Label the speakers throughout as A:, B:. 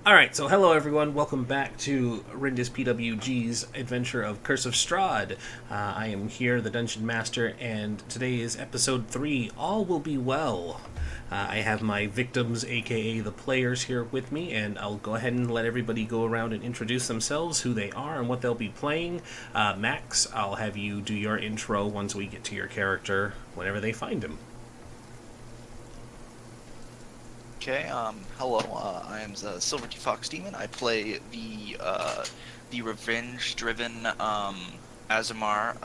A: Alright, so hello everyone, welcome back to Rindis PWG's adventure of Curse of Strahd. I am here, the Dungeon Master, and today is episode 3, All Will Be Well. I have my victims, aka the players, here with me, and I'll go ahead and let everybody go around and introduce themselves, who they are, and what they'll be playing. Max, I'll have you do your intro once we get to your character, whenever they find him.
B: Okay, hello, I am the Silver T Fox Demon. I play the revenge-driven, Azamar,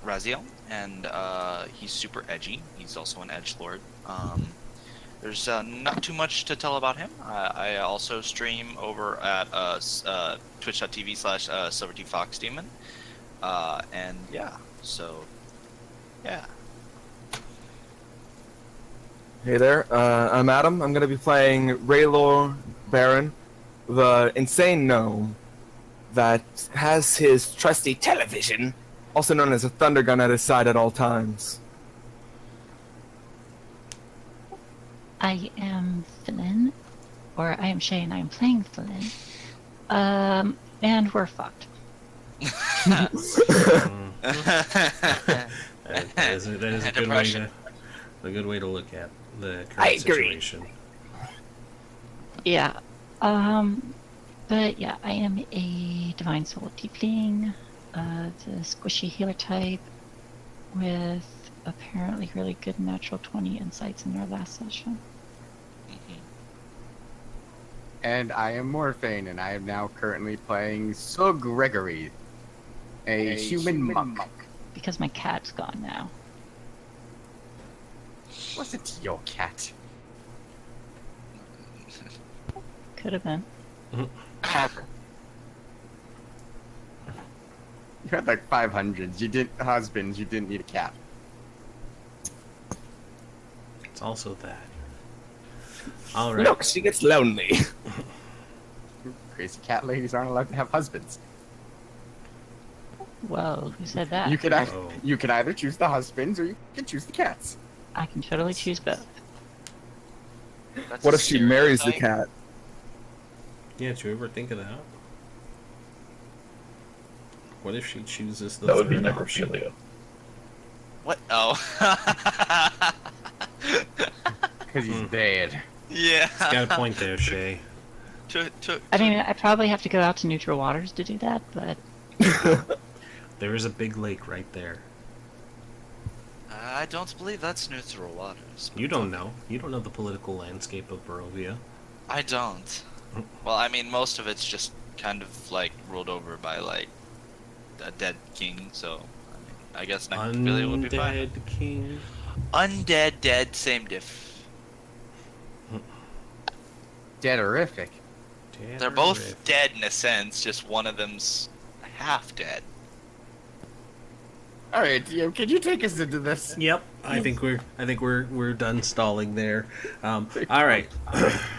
B: Raziel, and, he's super edgy. He's also an edgelord. There's, not too much to tell about him. I also stream over at, twitch.tv/Silver T Fox Demon. And yeah, so, yeah.
C: Hey there, I'm Adam. I'm going to be playing Raylor Baron, the insane gnome that has his trusty television, also known as a thunder gun, at his side at all times.
D: I am Flynn, or I am Shay and I am playing Flynn. And we're fucked.
A: That is a good way to look at the current situation.
D: Yeah. But yeah, I am a Divine Soul Tiefling, the squishy healer type, with apparently really good natural 20 insights in our last session.
E: And I am Morphane, and I am now currently playing Sir Gregory, a human monk.
D: Because my cat's gone now.
E: Was it your cat?
D: Could have been.
E: You had like 500s. Husbands. You didn't need a cat.
A: It's also that. Alright.
C: Look, she gets lonely.
E: Crazy cat ladies aren't allowed to have husbands.
D: Whoa, who said that?
E: You can either choose the husbands or you can choose the cats.
D: I can totally choose both.
B: That's
C: What
B: a
C: if she marries the
B: stereotype.
C: cat?
A: Yeah, did you ever think of that? What if she chooses the
F: That would be
A: third option?
F: necrophilia.
B: What? Oh.
E: Because he's dead.
B: Yeah.
A: Got a point there, Shay.
D: I mean, I probably have to go out to neutral waters to do that, but
A: There is a big lake right there.
B: I don't believe that's neutral waters.
A: You don't know. You don't know the political landscape of Barovia.
B: I don't. Well, I mean, most of it's just kind of like ruled over by like a dead king, so I mean, I guess necrophilia would be fine.
A: Undead king.
B: Undead, dead, same diff.
E: Deaderific.
B: They're both dead in a sense, just one of them's half dead.
E: Alright, can you take us into this?
A: Yep, I think we're done stalling there. All right.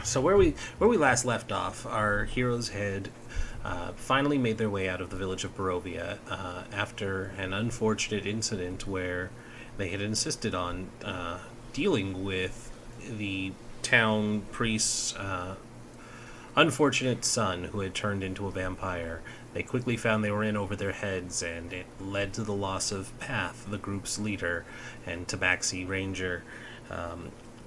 A: So where we last left off, our heroes had finally made their way out of the village of Barovia after an unfortunate incident where they had insisted on dealing with the town priest's unfortunate son who had turned into a vampire. They quickly found they were in over their heads, and it led to the loss of Path, the group's leader, and Tabaxi Ranger.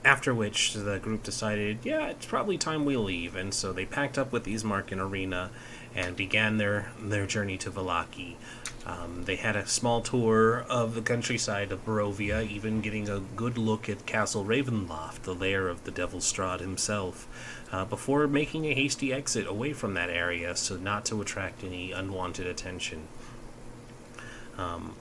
A: After which, the group decided, yeah, it's probably time we leave, and so they packed up with Ismark and Arena and began their journey to Vallaki. They had a small tour of the countryside of Barovia, even getting a good look at Castle Ravenloft, the lair of the Devil Strahd himself, before making a hasty exit away from that area so not to attract any unwanted attention.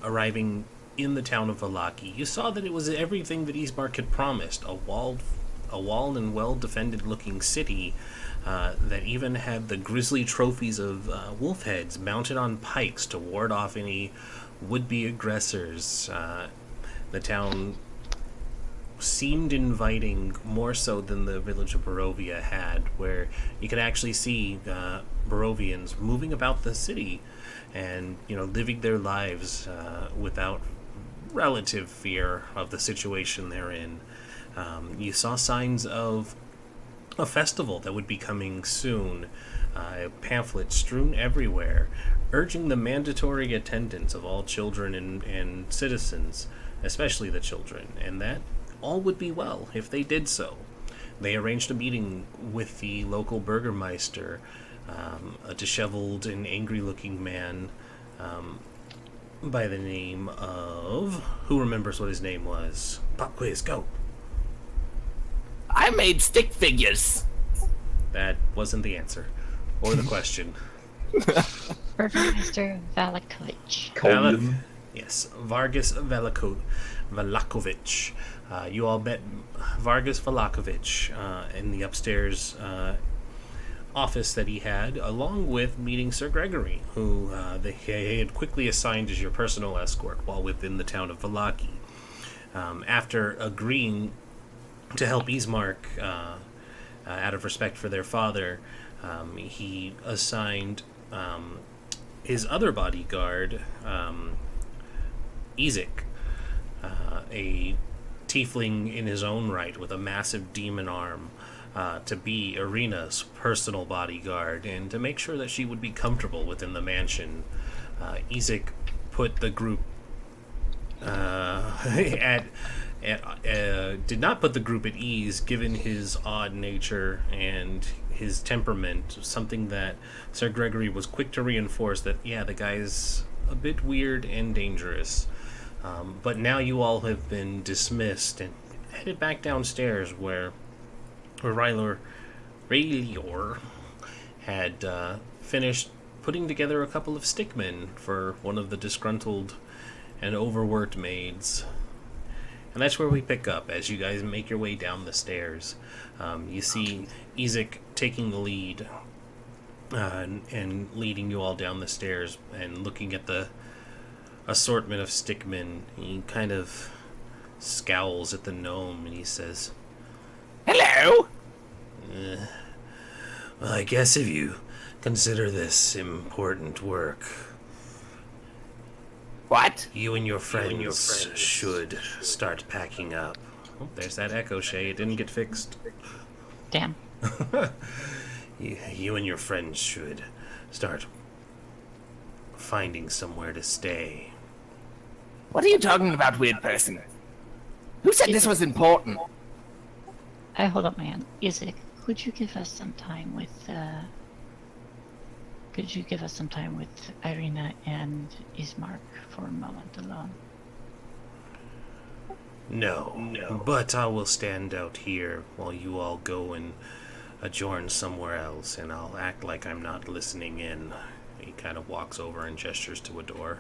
A: Arriving in the town of Vallaki, you saw that it was everything that Ismark had promised, a walled and well-defended looking city that even had the grisly trophies of wolf heads mounted on pikes to ward off any would-be aggressors. The town seemed inviting more so than the village of Barovia had, where you could actually see Barovians moving about the city and, living their lives without relative fear of the situation they're in. You saw signs of a festival that would be coming soon, pamphlets strewn everywhere, urging the mandatory attendance of all children and citizens, especially the children, and that all would be well if they did so. They arranged a meeting with the local burgermeister, a disheveled and angry-looking man by the name of... Who remembers what his name was? Pop quiz, go!
C: I made stick figures.
A: That wasn't the answer. Or the question.
D: Burgermeister Valakovich.
A: Yes, Vargas Valakovich. You all met Vargas Valakovich in the upstairs office that he had, along with meeting Sir Gregory, who he had quickly assigned as your personal escort while within the town of Valaki. After agreeing to help Ismark out of respect for their father, he assigned his other bodyguard, Ezek, a tiefling in his own right with a massive demon arm, to be Irina's personal bodyguard and to make sure that she would be comfortable within the mansion. Ezek put the group did not put the group at ease, given his odd nature and his temperament, something that Sir Gregory was quick to reinforce that, yeah, the guy's a bit weird and dangerous. But now you all have been dismissed and headed back downstairs where Raylor had finished putting together a couple of stickmen for one of the disgruntled and overworked maids. And that's where we pick up as you guys make your way down the stairs. You see Ezek taking the lead and leading you all down the stairs and looking at the assortment of stickmen. He kind of scowls at the gnome and he says,
C: Hello.
A: Well, I guess if you consider this important work,
C: What?
A: you and your friends should start packing up. Oh, there's that echo, Shay. It didn't get fixed.
D: Damn.
A: You and your friends should start finding somewhere to stay.
C: What are you talking about, weird person? Who said this was important?
D: I hold up my hand. Isaac, could you give us some time with Irina and Ismark for a moment alone?
A: No. But I will stand out here while you all go and adjourn somewhere else, and I'll act like I'm not listening in. He kind of walks over and gestures to a door.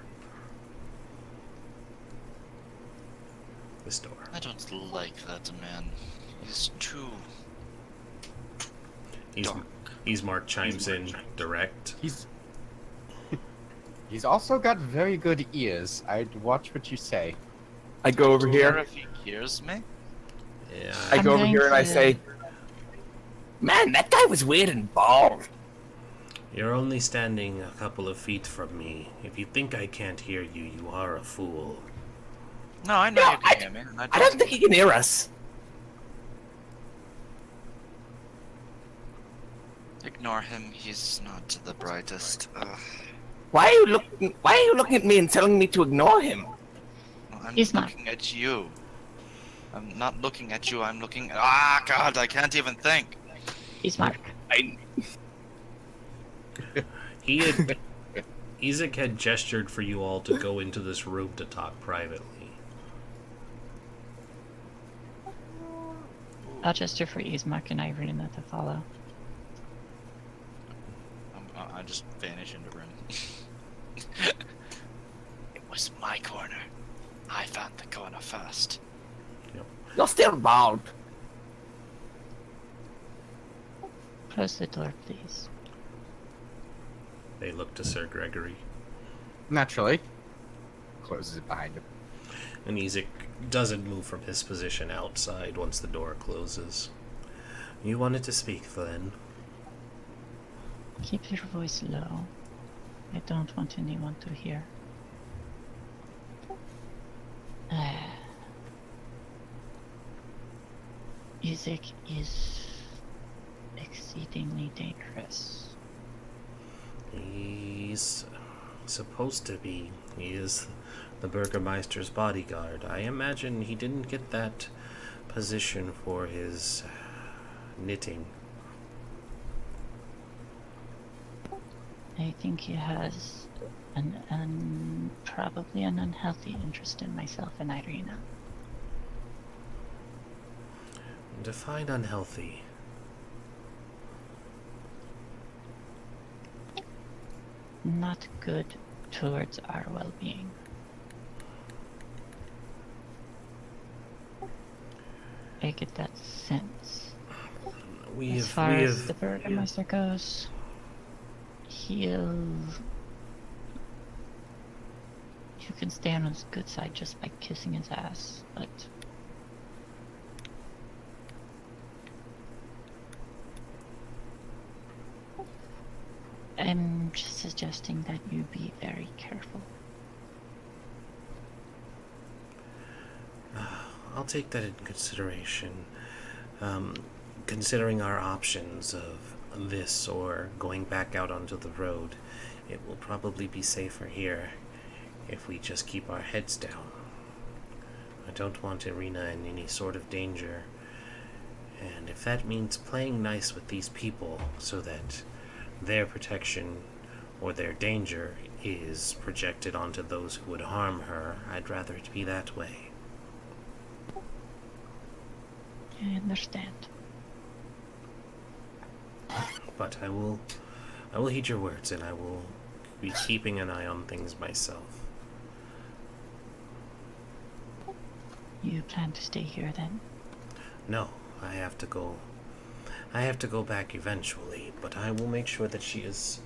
A: This door.
B: I don't like that man. He's too dark.
A: Ismark chimes in direct.
E: He's also got very good ears. I'd watch what you say.
C: I go over
B: Care
C: here.
B: if he hears me?
A: Yeah.
C: I go
D: I'm
C: over here and I
D: going to-
C: say, man, that guy was weird and bald.
A: You're only standing a couple of feet from me. If you think I can't hear you, you are a fool.
B: No, I know
C: No,
B: you can hear me. and
C: I don't think he can hear us.
B: Ignore him. He's not the brightest.
C: Why are you looking at me and telling me to ignore him?
B: I'm
D: He's not.
B: looking at you. I'm not looking at you. I'm looking. Ah, God! I can't even think.
D: Ismark.
A: Ezek had gestured for you all to go into this room to talk privately.
D: I'll gesture for Ismark and Irina to follow.
B: I just vanish into room. It was my corner. I found the corner first.
C: You're still bald.
D: Close the door, please.
A: They look to Sir Gregory.
E: Naturally. Closes it behind him.
A: And Ezek doesn't move from his position outside once the door closes. You wanted to speak, then?
D: Keep your voice low. I don't want anyone to hear. Isaac is exceedingly dangerous.
A: He's supposed to be. He is the Burgermeister's bodyguard. I imagine he didn't get that position for his knitting.
D: I think he has probably an unhealthy interest in myself and Irina.
A: Define unhealthy.
D: Not good towards our well-being. I get that sense. As far as the Burgermeister goes, you can stay on his good side just by kissing his ass, but I'm just suggesting that you be very careful.
A: I'll take that into consideration. Considering our options of this or going back out onto the road, it will probably be safer here if we just keep our heads down. I don't want Irina in any sort of danger, and if that means playing nice with these people so that their protection or their danger is projected onto those who would harm her, I'd rather it be that way.
D: I understand.
A: But I will heed your words, and I will be keeping an eye on things myself.
D: You plan to stay here then?
A: No, I have to go. I have to go back eventually, but I will make sure that she is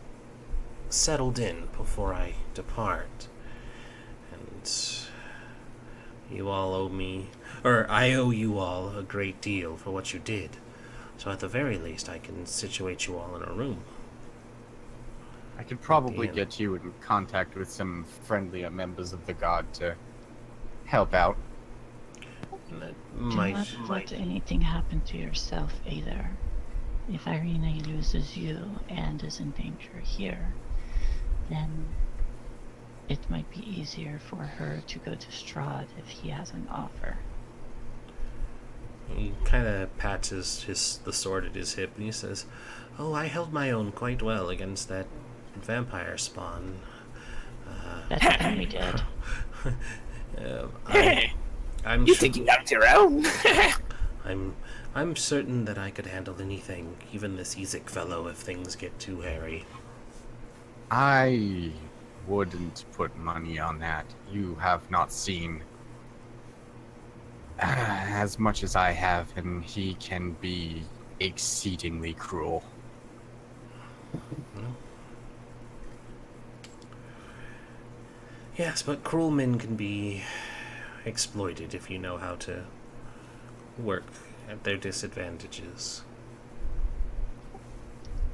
A: settled in before I depart. And you all owe me, or I owe you all a great deal for what you did. So at the very least, I can situate you all in a room.
E: I could probably get you in contact with some friendlier members of the Guard to help out.
A: That
D: Do not let anything happen to yourself either. If Irina loses you and is in danger here, then it might be easier for her to go to Strahd if he has an offer.
A: He kind of pats the sword at his hip and he says, "Oh, I held my own quite well against that vampire spawn.
D: Better than we did."
A: I'm
C: You
A: sure,
C: think you got it your own?
A: I'm certain that I could handle anything, even this Ezek fellow, if things get too hairy.
E: I wouldn't put money on that. You have not seen as much as I have, and he can be exceedingly cruel.
A: Yes, but cruel men can be exploited if you know how to work at their disadvantages.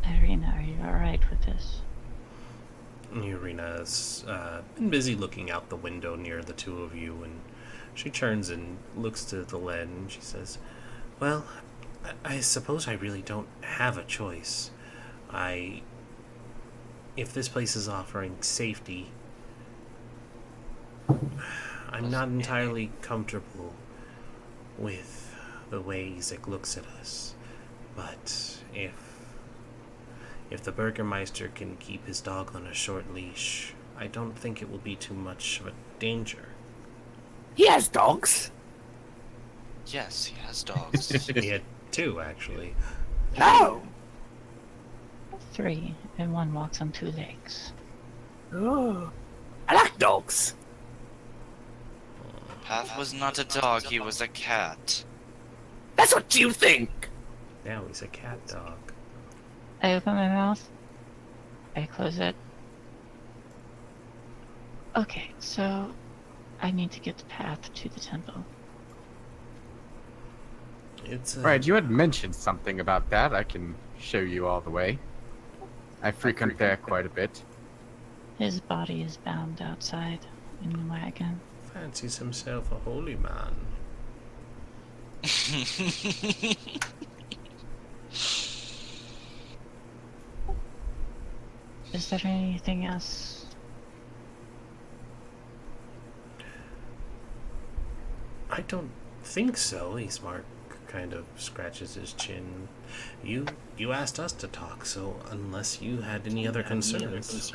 D: Irina, are you alright with this?
A: Irina's been busy looking out the window near the two of you, and she turns and looks to the lead and she says, "Well, I suppose I really don't have a choice. If this place is offering safety, I'm not entirely comfortable with the way Ezek looks at us. But if the Burgermeister can keep his dog on a short leash, I don't think it will be too much of a danger."
C: He has dogs.
B: Yes, he has dogs.
A: He had two, actually.
C: Oh.
D: 3, and one walks on 2 legs.
C: Oh. I like dogs.
B: Path was not a dog, he was a cat.
C: That's what you think.
A: Now he's a cat dog.
D: I open my mouth. I close it. Okay, so I need to get the path to the temple.
A: It's
E: Right, you had mentioned something about that. I can show you all the way. I frequent there quite a bit.
D: His body is bound outside in the wagon.
A: fancies himself a holy man.
D: Is there anything else?
A: I don't think so. Ismark kind of scratches his chin. You asked us to talk, so unless you had any other concerns.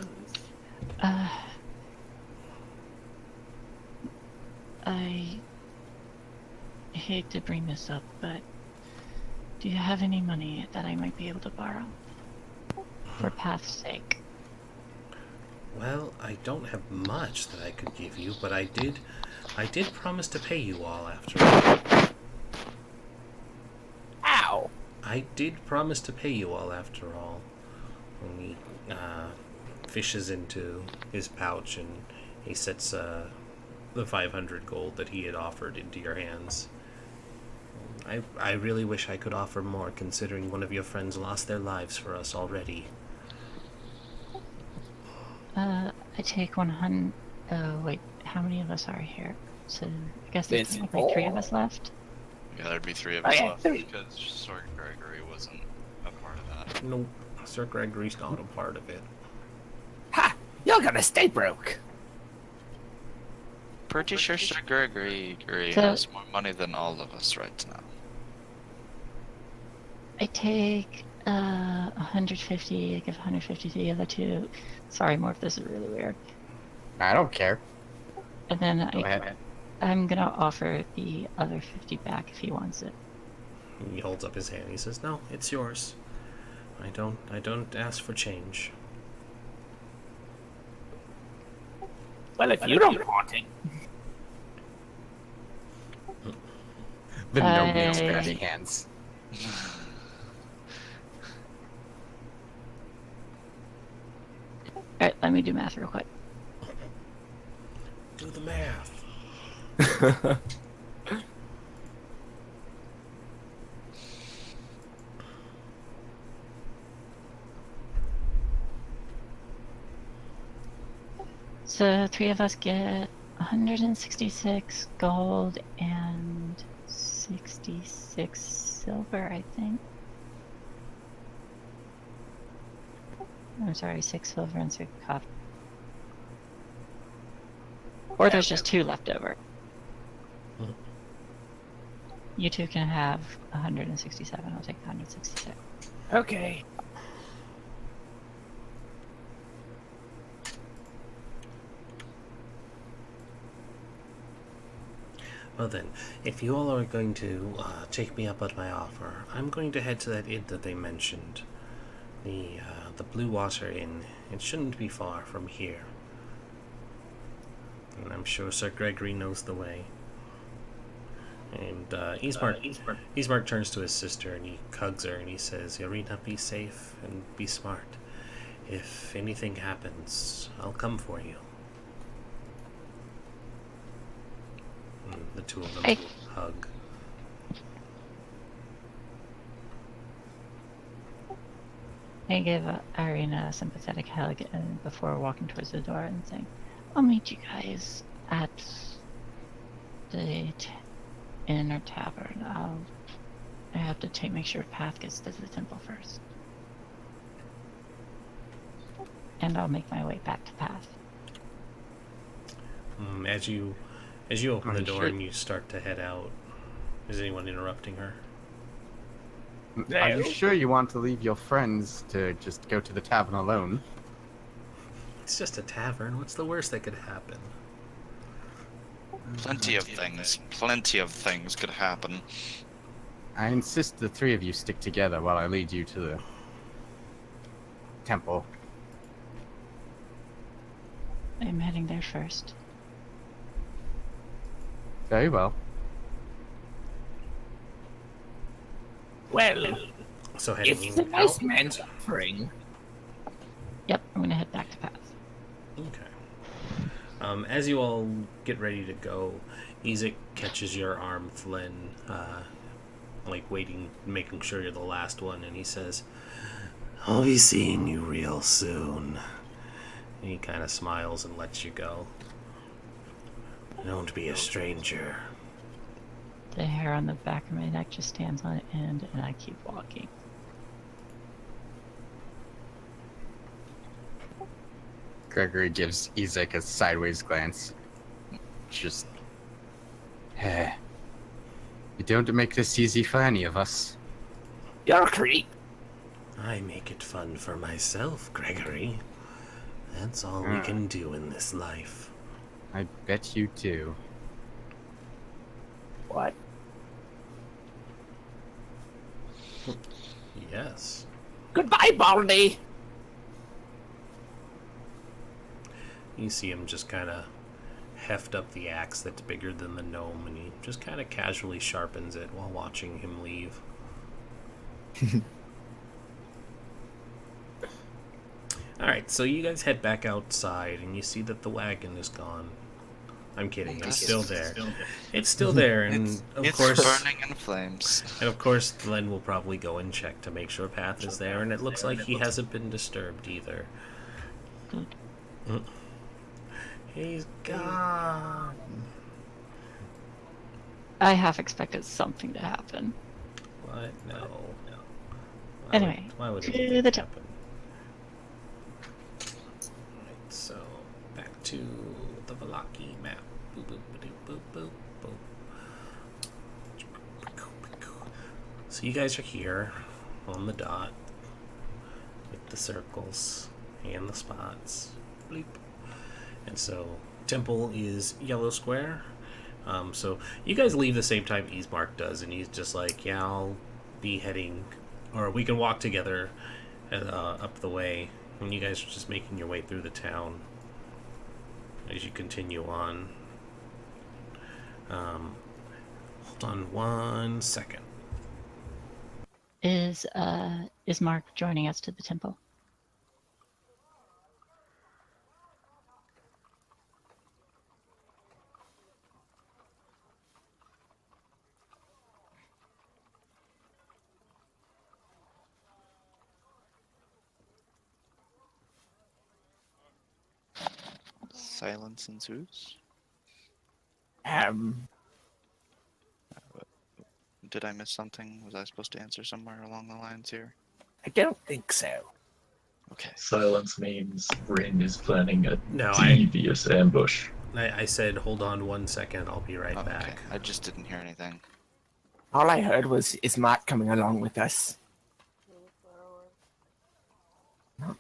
D: I hate to bring this up, but do you have any money that I might be able to borrow? For Path's sake.
A: Well, I don't have much that I could give you, but I did promise to pay you all after all.
C: Ow!
A: I did promise to pay you all after all. And he fishes into his pouch and he sets the 500 gold that he had offered into your hands. I really wish I could offer more, considering one of your friends lost their lives for us already.
D: I take 100. Wait, how many of us are here? So I guess there's
C: There's
D: like 3 of
C: four.
D: us left.
F: Yeah, there'd be 3 of
C: Oh,
F: us
C: yeah,
F: left
C: 3.
F: because Sir Gregory wasn't a part of that.
A: No, Sir Gregory's not a part of it.
C: Ha! You're gonna stay broke.
B: Pretty sure Sir Gregory
D: So-
B: has more money than all of us right now.
D: I take 150. I give 150 to the other 2. Sorry, Morph, this is really weird.
E: I don't care.
D: And then
E: Go ahead.
D: I'm gonna offer the other 50 back if he wants it.
A: He holds up his hand. He says, "No, it's yours. I don't ask for change."
C: Well, if you don't want it.
E: The no-nail
D: Hey.
E: scratchy hands.
D: Alright, let me do math real quick.
A: Do the math.
D: So 3 of us get 166 gold and 66 silver, I think. I'm sorry, 6 silver and 6 copper. Or there's just 2 left over.
A: Hmm.
D: You 2 can have 167. I'll take 166.
C: Okay.
A: Well then, if you all are going to take me up on my offer, I'm going to head to that inn that they mentioned. The Blue Water Inn. It shouldn't be far from here. And I'm sure Sir Gregory knows the way. And Ismark turns to his sister and he hugs her and he says, "Yarina, be safe and be smart. If anything happens, I'll come for you." And the two of them
D: Hey.
A: hug.
D: I give Irina a sympathetic hug and before walking towards the door and saying, "I'll meet you guys at the inn or tavern. I have to make sure Path gets to the temple first. And I'll make my way back to Path."
A: As you open the
E: I'm
A: door
E: sure-
A: and you start to head out, is anyone interrupting her?
E: Are you sure you want to leave your friends to just go to the tavern alone?
A: It's just a tavern. What's the worst that could happen?
B: Plenty of things could happen.
E: I insist the 3 of you stick together while I lead you to the temple.
D: I'm heading there first.
E: Very well.
C: Well,
A: So
C: if
A: heading
C: the nice
A: out.
C: man's offering.
D: Yep, I'm gonna head back to Path.
A: Okay. As you all get ready to go, Ezek catches your arm, Flynn, making sure you're the last one, and he says, "I'll be seeing you real soon." And he kind of smiles and lets you go. Don't be a stranger.
D: The hair on the back of my neck just stands on end, and I keep walking.
E: Gregory gives Ezek a sideways glance. Just, you don't make this easy for any of us.
C: You're a creep.
A: I make it fun for myself, Gregory. That's all we can do in this life.
E: I bet you do.
C: What?
A: Yes.
C: Goodbye, Baldy.
A: You see him just kind of heft up the axe that's bigger than the gnome, and he just kind of casually sharpens it while watching him leave. Alright, so you guys head back outside, and you see that the wagon is gone. I'm kidding, it's still there. It's still there, and of course...
B: It's burning in flames.
A: And of course, Glenn will probably go and check to make sure Path is there, and it looks like he hasn't been disturbed either. He's gone.
D: I half expected something to happen.
A: What? No.
D: Anyway,
A: why would
D: to
A: it
D: the top.
A: happen? Alright, so back to the Valaki map. Boop, boop, boop, boop, boop, boop. So you guys are here on the dot with the circles and the spots. Bleep. And so temple is yellow square. So you guys leave the same time Eastmark does, and he's just like, yeah, I'll be heading, or we can walk together up the way. And you guys are just making your way through the town as you continue on. Hold on 1 second.
D: Is Mark joining us to the temple?
B: Silence ensues. Did I miss something? Was I supposed to answer somewhere along the lines here?
C: I don't think so.
B: Okay.
G: Silence means Rin is planning a
A: No,
G: devious ambush.
A: I said, hold on 1 second, I'll be right
B: Oh, okay.
A: back.
B: I just didn't hear anything.
C: All I heard was, is Mark coming along with us? Not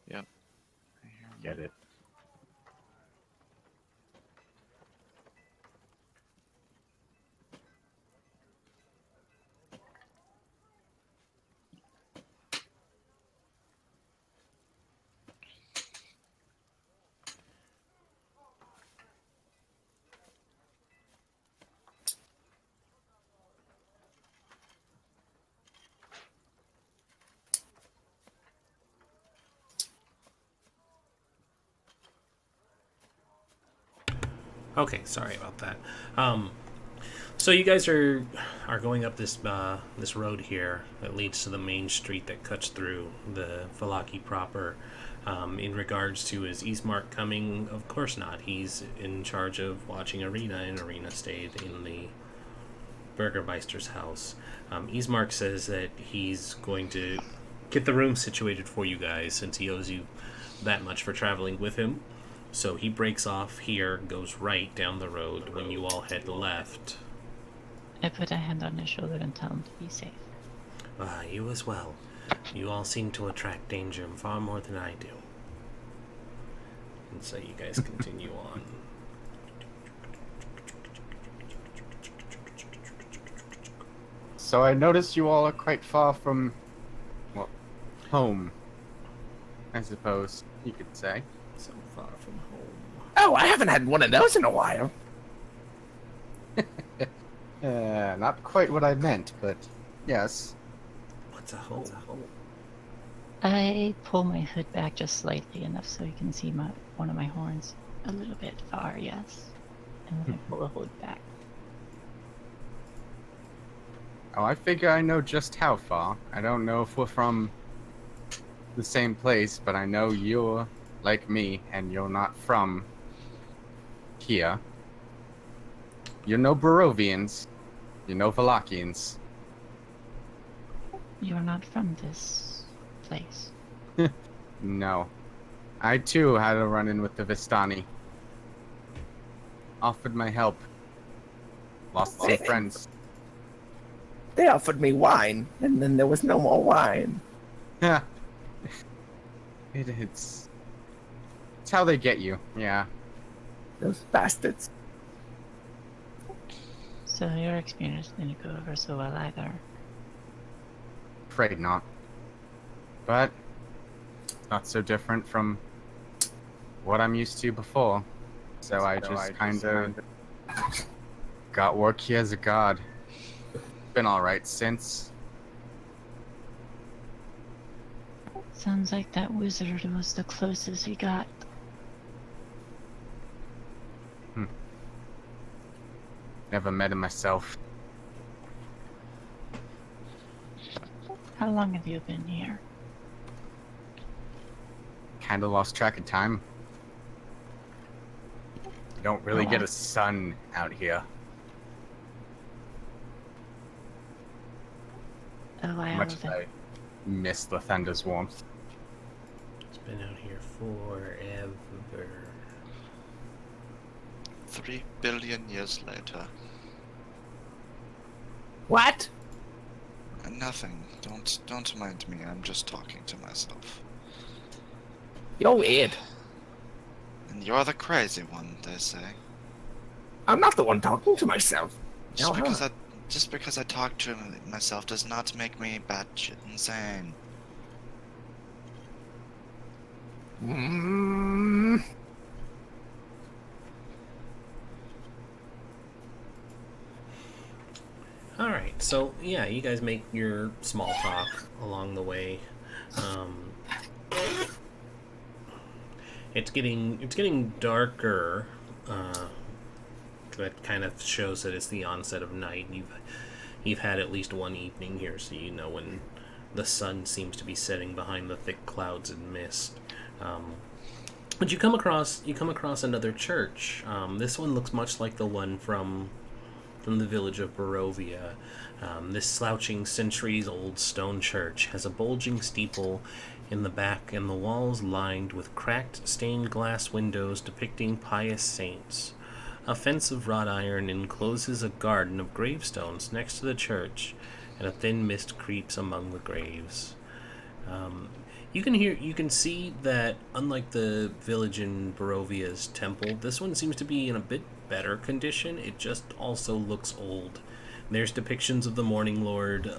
B: Yep.
G: Get it.
A: Okay, sorry about that. So you guys are going up this this road here that leads to the main street that cuts through the Valaki proper. In regards to is Eastmark coming? Of course not. He's in charge of watching Arena, and Arena stayed in the Burgermeister's house. Eastmark says that he's going to get the room situated for you guys since he owes you that much for traveling with him. So he breaks off here, goes right down the road when you all head left.
D: I put a hand on his shoulder and tell him to be safe.
A: You as well. You all seem to attract danger far more than I do. And so you guys continue on.
E: So I noticed you all are quite far from, well, home, I suppose you could say.
A: So far from home.
C: Oh, I haven't had one of those in a while.
E: Not quite what I meant, but yes.
A: What's a home?
D: I pull my hood back just slightly enough so you can see one of my horns a little bit far, yes. And then I pull the hood back.
E: Oh, I figure I know just how far. I don't know if we're from the same place, but I know you're like me, and you're not from here. You're no Barovians. You know Valakians.
D: You're not from this place.
E: No. I too had a run-in with the Vistani. Offered my help. Lost some friends.
C: They offered me wine, and then there was no more wine.
E: Yeah. It's how they get you, yeah.
C: Those bastards.
D: So your experience didn't go over so well either.
E: Afraid not. But not so different from what I'm used to before. So I just kind of got work here as a god. Been alright since.
D: Sounds like that wizard was the closest he got.
E: Never met him myself.
D: How long have you been here?
E: Kinda lost track of time. Don't really
D: Oh,
E: get
D: I-
E: a sun out here.
D: Oh, I
E: Much as
D: haven't.
E: I miss the thunder's warmth.
A: It's been out here forever.
B: 3 billion years later.
C: What?
B: Nothing. Don't mind me. I'm just talking to myself.
C: You're weird.
B: And you're the crazy one, they say.
C: I'm not the one talking to myself.
B: Just
C: Uh-huh.
B: because I talk to myself does not make me batshit insane.
C: Mm.
A: All right, so yeah, you guys make your small talk along the way. It's getting darker. That kind of shows that it's the onset of night. You've had at least one evening here, so you know when the sun seems to be setting behind the thick clouds and mist. But you come across another church. This one looks much like the one from the village of Barovia. This slouching, centuries-old stone church has a bulging steeple in the back and the walls lined with cracked, stained glass windows depicting pious saints. A fence of wrought iron encloses a garden of gravestones next to the church, and a thin mist creeps among the graves. You can see that unlike the village in Barovia's temple, this one seems to be in a bit better condition. It just also looks old. There's depictions of the Morning Lord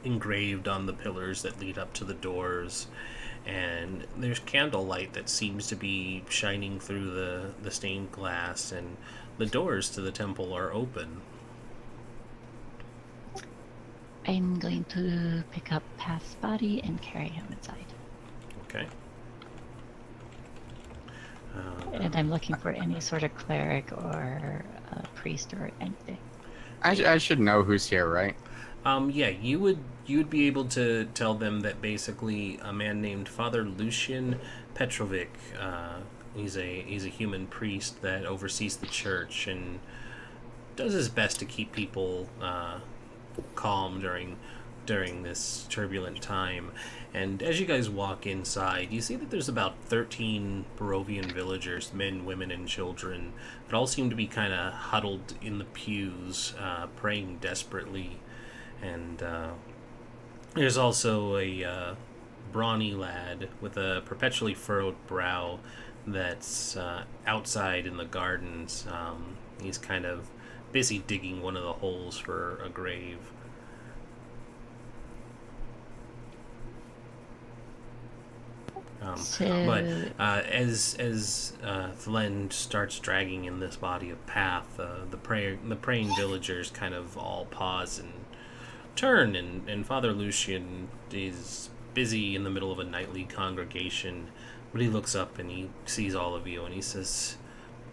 A: engraved on the pillars that lead up to the doors, and there's candlelight that seems to be shining through the stained glass, and the doors to the temple are open.
D: I'm going to pick up Path's body and carry him inside.
A: Okay.
D: And I'm looking for any sort of cleric or priest or anything.
E: I should know who's here, right?
A: Yeah, you would be able to tell them that basically a man named Father Lucian Petrovic, he's a human priest that oversees the church and does his best to keep people calm during this turbulent time. And as you guys walk inside, you see that there's about 13 Barovian villagers, men, women, and children, that all seem to be kind of huddled in the pews, praying desperately. And there's also a brawny lad with a perpetually furrowed brow that's outside in the gardens. He's kind of busy digging one of the holes for a grave. But as Thlen starts dragging in this body of Path, the praying villagers kind of all pause and turn, and Father Lucian is busy in the middle of a nightly congregation, but he looks up and he sees all of you and he says,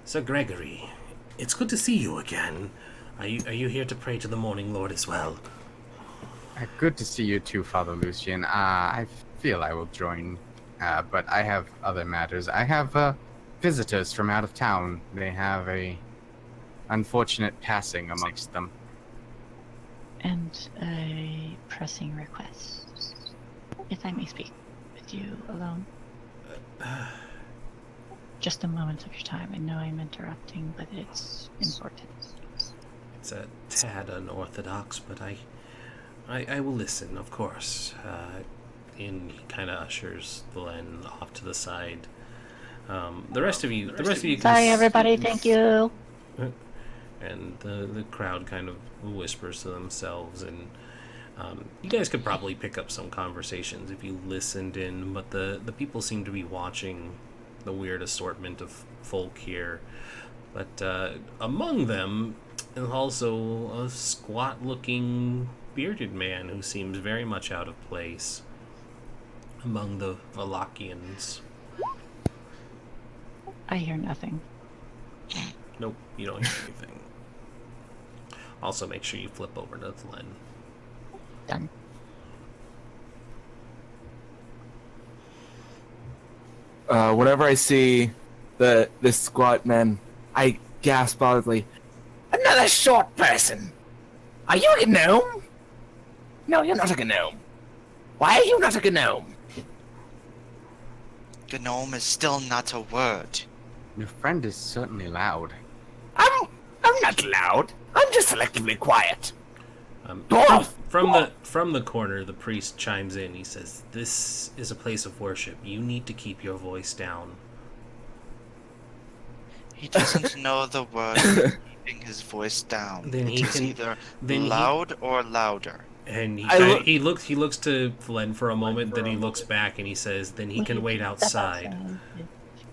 A: "Sir Gregory, it's good to see you again. Are you here to pray to the Morning Lord as well?"
E: Good to see you too, Father Lucian. I feel I will join, but I have other matters. I have visitors from out of town. They have a unfortunate passing amongst them.
D: And a pressing request. If I may speak with you alone. Just a moment of your time. I know I'm interrupting, but it's important.
A: It's a tad unorthodox, but I will listen, of course. And he kind of ushers Glenn off to the side. The rest of you can
D: Sorry, everybody. Thank you.
A: And the crowd kind of whispers to themselves, and you guys could probably pick up some conversations if you listened in, but the people seem to be watching the weird assortment of folk here. But among them is also a squat-looking bearded man who seems very much out of place among the Valakians.
D: I hear nothing.
A: Nope, you don't hear anything. Also, make sure you flip over to Glenn.
D: Done.
C: Whenever I see this squat man, I gasp audibly, "Another short person! Are you a gnome? No, you're not a gnome. Why are you not a gnome?"
B: Gnome is still not a word.
E: Your friend is certainly loud.
C: I'm not loud. I'm just selectively quiet.
A: Dwarf! From the corner, the priest chimes in. He says, "This is a place of worship. You need to keep your voice down."
B: He doesn't know the word keeping his voice down.
A: Then he
B: It's
A: can-
B: either
A: then he-
B: loud or louder.
A: And
C: I
A: he looks to Glenn for a moment, then he looks back and he says, "Then he can wait outside."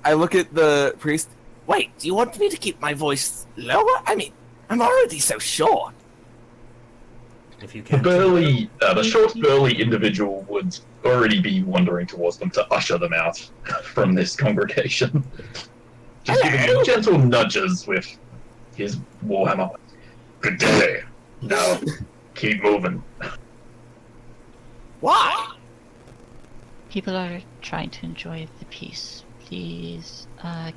C: I look at the priest. Wait, do you want me to keep my voice lower? I mean, I'm already so short.
A: If you
G: The
A: can.
G: the short, burly individual would already be wandering towards them to usher them out from this congregation. Just giving you gentle nudges with his warhammer. Good day. Now, keep moving.
C: Why?
D: People are trying to enjoy the peace. Please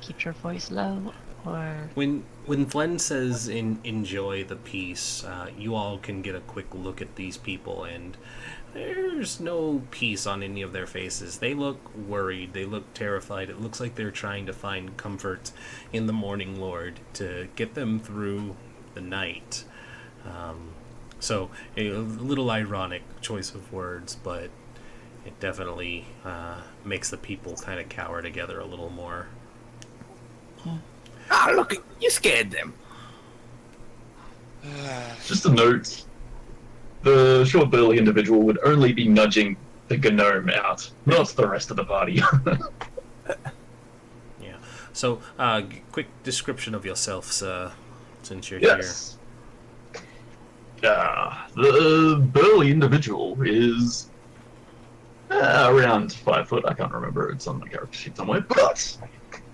D: keep your voice low, or
A: When Glenn says enjoy the peace, you all can get a quick look at these people, and there's no peace on any of their faces. They look worried. They look terrified. It looks like they're trying to find comfort in the Morning Lord to get them through the night. So a little ironic choice of words, but it definitely makes the people kind of cower together a little more.
C: Ah, look, you scared them.
G: Just a note, the short, burly individual would only be nudging the gnome out, not the rest of the party.
A: Yeah. So, quick description of yourself, sir, since you're
G: Yes. The burly individual is around 5 foot. I can't remember. It's on my character sheet somewhere. But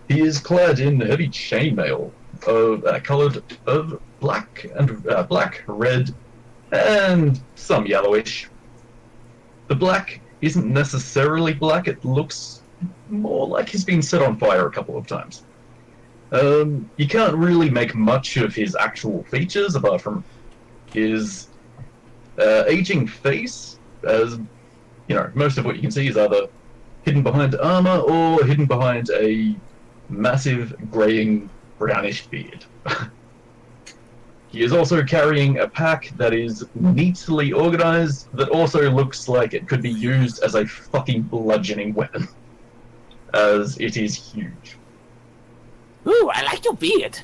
G: he is clad in heavy chainmail of colored of black and black, red, and some yellowish. The black isn't necessarily black. It looks more like he's been set on fire a couple of times. You can't really make much of his actual features apart from his aging face, as you know, most of what you can see is either hidden behind armor or hidden behind a massive graying brownish beard. He is also carrying a pack that is neatly organized that also looks like it could be used as a fucking bludgeoning weapon, as it is huge.
C: Ooh, I like your beard.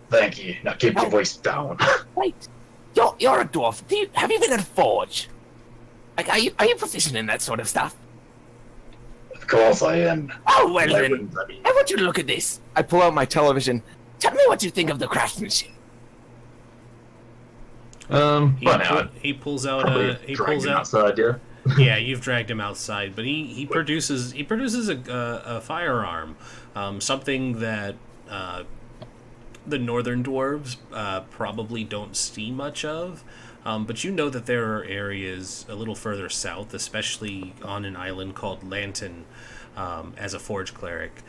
G: Thank you. Now keep your voice down.
C: Wait, you're a dwarf. Have you been at a forge? Like, are you proficient in that sort of stuff?
G: Of course I am.
C: Oh, well
G: Why
C: then,
G: wouldn't I be?
C: I want you to look at this. I pull out my television. Tell me what you think of the craftsmanship.
G: By now,
A: He pulls out
G: probably
A: he
G: dragged
A: pulls
G: him
A: out.
G: outside, yeah.
A: Yeah, you've dragged him outside, but he produces a firearm, something that the northern dwarves probably don't see much of. But you know that there are areas a little further south, especially on an island called Lanton. As a forge cleric,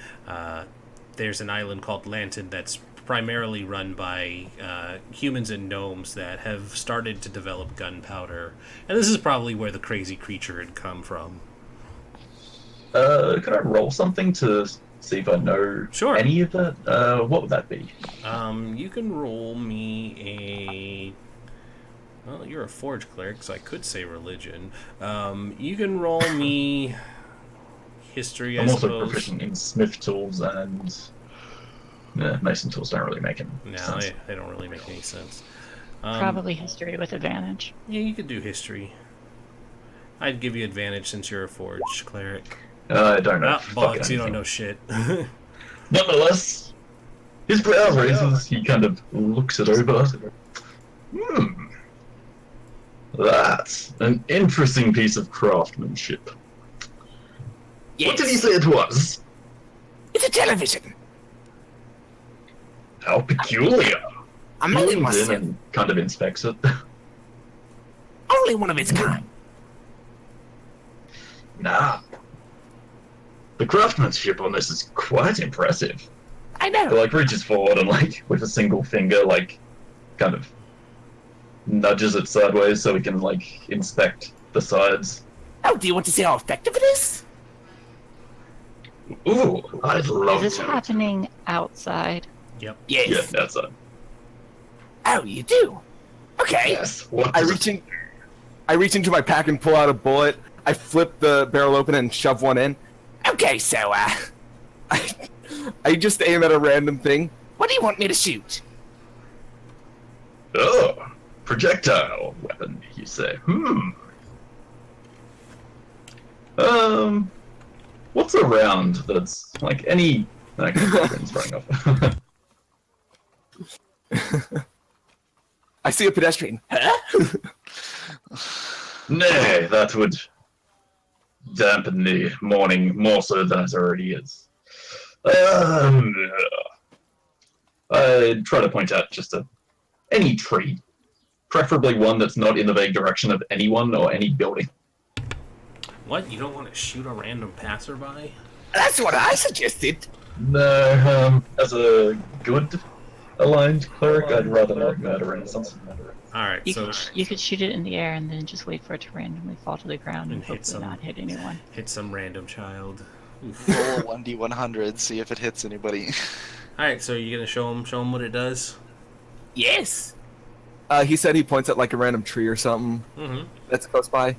A: there's an island called Lanton that's primarily run by humans and gnomes that have started to develop gunpowder. And this is probably where the crazy creature had come from.
G: Could I roll something to see if I know
A: Sure.
G: any of that? What would that be?
A: You can roll me a... Well, you're a forge cleric, so I could say religion. You can roll me history, I
G: I'm also
A: suppose.
G: proficient in smith tools and mason tools don't really make any
A: No,
G: sense.
A: they don't really make any sense.
D: Probably history with advantage.
A: Yeah, you could do history. I'd give you advantage since you're a forge cleric.
G: I don't know.
A: Ah,
G: fucking
A: bollocks, you don't
G: anything.
A: know shit.
G: Nonetheless, his brow raises, he kind of looks it over. That's an interesting piece of craftsmanship.
C: Yes.
G: What did you say it was?
C: It's a television.
G: How peculiar.
C: I
G: He
C: made it
G: leans in
C: myself.
G: and kind of inspects it.
C: Only one of its kind.
G: Nah. The craftsmanship on this is quite impressive.
C: I know.
G: He, like, reaches forward and, like, with a single finger, like, kind of nudges it sideways so we can, like, inspect the sides.
C: Oh, do you want to see how effective it is?
G: Ooh, I'd love
D: Is this
G: to.
D: happening outside?
A: Yep.
C: Yes.
G: Yeah, that's it.
C: Oh, you do? Okay.
G: Yes. What
C: I
G: does
C: reach in. I reach into my pack and pull out a bullet. I flip the barrel open and shove one in. Okay, so I just aim at a random thing. What do you want me to shoot?
G: Oh, projectile weapon, you say? What's around that's like any? Okay, it's running off.
C: I see a pedestrian. Huh?
G: Nay, that would dampen the morning more so than it already is. I'd try to point out just any tree, preferably one that's not in the vague direction of anyone or any building.
A: What? You don't want to shoot a random passerby?
C: That's what I suggested.
G: No, as a good aligned cleric, I'd rather not murder innocents.
A: Alright, so
D: You could shoot it in the air and then just wait for it to randomly fall to the ground and
A: And hit
D: hopefully
A: some-
D: not hit anyone.
A: hit some random child. Oof.
B: Roll a 1d100, see if it hits anybody.
A: Alright, so you're gonna show him what it does?
C: Yes. He said he points at like a random tree or something
A: Mm-hmm.
C: that's close by,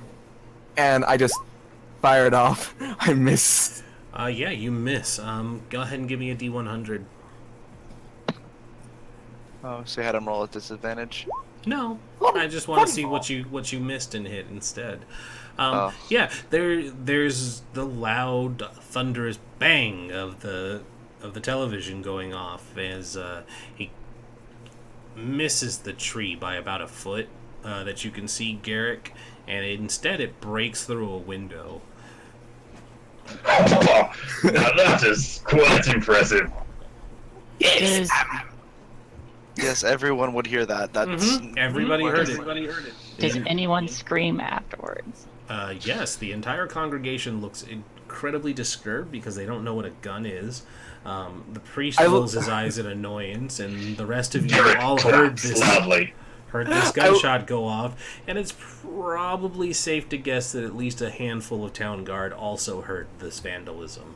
C: and I just fire it off. I miss.
A: Yeah, you miss. Go ahead and give me a D100.
B: Oh, so you had him roll at disadvantage?
A: No, I just want to see what you missed and hit instead.
B: Oh.
A: Yeah, there's the loud, thunderous bang of the television going off as he misses the tree by about a foot that you can see Garrick, and instead it breaks through a window.
G: Oh, now that is quite impressive.
C: Yes.
D: Does,
B: Yes, everyone would hear that. That's
A: Everybody heard it.
D: does anyone scream afterwards?
A: Yes, the entire congregation looks incredibly disturbed because they don't know what a gun is. The priest rolls his eyes in annoyance, and the rest of you
G: Garrick
A: all heard
G: claps
A: this
G: loudly.
A: gunshot go off, and it's probably safe to guess that at least a handful of town guard also heard this vandalism.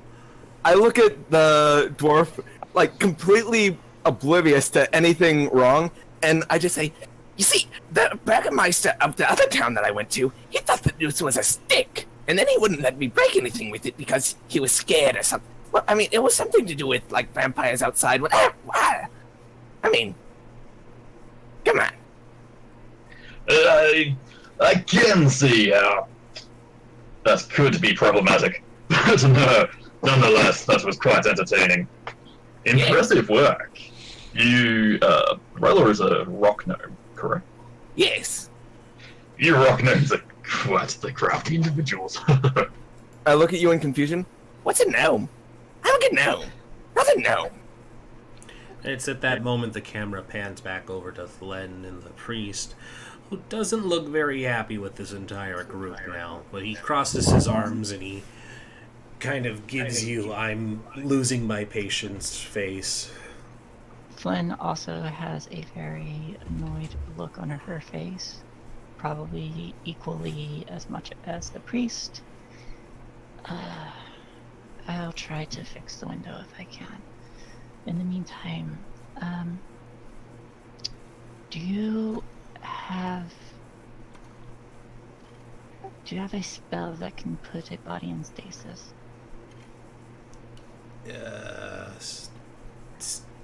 C: I look at the dwarf, like completely oblivious to anything wrong, and I just say, "You see, the burgermeister of the other town that I went to, he thought that this was a stick, and then he wouldn't let me break anything with it because he was scared or something. Well, I mean, it was something to do with like vampires outside. What? I mean, come on."
G: I can see how that could be problematic, but no, nonetheless, that was quite entertaining. Impressive work. You, Ryla is a rock gnome, correct?
C: Yes.
G: You rock gnomes are quite the crafty individuals.
C: I look at you in confusion. What's a gnome? I'm a good gnome. Not a gnome.
A: It's at that moment the camera pans back over to Thlen and the priest, who doesn't look very happy with this entire group now, but he crosses his arms and he kind of gives you "I'm losing my patience" face.
D: Flynn also has a very annoyed look on her face, probably equally as much as the priest. I'll try to fix the window if I can. In the meantime, do you have a spell that can put a body in stasis?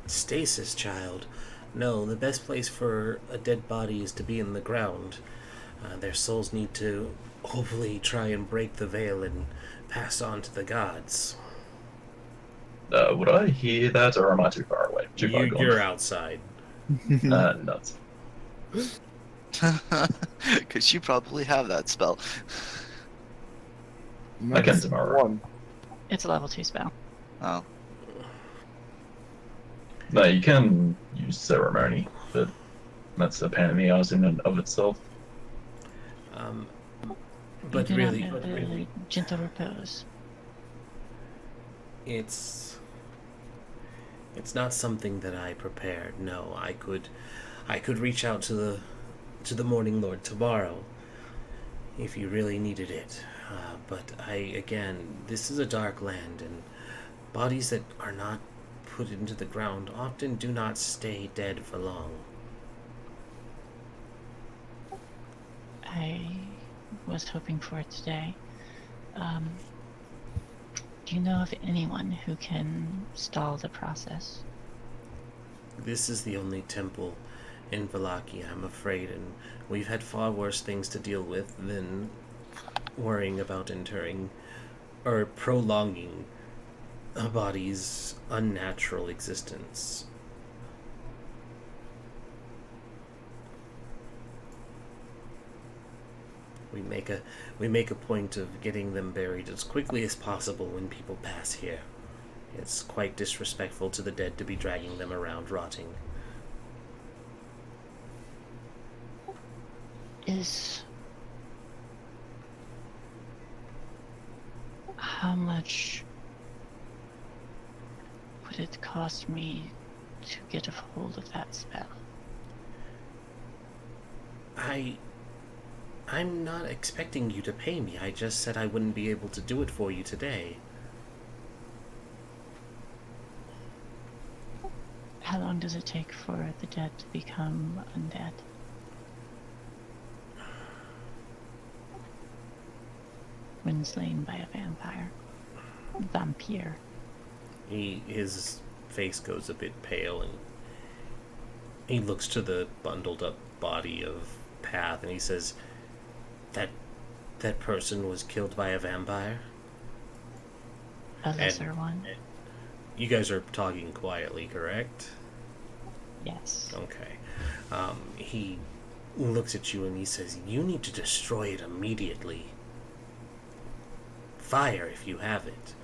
A: Stasis, child. No, the best place for a dead body is to be in the ground. Their souls need to hopefully try and break the veil and pass on to the gods.
G: Would I hear that, or am I too far away? Too far gone?
A: You're outside.
G: Nuts.
B: Because you probably have that spell.
G: I can tomorrow.
C: One.
D: It's a level 2 spell.
B: Oh.
G: No, you can use ceremony, but that's a pain in the ass in and of itself.
A: But
D: You do not
A: really,
D: know the gentle repose.
A: it's not something that I prepared. No, I could reach out to the Morning Lord tomorrow if you really needed it. But this is a dark land, and bodies that are not put into the ground often do not stay dead for long.
D: I was hoping for it today. Do you know of anyone who can stall the process?
A: This is the only temple in Valakia, I'm afraid, and we've had far worse things to deal with than worrying about interring or prolonging a body's unnatural existence. We make a point of getting them buried as quickly as possible when people pass here. It's quite disrespectful to the dead to be dragging them around rotting.
D: How much would it cost me to get a hold of that spell?
A: I'm not expecting you to pay me. I just said I wouldn't be able to do it for you today.
D: How long does it take for the dead to become undead? When slain by a vampire.
A: His face goes a bit pale, and he looks to the bundled up body of Path, and he says, that person was killed by a vampire?
D: A lesser one?
A: You guys are talking quietly, correct?
D: Yes.
A: Okay. He looks at you and he says, you need to destroy it immediately. Fire if you have it.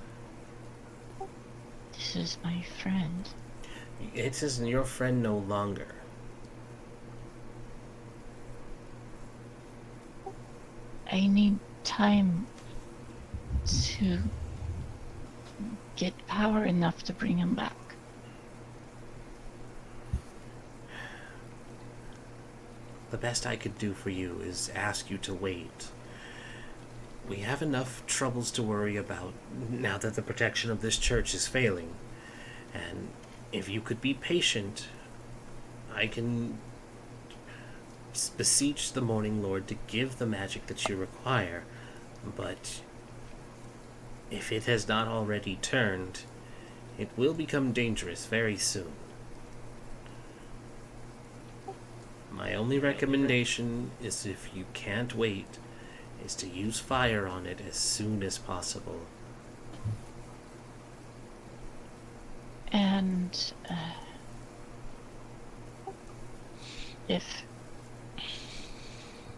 D: This is my friend.
A: It is your friend no longer.
D: I need time to get power enough to bring him back.
A: The best I could do for you is ask you to wait. We have enough troubles to worry about now that the protection of this church is failing. And if you could be patient, I can beseech the Morning Lord to give the magic that you require. But if it has not already turned, it will become dangerous very soon. My only recommendation is, if you can't wait, is to use fire on it as soon as possible.
D: And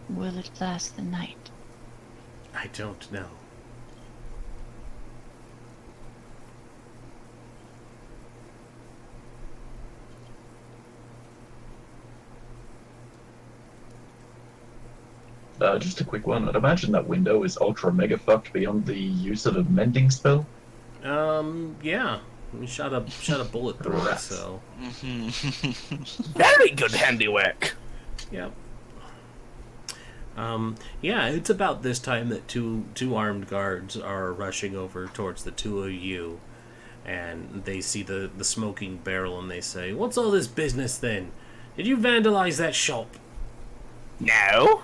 D: will it last the night?
A: I don't know.
G: Just a quick one. I'd imagine that window is ultra mega fucked beyond the use of a mending spell.
A: Yeah. We shot a bullet through it,
G: Rats.
A: so
C: Very good handiwork.
A: yep. Yeah, it's about this time that two armed guards are rushing over towards the two of you, and they see the smoking barrel, and they say, "What's all this business then? Did you vandalize that shop?"
C: No.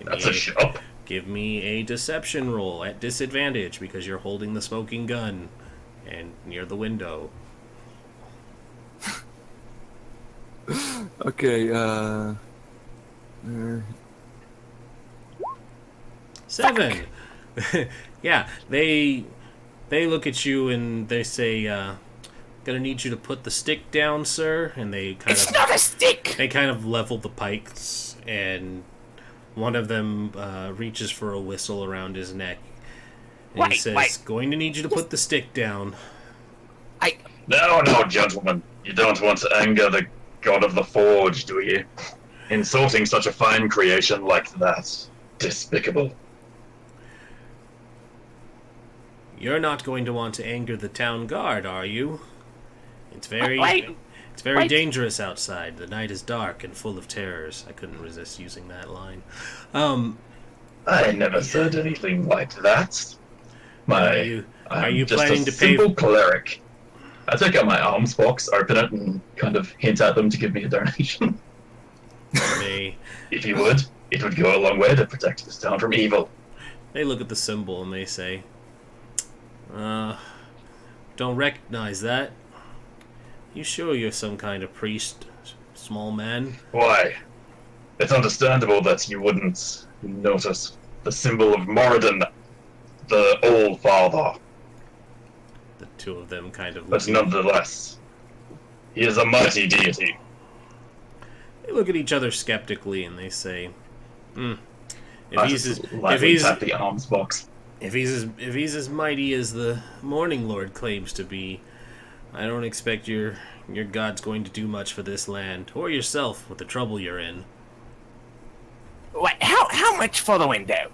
G: That's a shop.
A: Give me a deception roll at disadvantage because you're holding the smoking gun and near the window.
C: Okay.
A: 7. Yeah, they look at you and they say, "Gonna need you to put the stick down, sir." And they kind
C: It's
A: of
C: not a stick.
A: they kind of level the pikes, and one of them reaches for a whistle around his neck, and he says,
C: Wait.
A: "Going to need you to put the stick down."
G: No, gentlemen. You don't want to anger the god of the forge, do you? Insulting such a fine creation like that. Despicable.
A: You're not going to want to anger the town guard, are you? It's very
C: Wait.
A: dangerous outside. The night is dark and full of terrors. I couldn't resist using that line.
G: I never said anything like that.
A: Are you
G: I'm just
A: planning
G: a
A: to pay?
G: simple cleric. I take out my alms box, open it, and kind of hint at them to give me a donation.
A: They
G: If you would, it would go a long way to protect this town from evil.
A: look at the symbol and they say, "Don't recognize that. You sure you're some kind of priest, small man?"
G: Why? It's understandable that you wouldn't notice the symbol of Moradin, the Old Father,
A: The two of them kind of
G: but nonetheless, he is a mighty deity.
A: They look at each other skeptically and they say,
G: I
A: If he's
G: just lightly tap the alms box.
A: If he's as mighty as the Morning Lord claims to be, I don't expect your god's going to do much for this land or yourself with the trouble you're in."
C: Wait, how much for the window?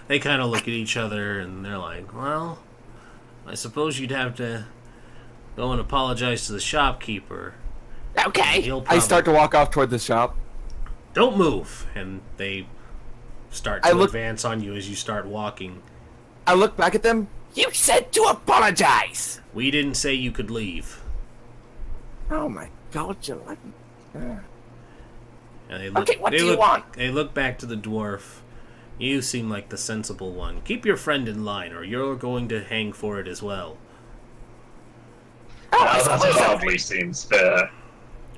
A: They kind of look at each other and they're like, "Well, I suppose you'd have to go and apologize to the shopkeeper."
C: Okay.
A: He'll
C: I start to walk off toward the shop.
A: "Don't move," and they start to advance on you as you start walking.
C: I look back at them. You said to apologize.
A: We didn't say you could leave.
C: Oh my God, you like me.
A: And they look,
C: Okay, what do you want?
A: They look back to the dwarf. "You seem like the sensible one. Keep your friend in line, or you're going to hang for it as well."
C: Oh,
G: Now that hardly seems fair.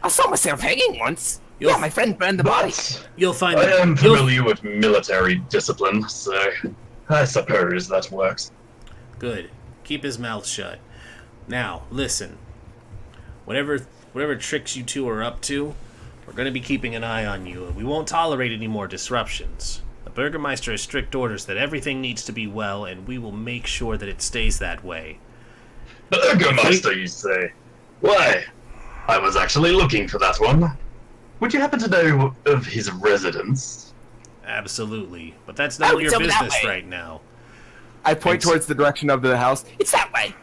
C: I saw myself hanging once.
A: You'll-
C: Yeah, my friend burned the body.
G: But
A: You'll find
G: I
A: that
G: am familiar with military discipline, so I suppose that works.
A: Good. Keep his mouth shut. Now, listen. Whatever tricks you two are up to, we're going to be keeping an eye on you, and we won't tolerate any more disruptions. The Burgermeister has strict orders that everything needs to be well, and we will make sure that it stays that way.
G: Burgermeister, you say? Why, I was actually looking for that one. Would you happen to know of his residence?
A: Absolutely. But that's none of your
C: it's over that
A: business
C: way.
A: right now.
C: I point towards the direction of the house. It's that way.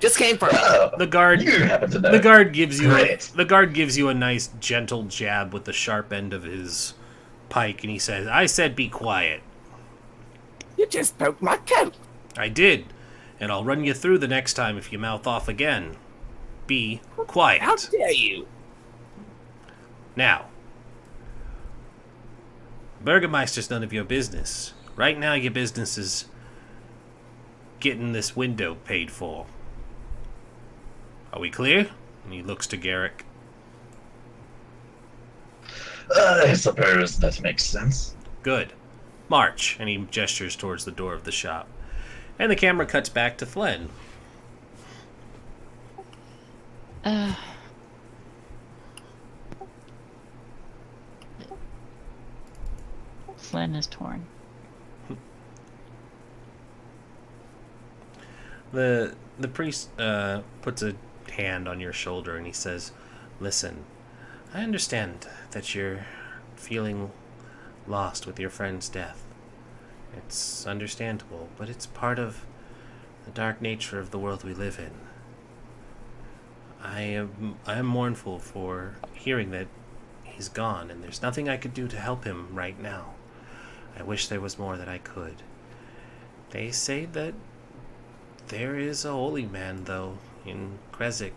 C: Just came for it.
A: The guard
G: You happen to know.
A: The guard gives you
G: Great.
A: a nice gentle jab with the sharp end of his pike, and he says, "I said be quiet."
C: You just poked my coat.
A: "I did, and I'll run you through the next time if you mouth off again. Be quiet."
C: How dare you?
A: Now, Burgermeister's none of your business. Right now, your business is getting this window paid for. Are we clear? And he looks to Garrick.
G: I suppose that makes sense.
A: Good. March. And he gestures towards the door of the shop. And the camera cuts back to Flynn.
D: Flynn is torn.
A: The priest puts a hand on your shoulder and he says, "Listen, I understand that you're feeling lost with your friend's death. It's understandable, but it's part of the dark nature of the world we live in. I am mournful for hearing that he's gone, and there's nothing I could do to help him right now. I wish there was more that I could. They say that there is a holy man, though, in Kresik,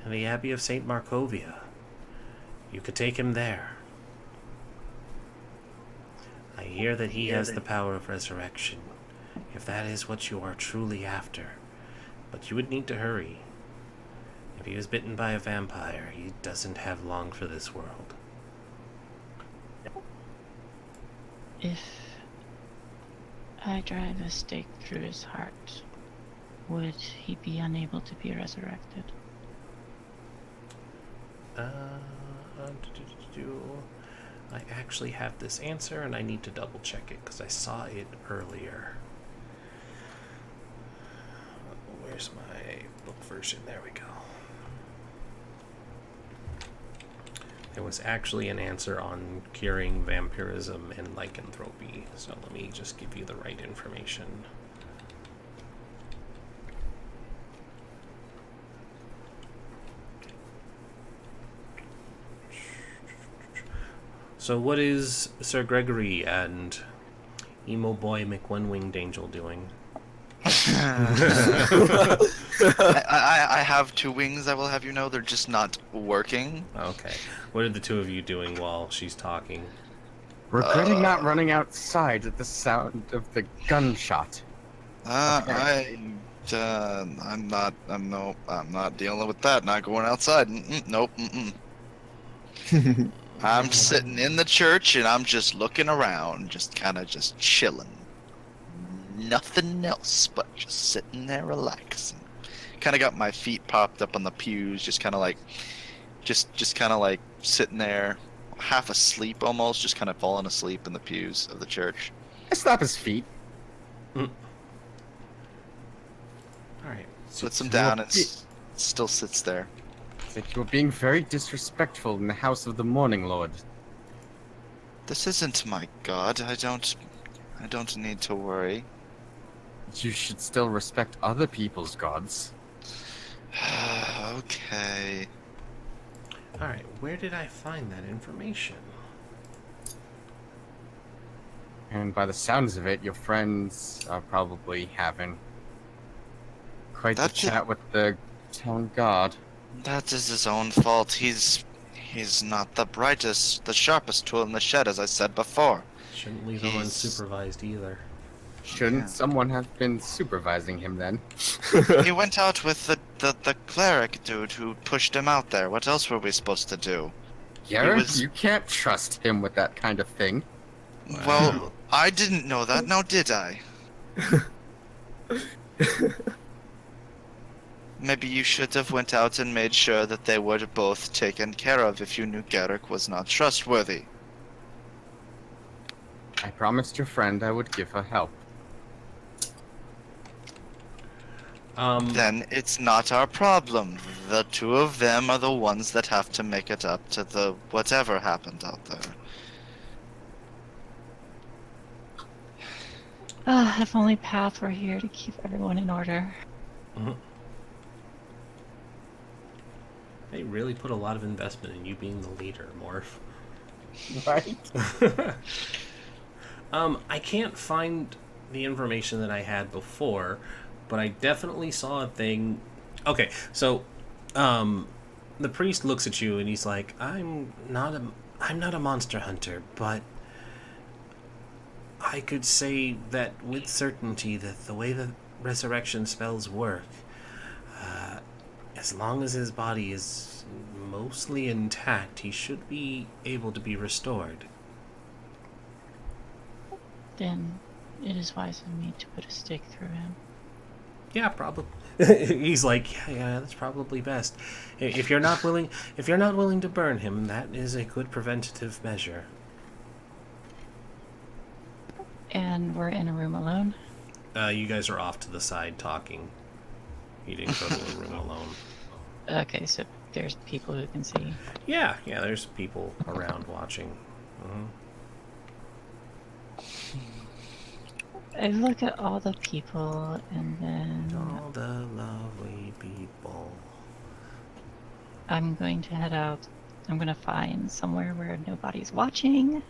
A: in the Abbey of St. Markovia. You could take him there. I hear that he has the power of resurrection, if that is what you are truly after. But you would need to hurry. If he was bitten by a vampire, he doesn't have long for this world.
D: If I drive a stake through his heart, would he be unable to be resurrected?
A: I actually have this answer, and I need to double check it because I saw it earlier. Where's my book version? There we go. There was actually an answer on curing vampirism and lycanthropy, so let me just give you the right information. So what is Sir Gregory and Emo Boy McOne-Winged Angel doing?
B: I have 2 wings, I will have you know. They're just not working.
A: Okay. What are the two of you doing while she's talking?
E: Regretting not running outside at the sound of the gunshot.
B: I'm not dealing with that. Not going outside. Nope. I'm sitting in the church and I'm just looking around, just kind of just chilling. Nothing else but just sitting there relaxing. Kind of got my feet popped up on the pews, just kind of like, just kind of like sitting there, half asleep almost, just kind of falling asleep in the pews of the church.
E: I slap his feet.
A: All right.
B: Puts him down and still sits there.
E: That you are being very disrespectful in the house of the Morning Lord.
B: This isn't my god. I don't need to worry.
E: You should still respect other people's gods.
B: Okay.
A: All right. Where did I find that information?
E: And by the sounds of it, your friends are probably having quite the chat with the town god.
B: That is his own fault. He's not the brightest, the sharpest tool in the shed, as I said before.
A: Shouldn't leave him unsupervised either.
E: Shouldn't someone have been supervising him then?
B: He went out with the cleric dude who pushed him out there. What else were we supposed to do?
E: Gareth, you can't trust him with that kind of thing.
B: Well, I didn't know that, now did I? Maybe you should have went out and made sure that they were both taken care of if you knew Garrick was not trustworthy.
E: I promised your friend I would give her help.
B: Then it's not our problem. The 2 of them are the ones that have to make it up to the whatever happened out there.
D: If only Path were here to keep everyone in order.
A: Mm-hmm. They really put a lot of investment in you being the leader, Morph.
E: Right?
A: I can't find the information that I had before, but I definitely saw a thing. Okay, so the priest looks at you and he's like, I'm not a monster hunter, but I could say that with certainty that the way the resurrection spells work, as long as his body is mostly intact, he should be able to be restored.
D: Then it is wise of me to put a stake through him.
A: Yeah, probably. He's like, yeah, that's probably best. If you're not willing to burn him, that is a good preventative measure.
D: And we're in a room alone?
A: You guys are off to the side talking. You didn't go to a room alone.
D: Okay, so there's people who can see.
A: Yeah, there's people around watching.
D: I look at all the people and then
A: All the lovely people.
D: I'm going to head out. I'm going to find somewhere where nobody's watching.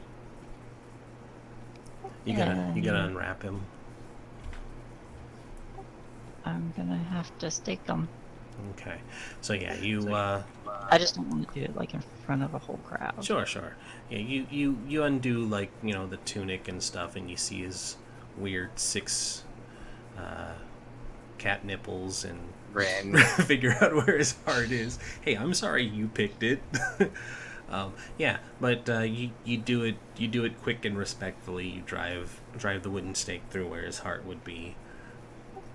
A: You gotta
D: And
A: unwrap him.
D: I'm going to have to stake them.
A: Okay. So yeah, you
D: I just don't want to do it like in front of a whole crowd.
A: sure. Yeah, you undo like, you know, the tunic and stuff, and you see his weird 6 cat nipples and
E: Ren.
A: figure out where his heart is. Hey, I'm sorry you picked it. Yeah, but you do it quick and respectfully. You drive the wooden stake through where his heart would be.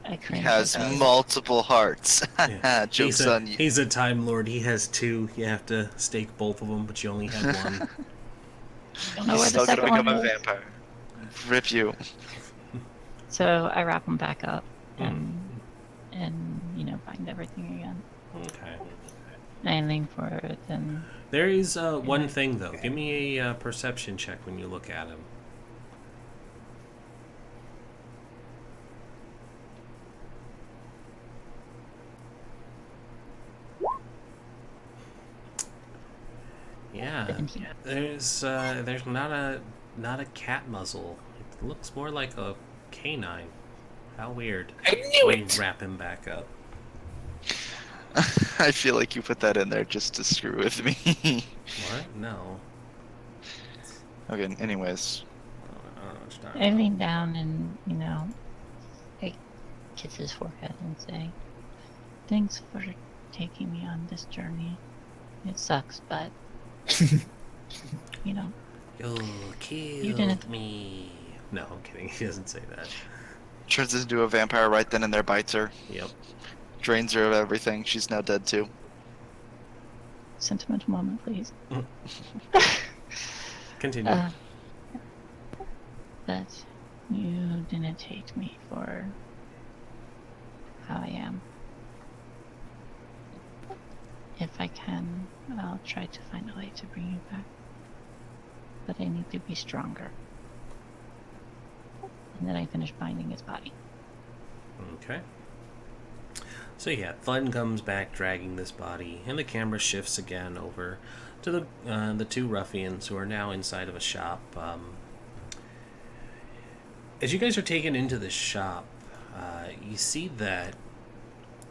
D: I
B: He
D: cringe
B: has
D: at that.
B: multiple hearts.
A: Yeah.
B: Joke's on you.
A: He's a Time Lord. He has 2. You have to stake both of them, but you only had 1.
D: Don't know
B: He's
D: where the
B: still gonna
D: second
B: become
D: one
B: a
D: is.
B: vampire. Rip you.
D: So I wrap them back up
A: Mm.
D: and bind everything again.
A: Okay.
D: I lean forward and
A: There is one thing though. Give me a perception check when you look at him. Yeah, there's not a cat muzzle. It looks more like a canine. How weird.
C: I knew
A: You
C: it!
A: wrap him back up.
B: I feel like you put that in there just to screw with me.
A: What? No.
B: Okay, anyways.
A: I don't know what you're talking
D: I
A: about.
D: lean down and I kiss his forehead and say, "Thanks for taking me on this journey. It sucks, but you know,
A: You killed
D: didn't-
A: me. No, I'm kidding. He doesn't say that.
B: Turns into a vampire right then and there, bites her.
A: Yep.
B: Drains her of everything. She's now dead too.
D: sentimental moment, please."
A: Continue.
D: That you didn't take me for how I am. If I can, I'll try to find a way to bring you back. But I need to be stronger. And then I finish binding his body.
A: Okay. So yeah, Thun comes back dragging this body, and the camera shifts again over to the 2 ruffians who are now inside of a shop. As you guys are taken into the shop, you see that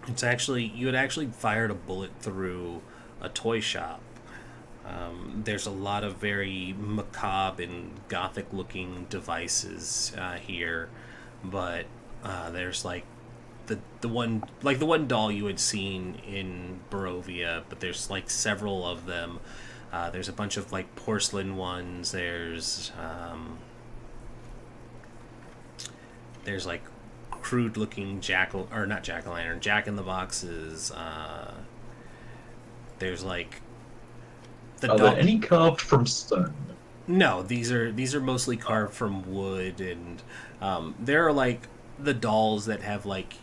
A: you had actually fired a bullet through a toy shop. There's a lot of very macabre and gothic-looking devices here, but there's like the one doll you had seen in Barovia, but there's like several of them. There's a bunch of like porcelain ones. There's like crude-looking Jack in the Boxes. There's like
G: Are there any carved from stone?
A: No, these are mostly carved from wood, and there are like the dolls that have like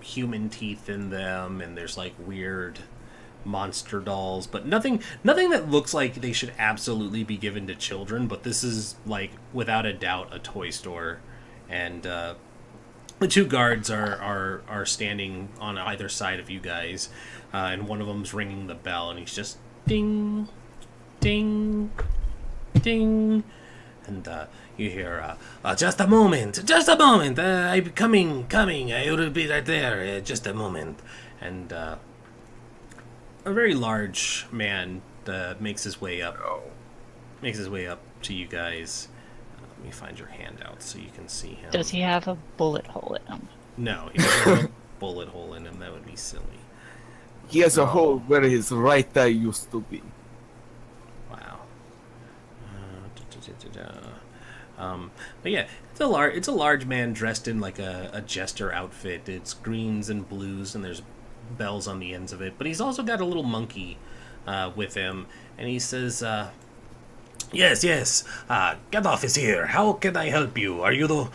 A: human teeth in them, and there's like weird monster dolls, but nothing that looks like they should absolutely be given to children. But this is like without a doubt a toy store, and the 2 guards are standing on either side of you guys, and one of them's ringing the bell, and he's just ding, ding, ding, and you hear, just a moment, I'm coming, I will be right there, just a moment. And a very large man makes his way up to you guys. Let me find your handout so you can see him.
D: Does he have a bullet hole in him?
A: No, he doesn't have a bullet hole in him. That would be silly.
C: He has a hole where his right eye used to be.
A: Wow. But yeah, it's a large man dressed in like a jester outfit. It's greens and blues, and there's bells on the ends of it. But he's also got a little monkey with him, and he says, Yes. Gadolf is here. How can I help you? Are you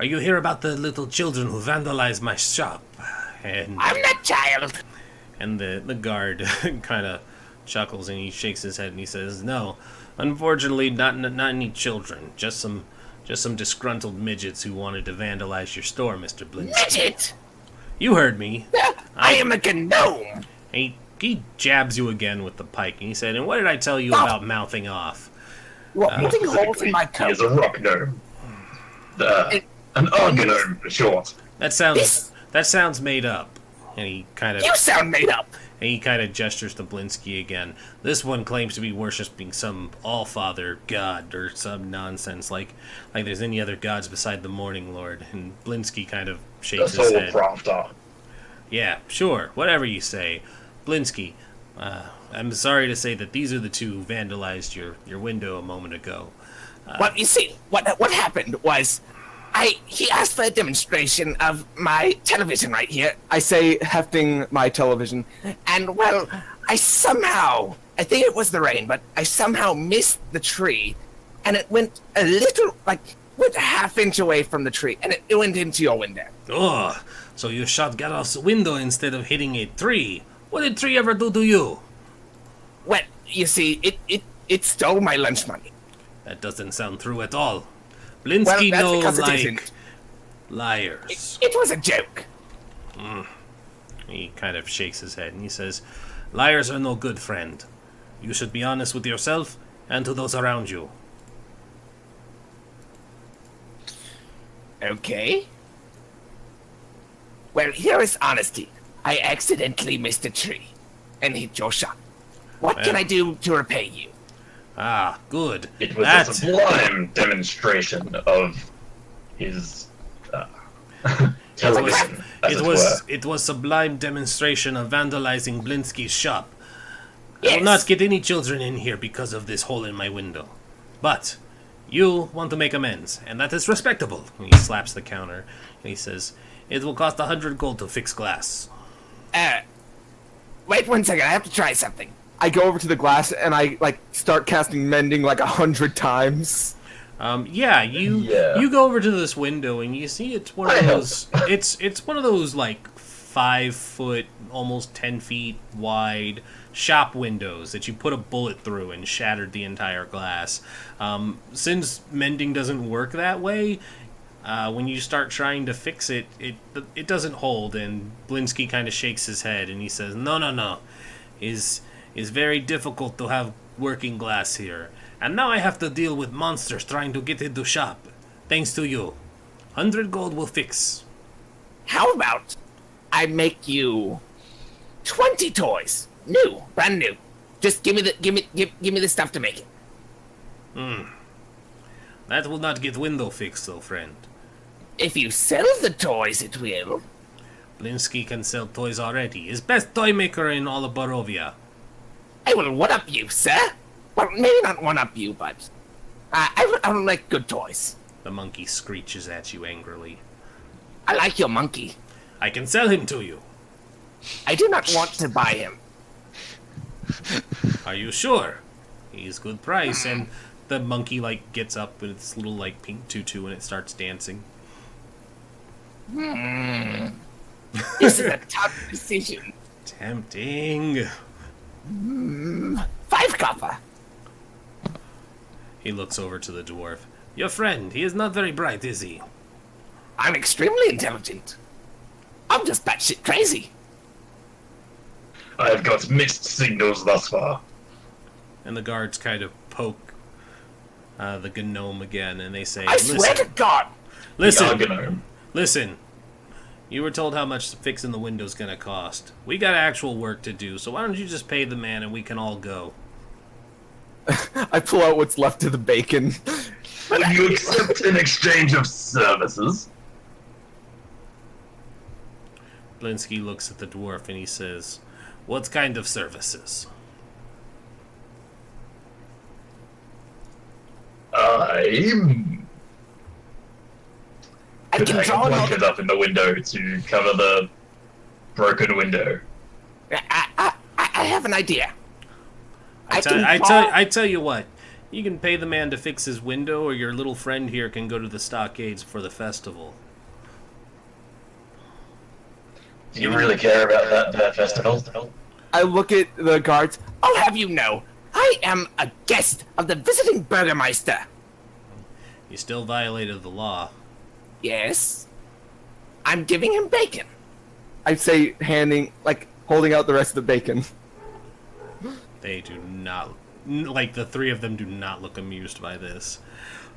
A: here about the little children who vandalized my shop?" And
C: I'm not child!
A: And the guard kind of chuckles, and he shakes his head and he says, "No, unfortunately, not any children. Just some Just some disgruntled midgets who wanted to vandalize your store, Mr. Blinsky.
C: Midget!
A: You heard me.
C: I am a gnome!
A: He jabs you again with the pike, and he said, and what did I tell you about mouthing off?
C: What, putting holes in my
G: He is
C: coat?
G: a rock gnome. An gnome, for short.
A: That sounds made up. And he kind of
C: You sound made up!
A: gestures to Blinsky again. This one claims to be worshipping some all-father god or some nonsense, like there's any other gods beside the Morning Lord. And Blinsky kind of
G: The
A: shakes his
G: soul
A: head.
G: crafter.
A: Yeah, sure, whatever you say. Blinsky, I'm sorry to say that these are the two who vandalized your window a moment ago.
C: Well, you see, what happened was, he asked for a demonstration of my television right here. I say, hefting my television, and well, I think it was the rain, but I somehow missed the tree, and it went a little, went a half-inch away from the tree, and it went into your window.
A: Oh, so you shot Gareth's window instead of hitting a tree. What did tree ever do to you?
C: Well, you see, it stole my lunch money.
A: That doesn't sound true at all. Blinsky
C: Well,
A: knows
C: that's because it
A: like
C: isn't.
A: liars.
C: It was a joke.
A: He kind of shakes his head and he says, liars are no good, friend. You should be honest with yourself and to those around you.
C: Okay. Well, here is honesty. I accidentally missed a tree and hit your shop. What can
A: Well.
C: I do to repay you?
A: Ah, good.
G: It was
A: That-
G: a sublime demonstration of his television, as it were.
A: It was sublime demonstration of vandalizing Blinsky's shop. I
C: Yes.
A: will not get any children in here because of this hole in my window. But you want to make amends, and that is respectable. And he slaps the counter and he says, it will cost 100 gold to fix glass.
C: Wait 1 second, I have to try something. I go over to the glass and I, start casting mending 100 times.
A: Yeah, you go over to this window and you see it's one of those. It's one of those 5 foot, almost 10 feet wide shop windows that you put a bullet through and shattered the entire glass. Since mending doesn't work that way, when you start trying to fix it, it doesn't hold. And Blinsky kind of shakes his head and he says, "No, is very difficult to have working glass here." And now I have to deal with monsters trying to get into shop. Thanks to you. 100 gold will fix.
C: How about I make you 20 toys? New, brand new. Just give me the stuff to make it.
A: That will not get window fixed, though, friend.
C: If you sell the toys, it will.
A: Blinsky can sell toys already. Is best toy maker in all of Barovia.
C: I will one-up you, sir. Well, maybe not one-up you, but I don't like good toys.
A: The monkey screeches at you angrily.
C: I like your monkey.
A: I can sell him to you.
C: I do not want to buy him.
A: Are you sure? He's good price. And the monkey gets up with its little pink tutu and it starts dancing.
C: This is a tough decision.
A: Tempting.
C: 5 copper.
A: He looks over to the dwarf. Your friend, he is not very bright, is he?
C: I'm extremely intelligent. I'm just batshit crazy.
G: I have got mixed signals thus far.
A: And the guards kind of poke the gnome again, and they say,
C: I swear to God.
A: Listen,
G: Gnome.
A: listen. You were told how much fixing the window's gonna cost. We got actual work to do, so why don't you just pay the man and we can all go?
C: I pull out what's left of the bacon.
G: Will you accept in exchange of services?
A: Blinsky looks at the dwarf and he says, what kind of services?
G: I could
C: can
G: hang
C: draw
G: a
C: an
G: blanket up in the window to cover the broken window.
C: I have an idea.
A: I tell you what, you can pay the man to fix his window, or your little friend here can go to the stockades for the festival.
G: Do you really care about that festival?
C: I look at the guards. I'll have you know, I am a guest of the visiting Burgermeister.
A: You still violated the law.
C: Yes. I'm giving him bacon. I'd say holding out the rest of the bacon.
A: They do not, like, the three of them do not look amused by this.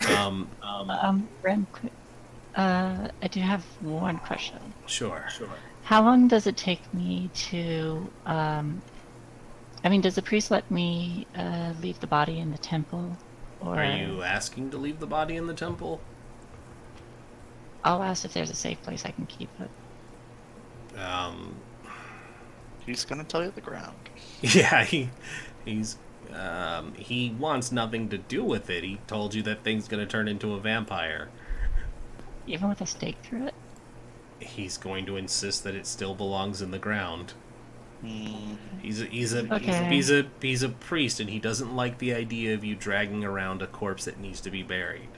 D: Ren, I do have one question.
A: Sure.
D: How long does it take me to, does the priest let me leave the body in the temple? Or
A: Are you asking to leave the body in the temple?
D: I'll ask if there's a safe place I can keep it.
B: He's gonna tell you the ground.
A: Yeah, he wants nothing to do with it. He told you that thing's gonna turn into a vampire.
D: Even with a stake through it?
A: He's going to insist that it still belongs in the ground.
B: Mm.
A: He's a priest, and he doesn't like the idea of you dragging around a corpse that needs to be buried.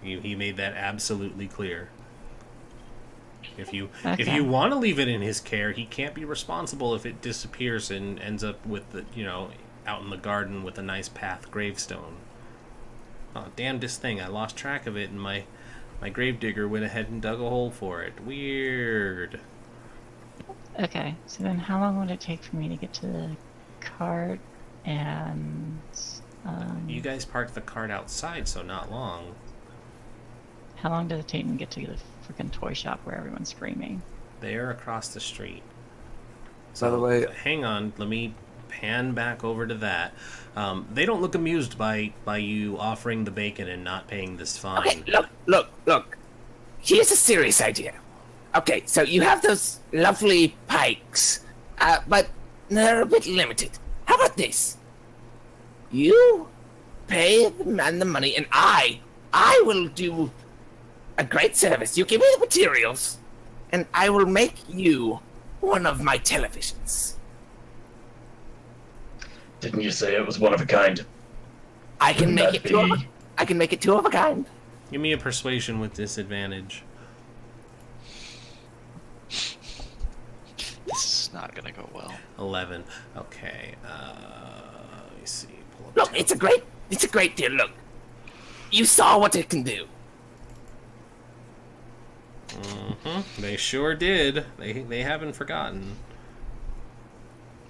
A: He made that absolutely clear. If you want to leave it in his care, he can't be responsible if it disappears and ends up with out in the garden with a nice path gravestone. Oh, damnedest thing! I lost track of it, and my gravedigger went ahead and dug a hole for it. Weird.
D: Okay, so then how long would it take for me to get to the cart and...
A: You guys parked the cart outside, so not long.
D: How long does it take me to get to the freaking toy shop where everyone's screaming?
A: They're across the street.
C: By the way,
A: Hang on, let me pan back over to that. They don't look amused by you offering the bacon and not paying this fine.
C: okay, look. Here's a serious idea. Okay, so you have those lovely pikes, but they're a bit limited. How about this? You pay the man the money, and I will do a great service. You give me the materials, and I will make you one of my televisions.
G: Didn't you say it was one of a kind?
C: I can
G: Wouldn't
C: make
G: that
C: it
G: be-
C: I can make it two of a kind.
A: Give me a persuasion with disadvantage.
B: This is not gonna go well.
A: 11. Okay. Let me see. Pull up
C: Look,
A: tab-
C: it's a great deal. Look, you saw what it can do.
A: They sure did. They haven't forgotten.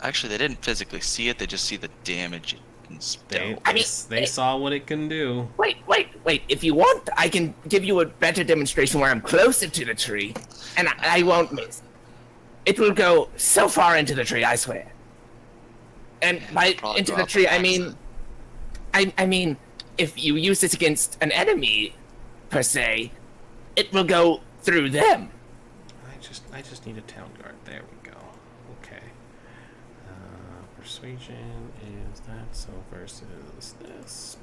B: Actually, they didn't physically see it. They just see the damage it's
A: They
B: dealt.
A: they saw what it can do.
C: Wait. If you want, I can give you a better demonstration where I'm closer to the tree, and I won't miss. It will go so far into the tree, I swear. And by
B: probably
C: into the
B: drop
C: tree,
B: an
C: I mean, I mean, if you use this against an enemy, per se, it will go through them.
A: I just need a town guard. There we go. Okay. Persuasion is that so versus this.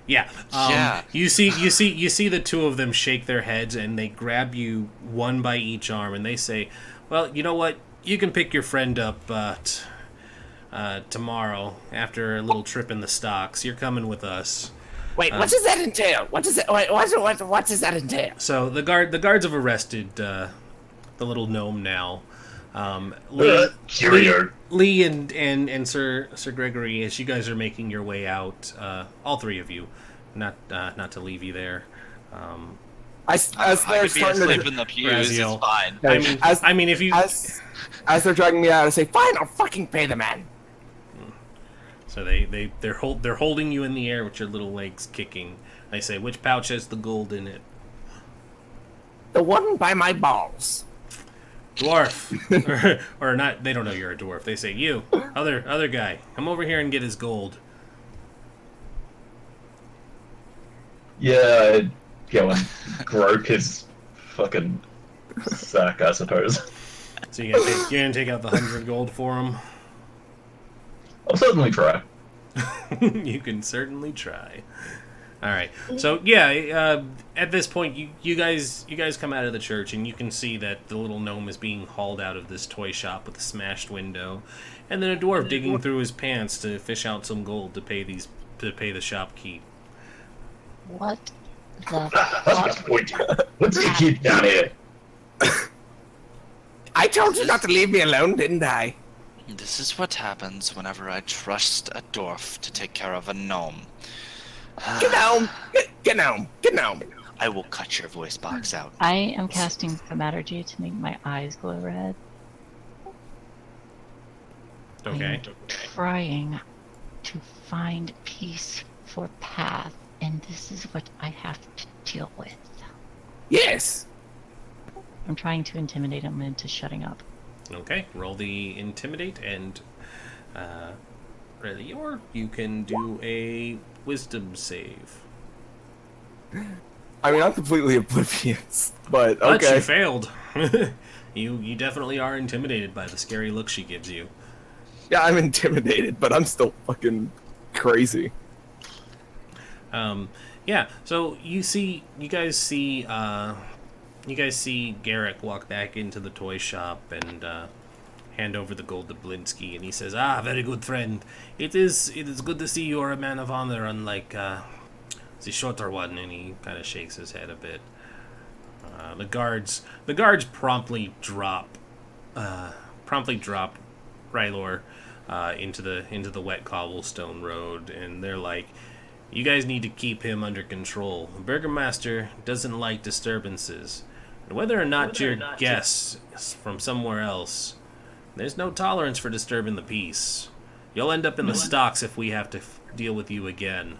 A: Yeah.
B: Yeah.
A: You see the two of them shake their heads and they grab you one by each arm and they say, "Well, you know what? You can pick your friend up tomorrow after a little trip in the stocks. You're coming with us."
C: Wait, what does that entail? What does that entail?
A: So the guards have arrested the little gnome now. Lee and Sir Gregory, as you guys are making your way out, all three of you, not to leave you there.
C: As
B: I
C: they're
B: could be
C: starting
B: asleep
C: to,
B: in the pews. It's
A: Raziel.
B: fine.
A: I mean, if you
C: as they're dragging me out, I say, "Fine, I'll fucking pay the man."
A: so they're holding you in the air with your little legs kicking. They say, "Which pouch has the gold in it?"
C: The one by my balls.
A: Dwarf, or not? They don't know you're a dwarf. They say, "You, other guy, come over here and get his gold."
G: Yeah, I'd go and grope his fucking sack, I suppose.
A: So you're gonna take out the 100 gold for him.
G: I'll certainly try.
A: You can certainly try. All right. So yeah, at this point, you guys come out of the church and you can see that the little gnome is being hauled out of this toy shop with a smashed window, and then a dwarf digging through his pants to fish out some gold to pay the shopkeep.
D: What the
G: That's
D: fuck?
G: the point. What's he keep down here?
C: I told you not to leave me alone, didn't I?
B: This is what happens whenever I trust a dwarf to take care of a gnome.
C: Get down! Get down! Get down!
B: I will cut your voice box out.
D: I am casting Thaumaturgy to make my eyes glow red.
A: Okay.
D: I'm trying to find peace for Path, and this is what I have to deal with.
C: Yes!
D: I'm trying to intimidate him into shutting up.
A: Okay. Roll the intimidate, and Relior, you can do a wisdom save.
C: I mean, I'm completely oblivious, but
A: But
C: okay.
A: you failed. You definitely are intimidated by the scary look she gives you.
C: Yeah, I'm intimidated, but I'm still fucking crazy.
A: Yeah. So you guys see Garrick walk back into the toy shop and hand over the gold to Blinsky, and he says, "Ah, very good friend. It is good to see you are a man of honor, unlike the shorter one." And he kind of shakes his head a bit. The guards promptly drop Rylor into the wet cobblestone road, and they're like, "You guys need to keep him under control. The Burgomaster doesn't like disturbances. And whether or not you're guests from somewhere else, there's no tolerance for disturbing the peace. You'll end up in the stocks if we have to deal with you again."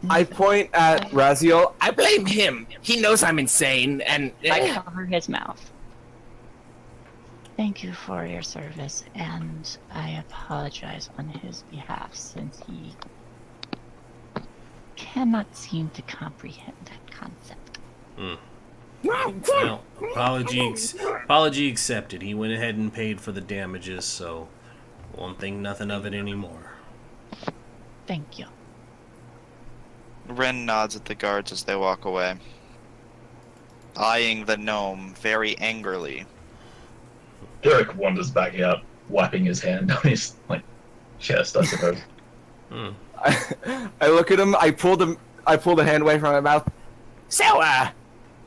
C: I point at Raziel. I blame him. He knows I'm insane, and
D: I cover his mouth. Thank you for your service, and I apologize on his behalf since he cannot seem to comprehend that concept.
A: Well, apology accepted. He went ahead and paid for the damages, so won't think nothing of it anymore.
D: Thank you.
B: Ren nods at the guards as they walk away, eyeing the gnome very angrily.
G: Derek wanders back out, wiping his hand on his chest, I suppose.
C: I look at him. I pull the hand away from my mouth. So,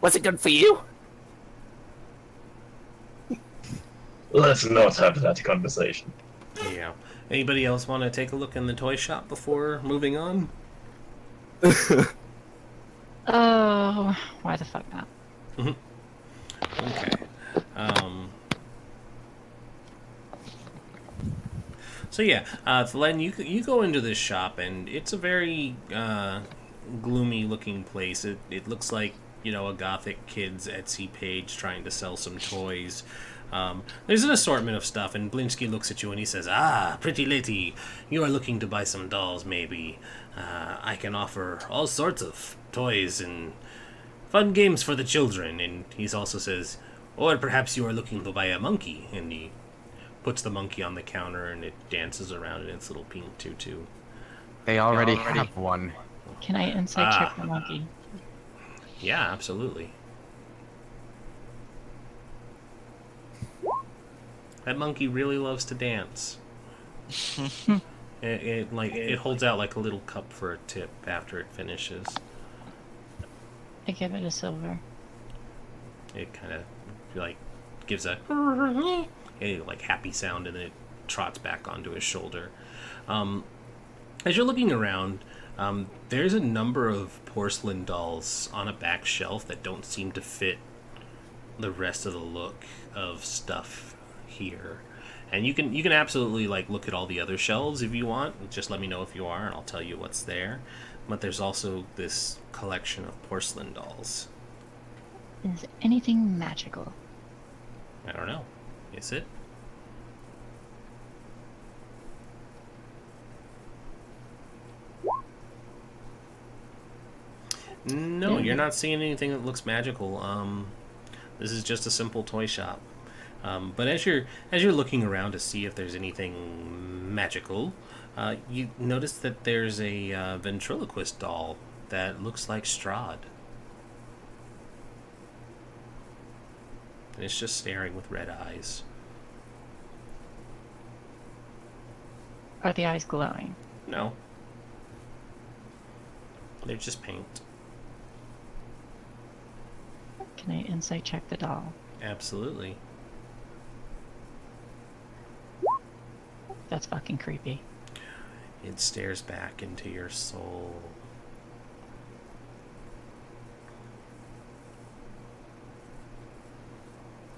C: was it good for you?
G: Let's not have that conversation.
A: Yeah. Anybody else want to take a look in the toy shop before moving on?
D: Oh, why the fuck not?
A: Okay. So yeah, Len, you go into this shop, and it's a very gloomy-looking place. It looks like, a gothic kid's Etsy page trying to sell some toys. There's an assortment of stuff, and Blinsky looks at you and he says, "Ah, pretty lady, you are looking to buy some dolls, maybe. I can offer all sorts of toys and fun games for the children." And he also says, "Or perhaps you are looking to buy a monkey," and he puts the monkey on the counter, and it dances around in its little pink tutu.
E: They already have one.
D: Can I insight check the monkey?
A: Yeah, absolutely. That monkey really loves to dance. It holds out like a little cup for a tip after it finishes.
D: I give it a silver.
A: It kind of gives a happy sound, and then it trots back onto his shoulder. As you're looking around, there's a number of porcelain dolls on a back shelf that don't seem to fit the rest of the look of stuff here. And you can absolutely look at all the other shelves if you want. Just let me know if you are, and I'll tell you what's there. But there's also this collection of porcelain dolls.
D: Is anything magical?
A: I don't know. Is it? No, you're not seeing anything that looks magical. This is just a simple toy shop. But as you're looking around to see if there's anything magical, you notice that there's a ventriloquist doll that looks like Strahd. And it's just staring with red eyes.
D: Are the eyes glowing?
A: No. They're just paint.
D: Can I insight check the doll?
A: Absolutely.
D: That's fucking creepy.
A: It stares back into your soul.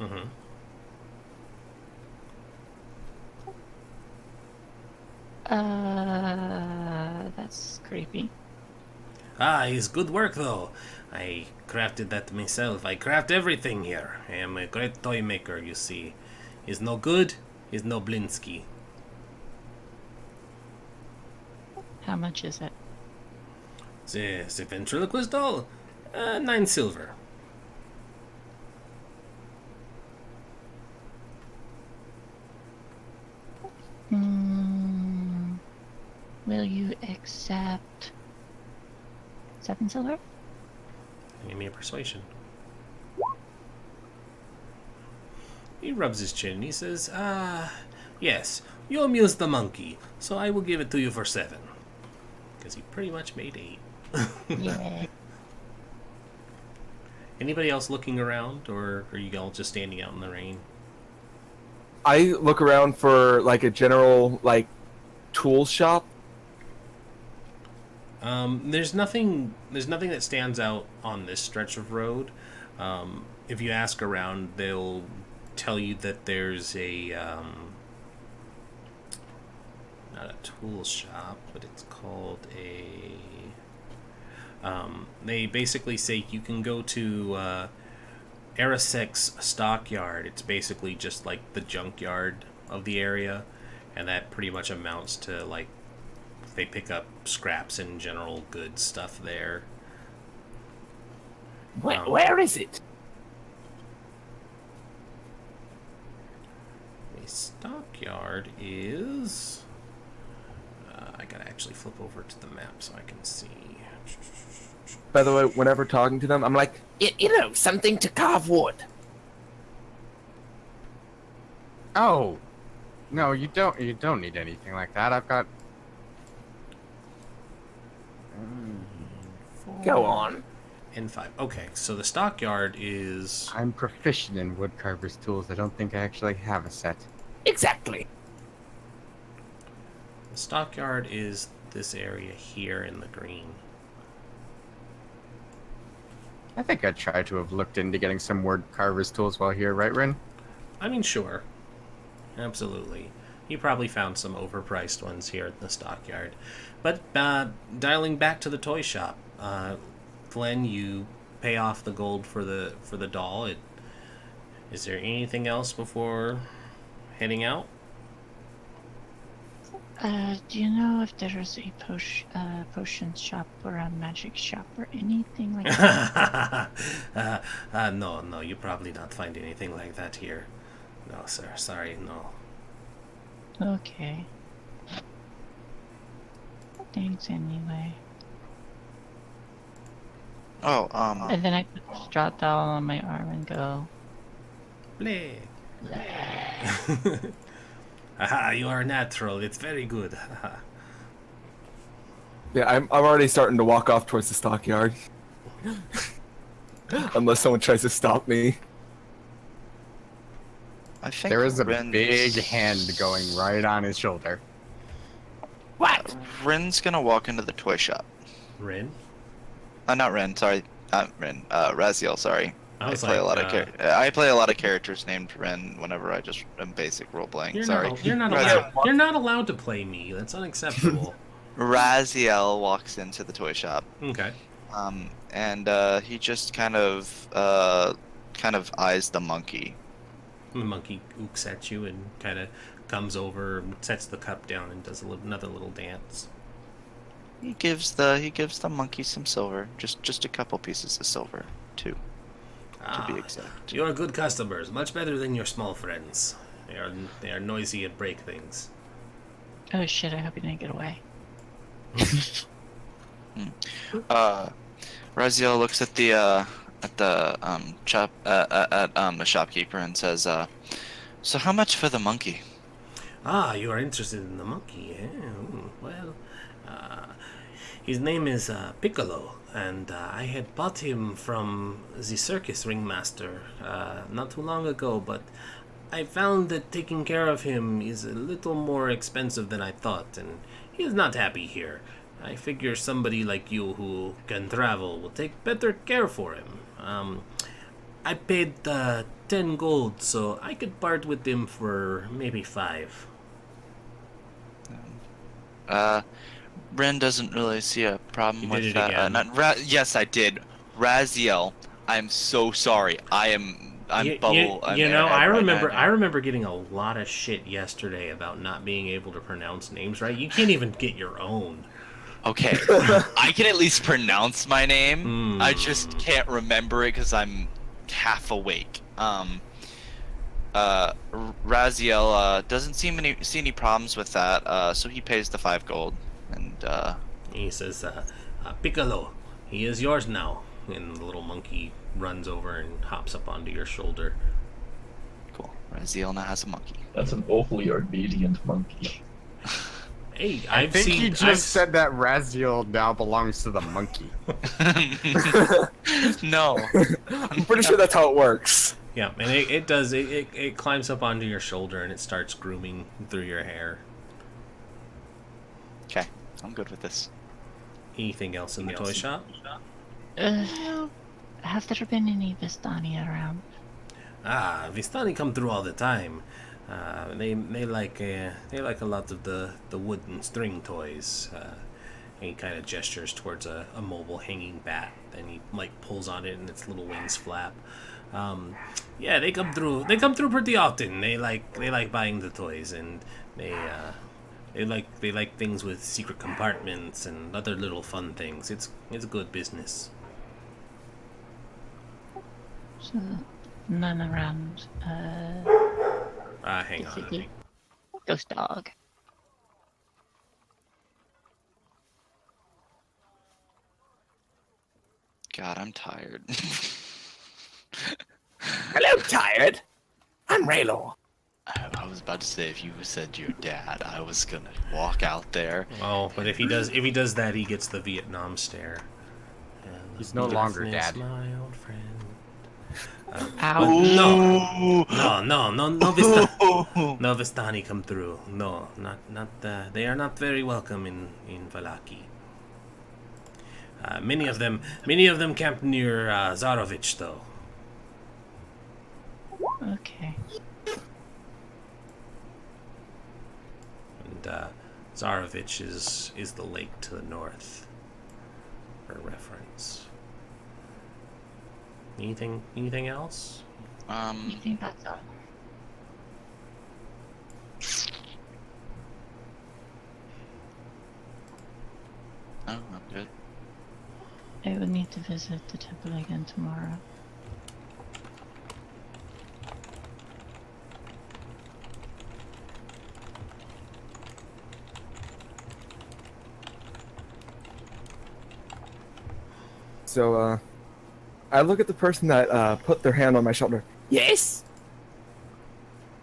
A: Mm-hmm.
D: That's creepy.
A: Ah, it's good work though. I crafted that myself. I craft everything here. I am a great toy maker, you see. Is no good, is no Blinsky.
D: How much is it?
A: The ventriloquist doll? 9 silver.
D: Will you accept 7 silver?
A: Give me a persuasion. He rubs his chin and he says, yes, you amuse the monkey, so I will give it to you for 7. Because he pretty much made 8.
D: Yeah.
A: Anybody else looking around, or are you all just standing out in the rain?
C: I look around for like a general like tool shop.
A: There's nothing that stands out on this stretch of road. If you ask around, they'll tell you that there's a not a tool shop, but it's called a they basically say you can go to Arasec's stockyard. It's basically just like the junkyard of the area, and that pretty much amounts to like they pick up scraps and general goods stuff there.
C: Where is it?
A: The stockyard is. I gotta actually flip over to the map so I can see.
C: By the way, whenever talking to them, I'm like, something to carve wood.
E: Oh, no, you don't need anything like that. I've got.
C: Go on.
A: N5. Okay, so the stockyard is.
E: I'm proficient in woodcarver's tools. I don't think I actually have a set.
C: Exactly.
A: The stockyard is this area here in the green.
E: I think I'd try to have looked into getting some woodcarver's tools while here, right, Rin?
A: I mean, sure. Absolutely. You probably found some overpriced ones here at the stockyard. But dialing back to the toy shop, Glenn, you pay off the gold for the doll. Is there anything else before heading out?
D: Do you know if there's a potion shop or a magic shop or anything like that?
A: No, you probably not find anything like that here. No, sir. Sorry, no.
D: Okay. Thanks anyway.
B: Oh,
D: And then I put the Strahd doll on my arm and go.
A: Play. Aha, you are natural. It's very good. Haha.
C: Yeah, I'm already starting to walk off towards the stockyard. Unless someone tries to stop me.
B: I think
E: There is a
B: Ren's-
E: big hand going right on his shoulder.
C: What?
B: Ren's gonna walk into the toy shop.
A: Rin?
B: Not Ren, sorry. Not Ren. Raziel, sorry.
A: I was
B: play
A: like,
B: a lot of I play a lot of characters named Ren whenever I just am basic role playing.
A: You're
B: Sorry.
A: not
B: Raziel,
A: allowed. You're not allowed to play me. That's unacceptable.
B: Raziel walks into the toy shop.
A: Okay.
B: And he just kind of eyes the monkey.
A: The monkey ooks at you and kind of comes over, sets the cup down, and does another little dance.
B: He gives the monkey some silver, just a couple pieces of silver, too, to be exact.
A: You are good customers, much better than your small friends. They are noisy and break things.
D: Oh shit! I hope you didn't get away.
B: Raziel looks at the shopkeeper and says, "So how much for the monkey?"
A: Ah, you are interested in the monkey, eh? Well, his name is Piccolo, and I had bought him from the circus ringmaster not too long ago, but I found that taking care of him is a little more expensive than I thought, and he is not happy here. I figure somebody like you who can travel will take better care for him. I paid 10 gold, so I could part with them for maybe 5.
B: Ren doesn't really see a problem
A: You
B: with
A: did it
B: that.
A: again.
B: Yes, I did. Raziel, I'm so sorry. I'm bubble.
A: I remember getting a lot of shit yesterday about not being able to pronounce names right. You can't even get your own.
B: Okay, I can at least pronounce my name. I just can't remember it because I'm half awake. Raziel doesn't see any problems with that, so he pays the 5 gold, and
A: He says, Piccolo, he is yours now. And the little monkey runs over and hops up onto your shoulder.
B: cool. Raziel now has a monkey.
G: That's an awfully obedient monkey.
A: Hey,
E: I think he just said that Raziel now belongs to the monkey.
B: No.
C: I'm pretty sure that's how it works.
A: Yeah, and it does. It climbs up onto your shoulder and it starts grooming through your hair.
B: Okay, I'm good with this.
A: Anything else in the toy shop?
D: Has there been any Vistani around?
A: Vistani come through all the time. They like a lot of the wood and string toys. And he kind of gestures towards a mobile hanging bat, and he like pulls on it, and its little wings flap. Yeah, they come through. They come through pretty often. They like buying the toys, and they like things with secret compartments and other little fun things. It's good business.
D: So, none around.
A: Hang on.
D: Ghost dog.
B: God, I'm tired.
C: Hello, tired. I'm Raylo.
B: I was about to say, if you said your dad, I was gonna walk out there.
A: Oh, but if he does that, he gets the Vietnam stare.
E: He's no longer dad.
A: My old friend.
D: Ow.
A: No, Vistani come through. No, not. They are not very welcome in Valaki. Many of them camp near Zarovich, though.
D: Okay.
A: And Zarovich is the lake to the north, for reference. Anything else?
D: I think that's all.
B: No, I'm good.
D: I would need to visit the temple again tomorrow.
C: So, I look at the person that put their hand on my shoulder. Yes?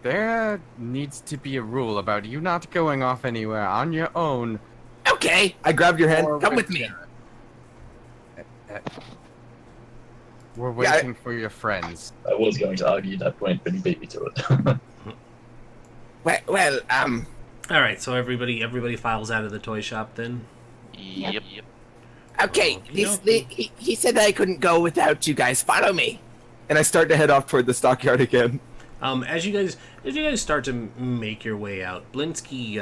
E: There needs to be a rule about you not going off anywhere on your own.
C: Okay. I grabbed your hand.
E: or
C: Come with me.
E: We're waiting for your friends.
G: I was going to argue that point, but he beat me to it.
C: Well,
A: All right, so everybody files out of the toy shop then.
B: Yep.
C: okay.
A: Okey-dokey.
C: He said that I couldn't go without you guys. Follow me. And I start to head off toward the stockyard again.
A: As you guys start to make your way out, Blinsky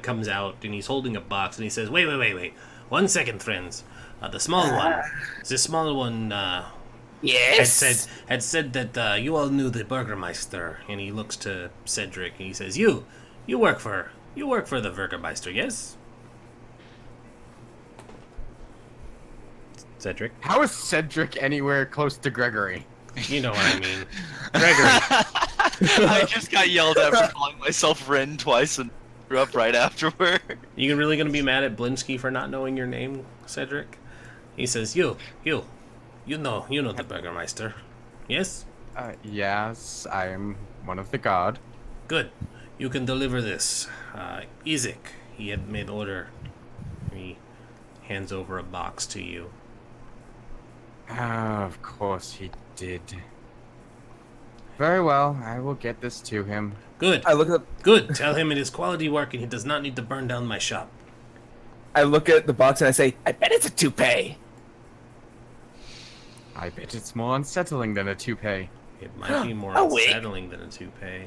A: comes out and he's holding a box and he says, "Wait. 1 second, friends. The small one. The small one
C: Yes.
A: had said that you all knew the Burgermeister." And he looks to Cedric and he says, "You work for the Burgermeister, yes?" Cedric,
E: How is Cedric anywhere close to Gregory?
A: you know what I mean. Gregory,
B: I just got yelled at for calling myself Ren twice and threw up right afterward.
A: you really gonna be mad at Blinsky for not knowing your name, Cedric? He says, You know the Burgermeister, yes?
E: Yes, I am one of the guard.
A: Good. You can deliver this. Isaac, he had made order. He hands over a box to you.
E: Of course he did. Very well, I will get this to him.
A: Good.
C: I look at
A: Good. Tell him it is quality work and he does not need to burn down my shop.
C: the box and I say, I bet it's a toupee.
E: I bet it's more unsettling than a toupee.
A: It might be more
C: A wig.
A: unsettling than a toupee.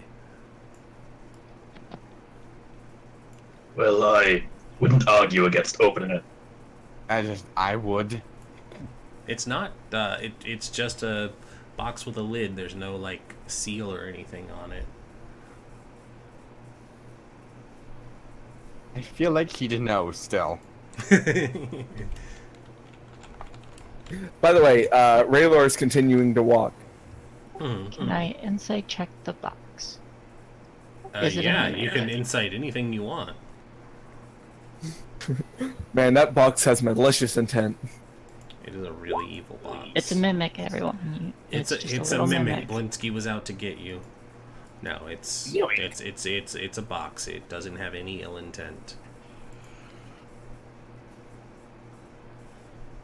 G: Well, I wouldn't argue against opening it.
E: I would.
A: It's not. It's just a box with a lid. There's no like seal or anything on it.
E: I feel like he'd know still.
C: By the way, Raylor is continuing to walk.
D: Can I insight check the box? Is it
A: Yeah,
D: in
A: you
D: there?
A: can insight anything you want.
C: Man, that box has malicious intent.
A: It is a really evil box.
D: It's a mimic, everyone.
A: It's
D: just
A: a
D: little
A: mimic. Blinsky was out to get you. No, it's
C: Yoink.
A: it's a box. It doesn't have any ill intent.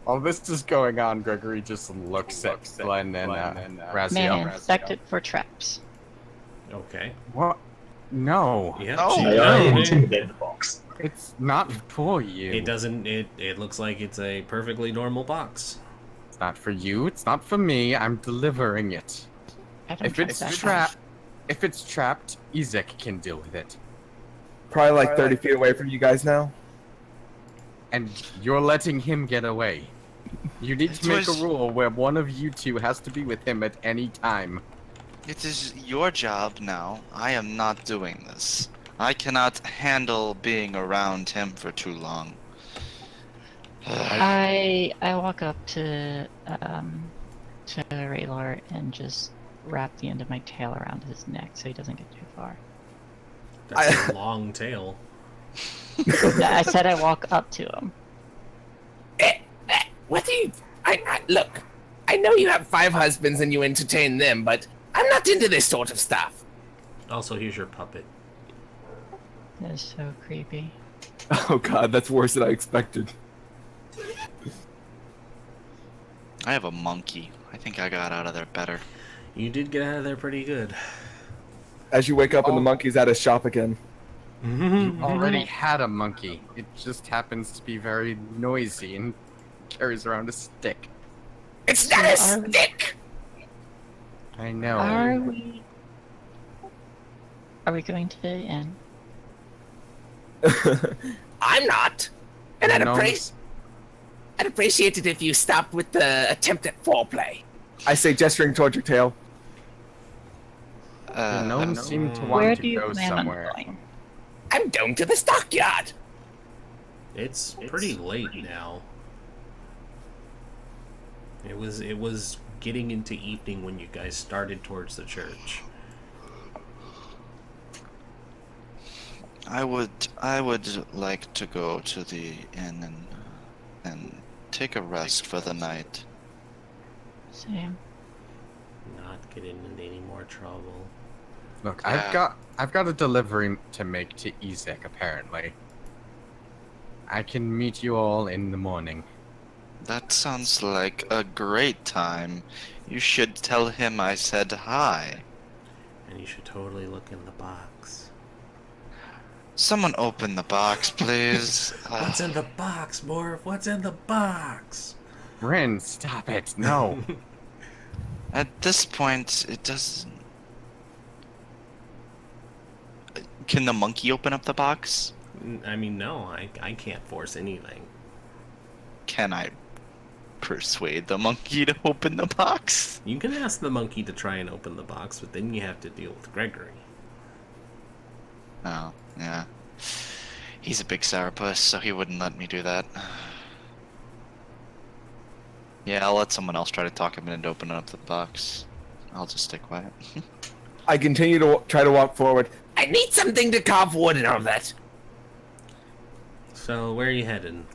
E: While this is going on, Gregory just looks at Glenn and
D: May
E: Raziel.
D: I inspect it for traps?
A: Okay.
E: What? No.
A: Yeah.
B: No.
G: May I
A: no,
G: intimidate the box?
E: It's not for you.
A: it doesn't. It looks like it's a perfectly normal box.
E: It's not for you. It's not for me. I'm delivering it.
D: I don't
E: If
D: trust
E: it's
D: that.
E: trapped, Ezek can deal with it.
C: Probably like 30 feet away from you guys now.
E: And you're letting him get away. You need to
B: It
E: make
B: was-
E: a rule where one of you two has to be with him at any time.
B: It is your job now. I am not doing this. I cannot handle being around him for too long.
D: I walk up to Raylor and just wrap the end of my tail around his neck so he doesn't get too far.
A: That's a long tail.
D: No, I said I walk up to him.
H: What do you... look, I know you have 5 husbands and you entertain them, but I'm not into this sort of stuff.
A: Also, here's your puppet.
D: That is so creepy.
C: Oh god, that's worse than I expected.
B: I have a monkey. I think I got out of there better.
A: You did get out of there pretty good.
C: As you wake up and the
E: Oh.
C: monkey's at his shop again.
A: Mm-hmm.
E: You already had a monkey. It just happens to be very noisy and carries around a stick.
H: It's not a
D: So are-
H: stick!
E: I know.
D: Are we going to the inn?
H: I'm not. And
E: No.
H: I'd appreciate it if you stopped with the attempt at foreplay.
C: I say, gesturing towards your tail.
E: The gnomes seem to want
D: Where
E: to
D: do you
E: go
D: plan
E: somewhere.
D: on going?
H: I'm going to the stockyard.
A: It's pretty late now. It was getting into evening when you guys started towards the church.
B: I would like to go to the inn and take a rest for the night.
D: Same.
A: Not get into any more trouble.
E: Look,
B: Yeah.
E: I've got a delivery to make to Ezek, apparently. I can meet you all in the morning.
B: That sounds like a great time. You should tell him I said hi.
A: And you should totally look in the box.
B: Someone open the box, please.
A: What's in the box, Morph? What's in the box?
E: Rin, stop it. No.
B: At this point, it doesn't... Can the monkey open up the box?
A: I mean, no, I can't force anything.
B: Can I persuade the monkey to open the box?
A: You can ask the monkey to try and open the box, but then you have to deal with Gregory.
B: Oh, yeah. He's a big sourpuss, so he wouldn't let me do that. Yeah, I'll let someone else try to talk him into opening up the box. I'll just stay quiet.
C: I continue to try to walk forward.
H: I need something to carve wood and all that.
A: So, where are you heading?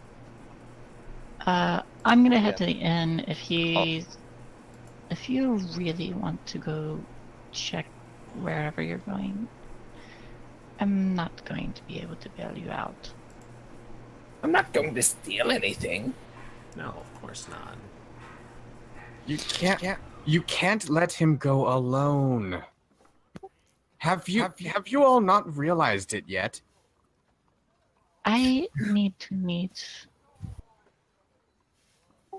D: I'm gonna head to the inn. If you really want to go check wherever you're going, I'm not going to be able to bail you out.
H: I'm not going to steal anything.
A: No, of course not.
E: You can't let him go alone. Have you all not realized it yet?
D: I need to meet.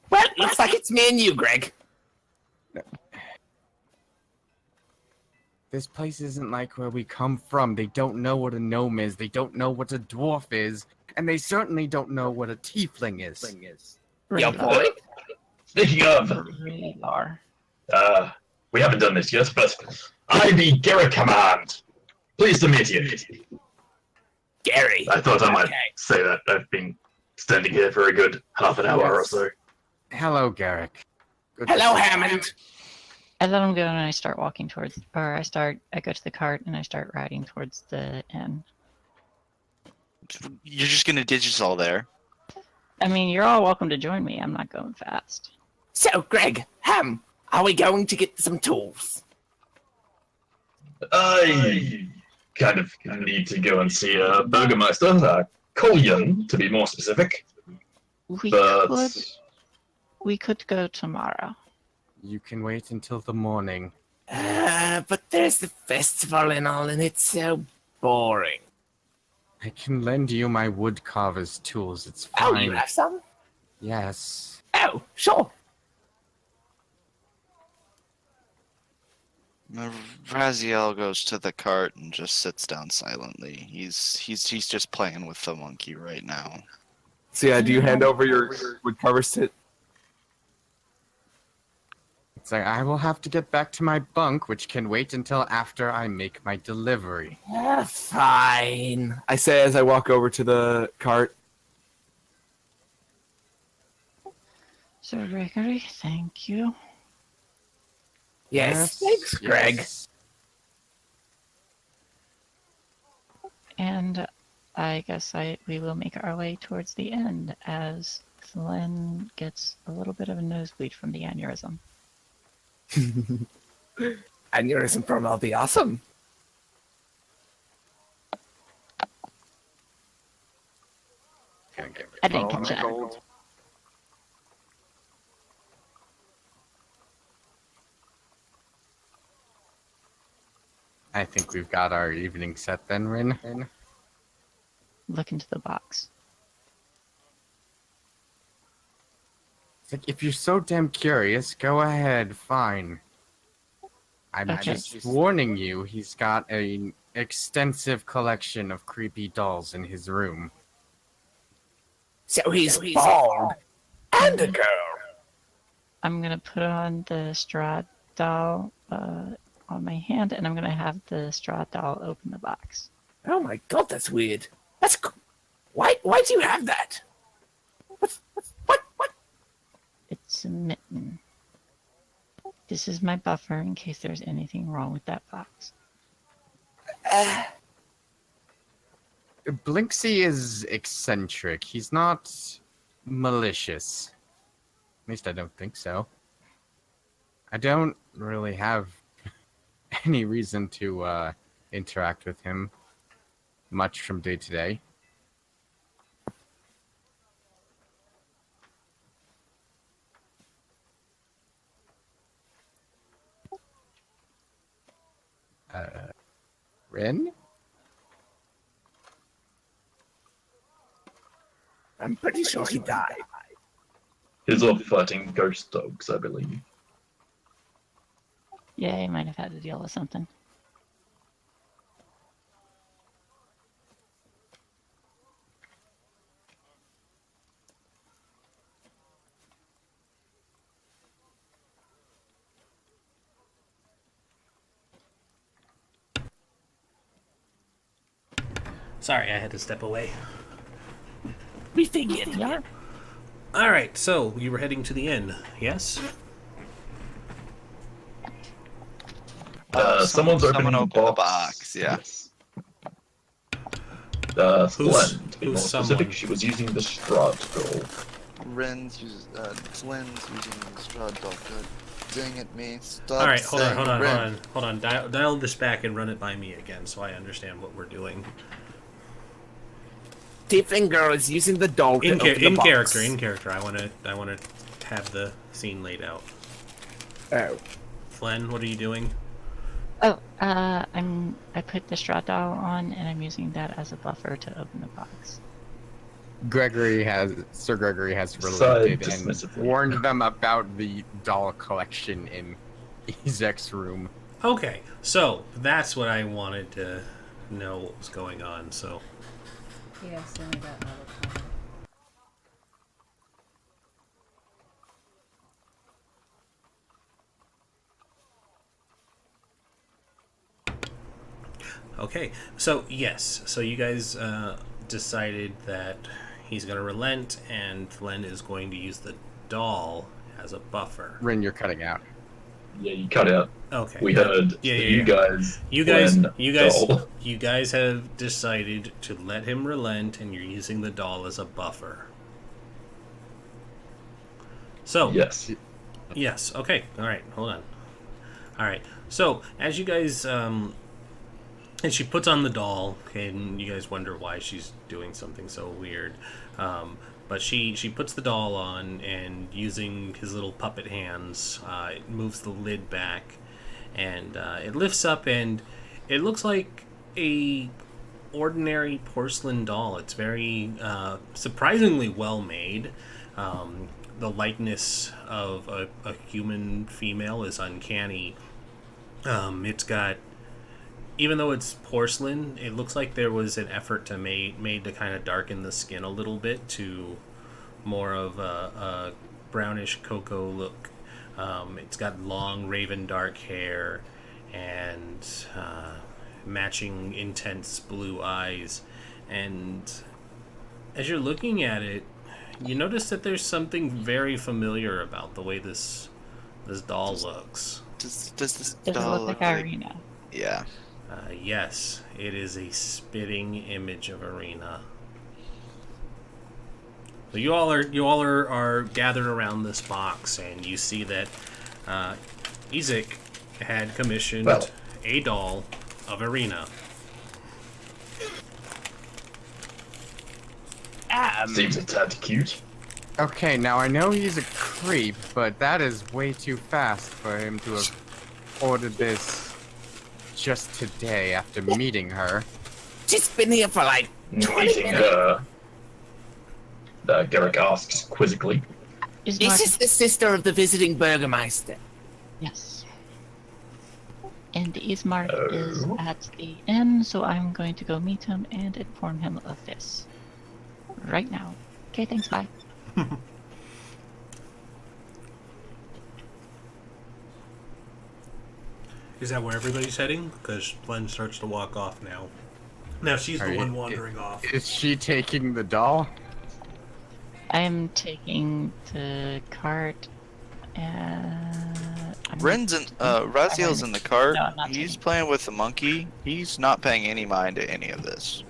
H: Well, looks like it's me and you, Greg.
E: This place isn't like where we come from. They don't know what a gnome is. They don't know what a dwarf is. And they certainly don't know what a tiefling is.
H: Your point?
G: Speaking of,
D: Radar.
G: we haven't done this yet, but I be Garrett Command. Pleased to meet you.
H: Gary.
G: I thought I might
H: Okay.
G: say that. I've been standing here for a good half an hour or so.
E: Hello, Garrick. Good to
H: Hello,
E: see you.
H: Hammond.
D: I let him go and I start walking towards, or I go to the cart and I start riding towards the inn.
B: You're just gonna ditch us all there.
D: I mean, you're all welcome to join me. I'm not going fast.
H: So, Greg, Ham, are we going to get some tools?
G: I kind of need to go and see Burgermeister, Collion, to be more specific. But
D: We could go tomorrow.
E: You can wait until the morning.
H: But there's the festival and all, and it's so boring.
E: I can lend you my wood carver's tools. It's
H: Oh,
E: fine.
H: you have some?
E: Yes.
H: Oh, sure.
B: Raziel goes to the cart and just sits down silently. He's just playing with the monkey right now.
C: So yeah, do you hand over your wood carver sit?
E: It's like, I will have to get back to my bunk, which can wait until after I make my delivery.
H: Fine.
C: I say as I walk over to the cart.
D: Sir Gregory, thank you.
H: Yes, thanks, Greg.
E: Yes.
D: And I guess we will make our way towards the end as Glenn gets a little bit of a nosebleed from the aneurysm.
H: Aneurysm from will be awesome.
D: I didn't catch that.
E: I think we've got our evening set then, Rin.
D: Look into the box.
E: It's like, if you're so damn curious, go ahead, fine. I'm
D: Okay.
E: just warning you, he's got an extensive collection of creepy dolls in his room.
H: So he's bald. And a girl.
D: I'm gonna put on the Strahd doll on my hand, and I'm gonna have the Strahd doll open the box.
H: Oh my god, that's weird. That's why do you have that? What?
D: It's a mitten. This is my buffer in case there's anything wrong with that box.
E: Blinksy is eccentric. He's not malicious. At least I don't think so. I don't really have any reason to interact with him much from day to day. Rin?
H: I'm pretty sure he died.
G: He's off fighting ghost dogs, I believe.
D: Yeah, he might have had to deal with something.
A: Sorry, I had to step away.
H: We figured.
D: Yeah.
A: Alright, so you were heading to the inn, yes?
G: Someone's opening
B: someone
G: the
B: opened the
G: box.
B: box, yeah.
G: Splend, to be more
A: who's
G: specific,
A: someone?
G: she was using the Strahd doll.
B: Ren's using, Lynn's using the Strahd doll. God dang it, me. Stop
A: Alright, hold
B: saying Ren.
A: on. Dial this back and run it by me again so I understand what we're doing.
H: Tiefling girl is using the doll to
A: In
H: open the box.
A: character. I wanna have the scene laid out.
H: Oh.
A: Flen, what are you doing?
D: Oh, I put the Strahd doll on, and I'm using that as a buffer to open the box.
E: Sir Gregory has
G: Sighed
E: relented and
G: dismissively.
E: warned them about the doll collection in Ezek's room.
A: Okay, so that's what I wanted to know what was going on. So
I: Yeah, send me that avocado.
A: okay, so yes, so you guys decided that he's going to relent, and Len is going to use the doll as a buffer.
E: Rin, you're cutting out.
G: Yeah, you cut out.
A: Okay.
G: We heard you guys. Doll.
A: You guys have decided to let him relent, and you're using the doll as a buffer. So
G: Yes.
A: yes, okay, all right, hold on. All right, so as you guys, and she puts on the doll, and you guys wonder why she's doing something so weird. But she puts the doll on, and using his little puppet hands, it moves the lid back, and it lifts up, and it looks like a ordinary porcelain doll. It's very surprisingly well made. The likeness of a human female is uncanny. It's got, even though it's porcelain, it looks like there was an effort to made to kind of darken the skin a little bit to more of a brownish cocoa look. It's got long raven dark hair and matching intense blue eyes. And as you're looking at it, you notice that there's something very familiar about the way this doll looks.
B: Does this
D: Does it
B: doll
D: look like Irina?
B: Yeah.
A: Yes, it is a spitting image of Irina. So you all are gathered around this box, and you see that Ezek had commissioned a doll of Irina.
G: Seems a tad cute.
E: Okay, now I know he's a creep, but that is way too fast for him to have ordered this just today after meeting her.
H: She's been here for like 20
G: Meeting
H: minutes.
G: her. Garrick asks quizzically.
D: Is
H: This
D: Marcus?
H: is the sister of the visiting Burgermeister.
D: Yes. And Ismark is
G: Oh.
D: at the inn, so I'm going to go meet him and inform him of this. Right now. Okay, thanks, bye.
A: Is that where everybody's heading? Because Glenn starts to walk off now. Now she's the one wandering off.
E: Is she taking the doll?
D: I am taking the cart.
B: Ren's in, Raziel's in the cart.
D: No, I'm not
B: He's
D: taking-
B: playing with the monkey. He's not paying any mind to any of this.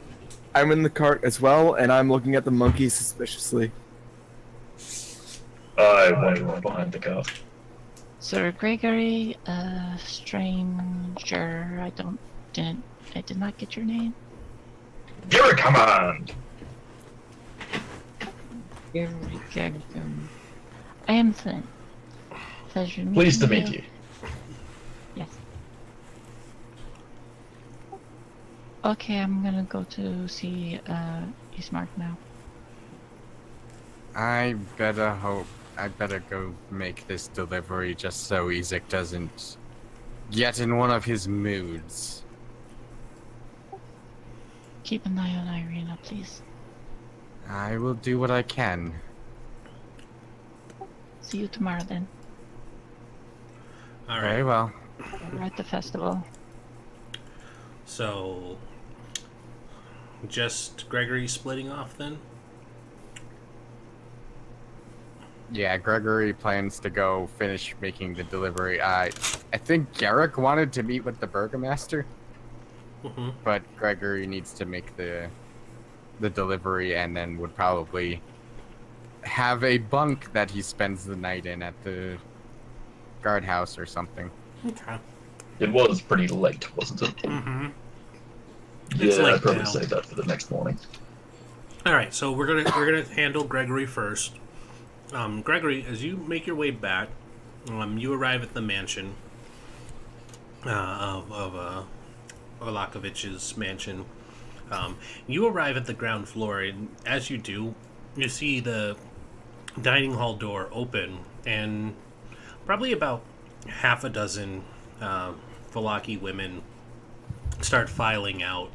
C: I'm in the cart as well, and I'm looking at the monkey suspiciously.
G: I wander behind the car.
D: Sir Gregory, stranger, I did not get your name.
G: Garrick, command!
D: Gregory. I am Flynn. Pleasure
G: Pleased to meet you.
D: Yes. Okay, I'm gonna go to see Ismark now.
E: I better go make this delivery just so Ezek doesn't get in one of his moods.
D: Keep an eye on Irina, please.
E: I will do what I can.
D: See you tomorrow then.
A: All
E: Very
A: right.
E: well.
D: We're at the festival.
A: So, just Gregory splitting off then?
E: Yeah, Gregory plans to go finish making the delivery. I think Garrick wanted to meet with the Burgomaster,
A: Mm-hmm.
E: but Gregory needs to make the delivery and then would probably have a bunk that he spends the night in at the guardhouse or something.
A: Okay.
G: It was pretty late, wasn't it?
A: Mm-hmm.
G: Yeah,
A: It's late
G: I'd probably
A: now.
G: save that for the next morning.
A: All right, so we're gonna handle Gregory first. Gregory, as you make your way back, you arrive at the mansion of Olakovich's mansion. You arrive at the ground floor, and as you do, you see the dining hall door open, and probably about half a dozen Valaki women start filing out,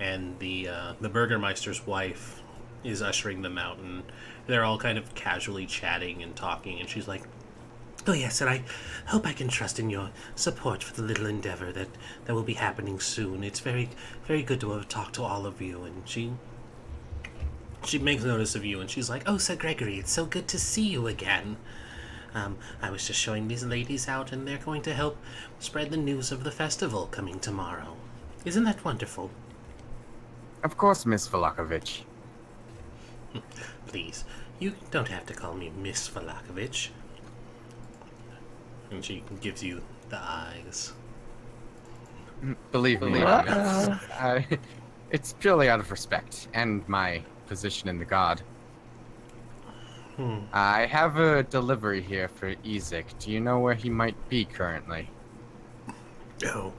A: and the Burgermeister's wife is ushering them out, and they're all kind of casually chatting and talking, and she's like, "Oh yes, and I hope I can trust in your support for the little endeavor that will be happening soon. It's very, very good to have talked to all of you." And she makes notice of you, and she's like, "Oh, Sir Gregory, it's so good to see you again. I was just showing these ladies out, and they're going to help spread the news of the festival coming tomorrow. Isn't that wonderful?"
E: Of course, Miss Valakovich.
A: "Please, you don't have to call me Miss Valakovich." And she gives you the eyes.
E: Believe me, it's purely out of respect and my position in the guard. I have a delivery here for Ezek. Do you know where he might be currently?
A: Oh,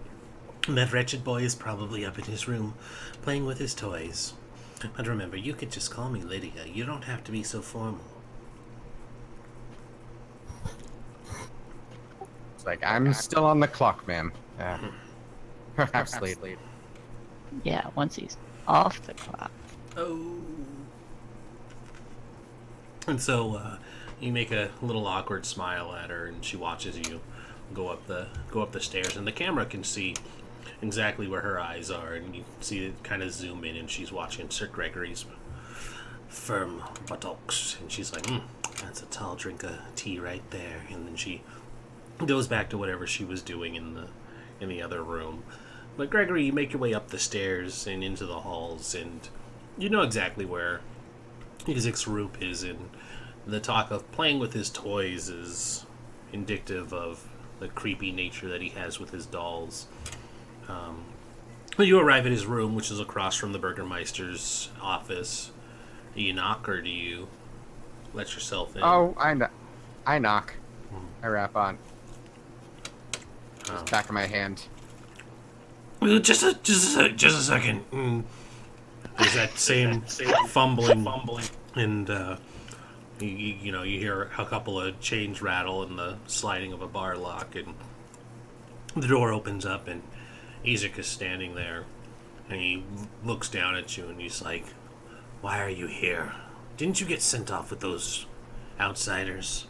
A: that wretched boy is probably up in his room, playing with his toys. But remember, you could just call me Lydia. You don't have to be so formal.
E: It's like, I'm still on the clock, ma'am. Perhaps later.
D: Yeah, once he's off the clock.
A: Oh. And so you make a little awkward smile at her, and she watches you go up the stairs, and the camera can see exactly where her eyes are, and you see it kind of zoom in, and she's watching Sir Gregory's firm buttocks, and she's like, "That's a tall drink of tea right there." And then she goes back to whatever she was doing in the other room. But Gregory, you make your way up the stairs and into the halls, and you know exactly where Ezek's room is, and the talk of playing with his toys is indicative of the creepy nature that he has with his dolls. You arrive at his room, which is across from the Burgermeister's office. Do you knock, or do you let yourself in?
E: Oh, I knock. I rap on. Just back of my hand.
A: Just a second. There's that same fumbling, and you hear a couple of chains rattle and the sliding of a bar lock, and the door opens up, and Ezek is standing there, and he looks down at you, and he's like, "Why are you here? Didn't you get sent off with those outsiders?"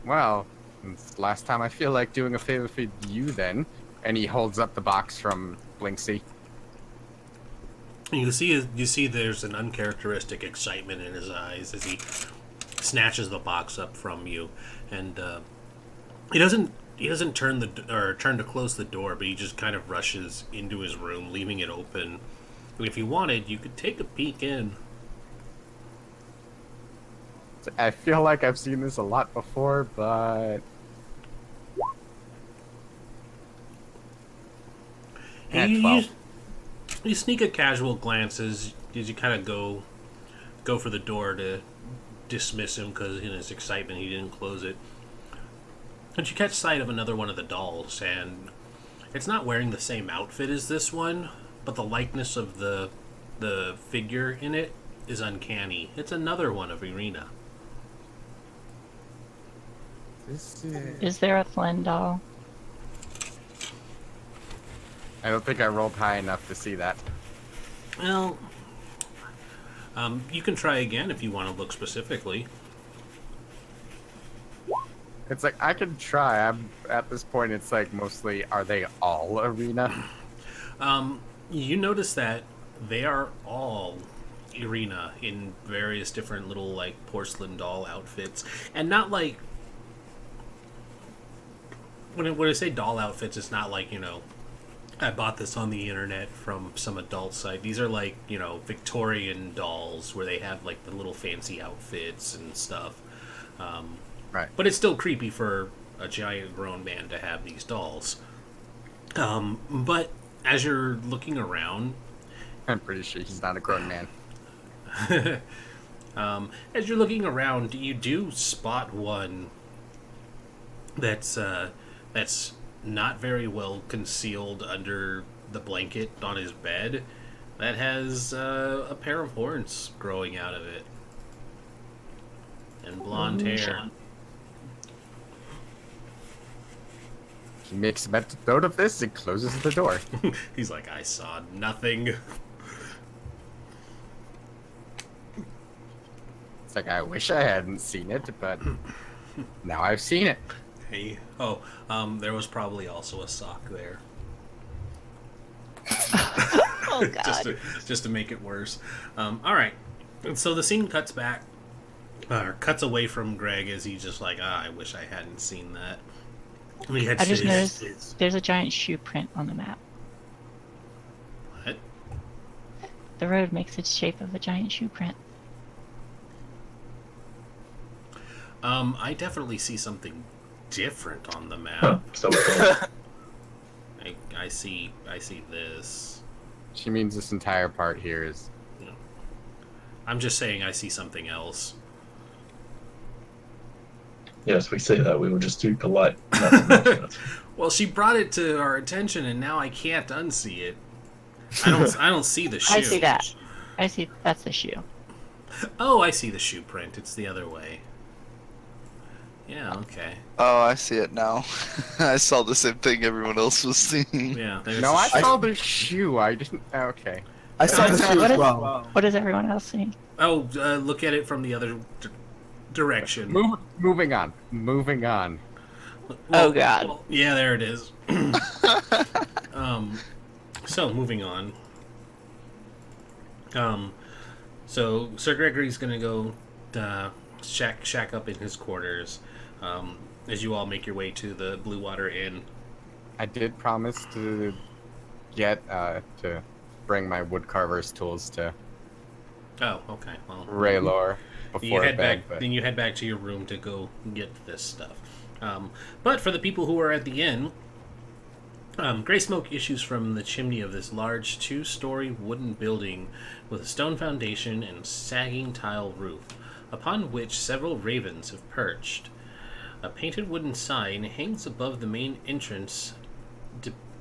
E: Well, it's the last time I feel like doing a favor for you then. And he holds up the box from Blinksy.
A: You see there's an uncharacteristic excitement in his eyes as he snatches the box up from you, and he doesn't turn to close the door, but he just kind of rushes into his room, leaving it open. If you wanted, you could take a peek in.
E: I feel like I've seen this a lot before, but
A: You sneak a casual glance as you kind of go for the door to dismiss him because in his excitement he didn't close it. But you catch sight of another one of the dolls, and it's not wearing the same outfit as this one, but the likeness of the figure in it is uncanny. It's another one of Irina.
D: Is there a Flynn doll?
E: I don't think I rolled high enough to see that.
A: Well, you can try again if you want to look specifically.
E: It's like, I can try. At this point, it's like mostly, are they all Irina?
A: You notice that they are all Irina in various different little, like, porcelain doll outfits. And not like... When I say doll outfits, it's not like, I bought this on the internet from some adult site. These are like, Victorian dolls where they have like the little fancy outfits and stuff.
E: Right.
A: But it's still creepy for a giant grown man to have these dolls. But as you're looking around...
E: I'm pretty sure he's not a grown man.
A: As you're looking around, you do spot one that's not very well concealed under the blanket on his bed. that has a pair of horns growing out of it. And blonde hair.
E: He makes a mental note of this and closes the door.
A: He's like, I saw nothing.
E: It's like, I wish I hadn't seen it, but now I've seen it.
A: Hey. There was probably also a sock there.
D: Oh God.
A: just to make it worse. Alright. So the scene cuts back. Cuts away from Greg as he's just like, I wish I hadn't seen that.
D: I just noticed there's a giant shoe print on the map.
A: What?
D: The road makes its shape of a giant shoe print.
A: I definitely see something different on the map.
G: Huh, so
A: I see this.
E: She means this entire part here is...
A: I'm just saying I see something else.
G: yes, we say that. We were just too polite.
A: Well, she brought it to our attention, and now I can't unsee it. I don't see the shoe.
D: I see that. I see that's the shoe.
A: Oh, I see the shoe print. It's the other way. Yeah, okay.
B: Oh, I see it now. I saw the same thing everyone else was seeing.
A: Yeah, there's
E: No,
A: the
E: I
A: shoe.
E: saw the shoe. I didn't... Okay.
C: I saw the shoe as well.
D: What is everyone else seeing?
A: Oh, look at it from the other direction.
E: Moving on. Moving on.
D: Oh, God.
A: Well, yeah, there it is. So moving on. So Sir Gregory's gonna go shack up in his quarters. As you all make your way to the Blue Water Inn.
E: I did promise to get to bring my woodcarver's tools to
A: Oh, okay. Well,
E: Raylor before
A: you head
E: bed.
A: back.
E: But
A: Then you head back to your room to go get this stuff. But for the people who are at the inn, gray smoke issues from the chimney of this large 2-story wooden building with a stone foundation and sagging tile roof, upon which several ravens have perched. A painted wooden sign hangs above the main entrance.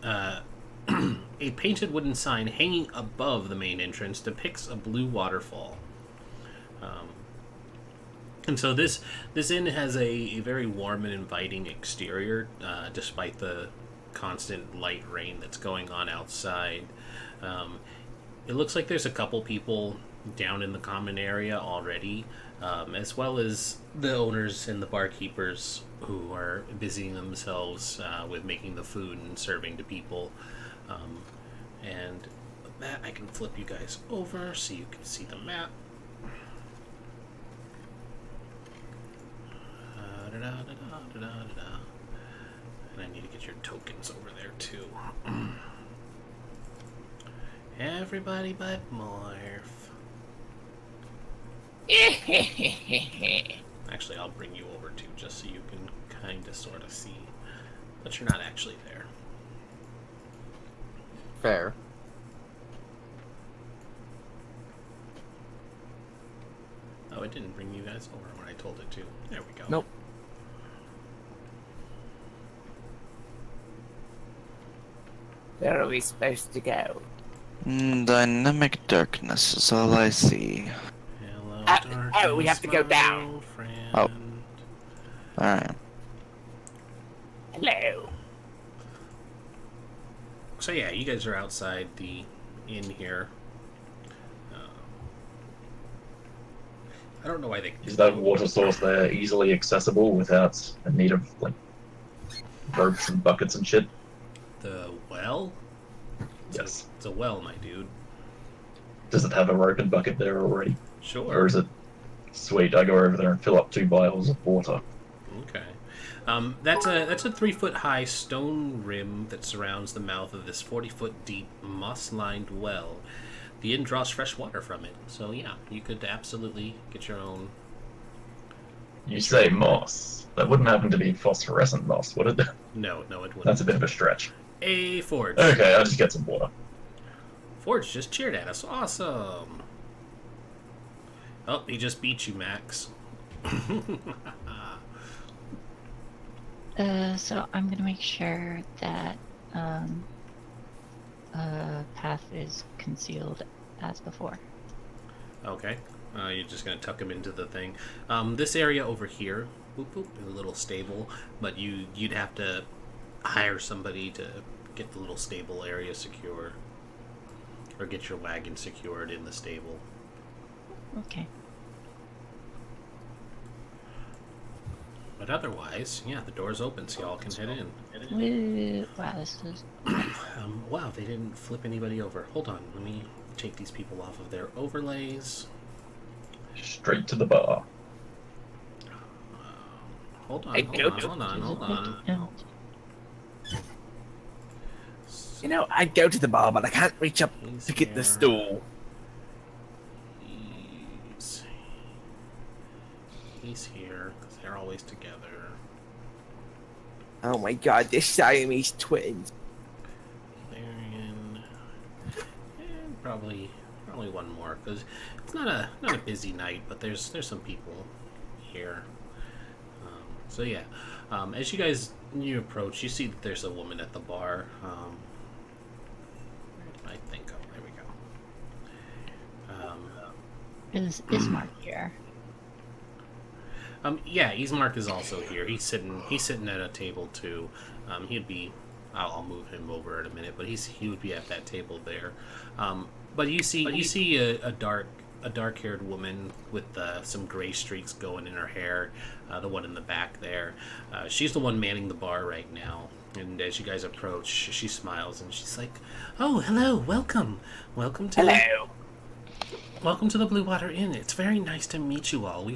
A: A painted wooden sign hanging above the main entrance depicts a blue waterfall. And so this inn has a very warm and inviting exterior, despite the constant light rain that's going on outside. It looks like there's a couple people down in the common area already, as well as the owners and the barkeepers who are busying themselves with making the food and serving to people. And with that, I can flip you guys over so you can see the map. And I need to get your tokens over there too. Everybody but Morph. Actually, I'll bring you over too, just so you can kind of sort of see. But you're not actually there.
E: fair.
A: Oh, it didn't bring you guys over when I told it to. There we go.
C: Nope.
H: Where are we supposed to go?
B: Dynamic darkness is all I see.
A: Hello,
H: oh, we have to go
A: darkness,
H: down.
A: my old friend.
B: Oh. Alright.
H: Hello.
A: So yeah, you guys are outside the inn here. I don't know why they...
G: Is that water source there easily accessible without a need of, like, ropes and buckets and shit?
A: The well?
G: Yes.
A: It's a well, my dude.
G: Does it have a rope and bucket there already?
A: Sure.
G: Or is it, sweet, I go over there and fill up 2 vials of water?
A: Okay. That's a 3-foot high stone rim that surrounds the mouth of this 40-foot deep, moss-lined well. The inn draws fresh water from it, so yeah, you could absolutely get your own.
G: You say moss. That wouldn't happen to be phosphorescent moss, would it?
A: No, it wouldn't.
G: That's a bit of a stretch.
A: A forge.
G: Okay, I'll just get some water.
A: Forge just cheered at us. Awesome. Oh, he just beat you, Max.
D: So I'm gonna make sure that path is concealed as before.
A: Okay. You're just gonna tuck him into the thing. This area over here, boop, boop, a little stable, but you'd have to hire somebody to get the little stable area secure, or get your wagon secured in the stable.
D: Okay.
A: But otherwise, yeah, the door's open, so y'all can head in.
D: Wow, this is...
A: Wow, they didn't flip anybody over. Hold on, let me take these people off of their overlays.
G: Straight to the bar.
A: Hold on,
H: Hey,
A: hold on.
D: No.
H: You know, I'd go to the bar, but I can't reach up
A: He's
H: to get
A: here.
H: the stool.
A: He's here, because they're always together.
H: Oh my god, they're Siamese twins.
A: Varian, and probably one more, because it's not a busy night, but there's some people here. So yeah, as you approach, you see that there's a woman at the bar. Where did I think? Oh, there we go.
D: Is Mark here?
A: Yeah, Ismark is also here. He's sitting at a table too. He'd be. I'll move him over in a minute, but he would be at that table there. But you see a dark-haired woman with some gray streaks going in her hair. The one in the back there. She's the one manning the bar right now. And as you guys approach, she smiles and she's like, "Oh, hello, welcome to
H: Hello.
A: welcome to the Blue Water Inn. It's very nice to meet you all.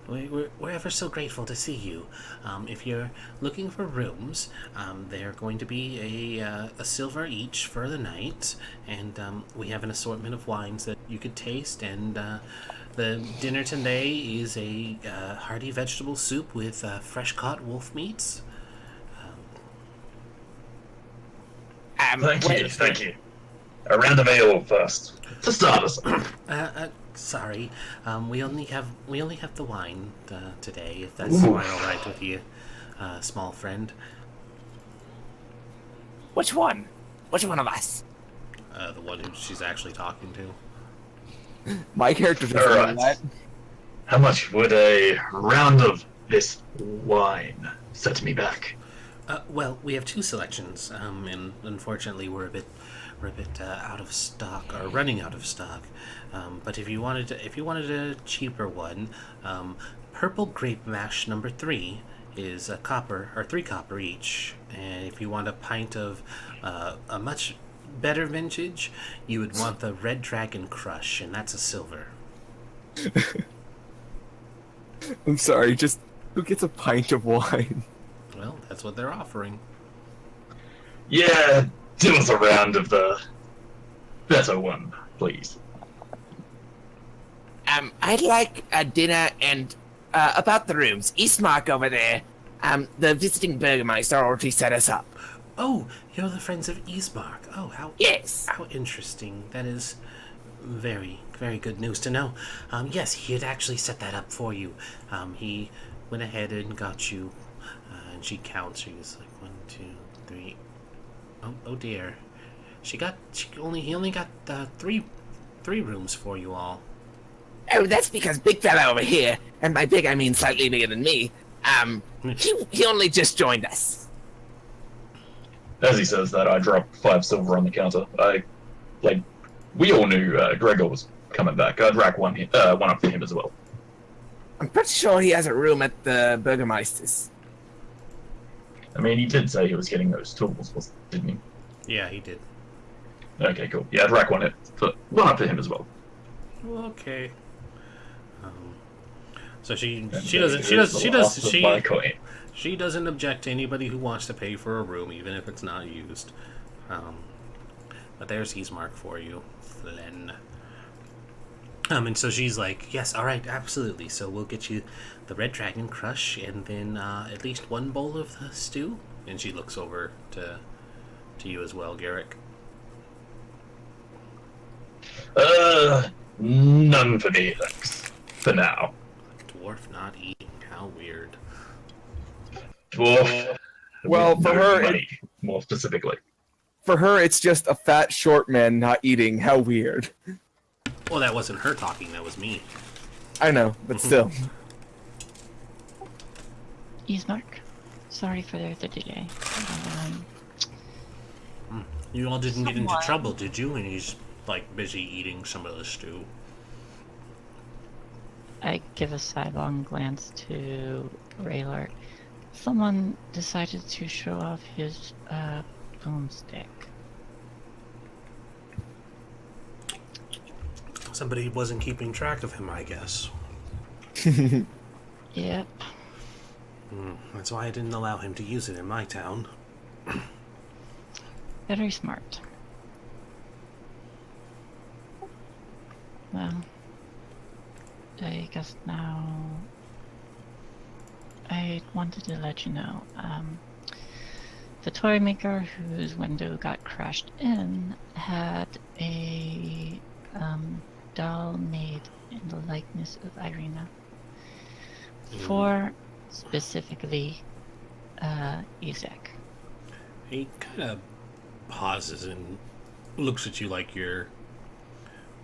A: We're ever so grateful to see you. If you're looking for rooms, they're going to be a silver each for the night, and we have an assortment of wines that you could taste. And the dinner today is a hearty vegetable soup with fresh-caught wolf meats.
G: Thank you. A round of ale first, to start us.
A: Sorry, we only have the wine today. If that's
G: Ooh.
A: all right with you, small friend.
H: Which one? Which one of us?
A: The one who she's actually talking to.
C: My character doesn't know
G: Alright.
C: that.
G: How much would a round of this wine set me back?
A: Well, we have two selections, and unfortunately we're a bit out of stock, or running out of stock. But if you wanted a cheaper one, purple grape mash number 3 is a copper, or 3 copper each. And if you want a pint of a much better vintage, you would want the Red Dragon Crush, and that's a silver.
C: I'm sorry, just who gets a pint of wine?
A: Well, that's what they're offering.
G: Yeah, do us a round of the better one, please.
H: I'd like a dinner and about the rooms. Eastmark over there. The visiting burgomaster already set us up.
A: Oh, you're the friends of Ismark. Oh,
H: Yes.
A: how interesting. That is very, very good news to know. Yes, he had actually set that up for you. He went ahead and got you, and she counts. She's like 1, 2, 3. Oh dear. He only got 3 rooms for you all.
H: Oh, that's because big fella over here, and by big I mean slightly bigger than me. He only just joined us.
G: As he says that, I drop 5 silver on the counter. We all knew Gregor was coming back. I'd rack one up for him as well.
H: I'm pretty sure he has a room at the burgomeister's.
G: I mean, he did say he was getting those tools, didn't he?
A: Yeah, he did.
G: Okay, cool. Yeah, I'd rack one up for him as well.
A: Okay. So she
G: And
A: doesn't
G: here's the last of my coin.
A: she doesn't object to anybody who wants to pay for a room, even if it's not used. But there's Ismark for you, Flynn. And so she's like, yes, all right, absolutely. So we'll get you the Red Dragon Crush, and then at least 1 bowl of the stew. And she looks over to you as well, Garrick.
G: None for me, thanks. For now.
A: Dwarf not eating. How weird.
G: Dwarf.
C: Well,
G: with
C: for
G: no
C: her,
G: money, more specifically.
C: For her, it's just a fat, short man not eating. How weird.
A: Well, that wasn't her talking, that was me.
C: I know, but still.
D: Ismark, sorry for the delay.
A: You all didn't get into
D: Someone-
A: trouble, did you? And he's, like, busy eating some of the stew.
D: I give a sidelong glance to Raylord. Someone decided to show off his boomstick.
A: Somebody wasn't keeping track of him, I guess.
D: Yep.
A: That's why I didn't allow him to use it in my town.
D: Very smart. Well, I guess now I wanted to let you know, the toy maker whose window got crashed in had a doll made in the likeness of Irina for specifically Isaac.
A: He kind of pauses and looks at you like you're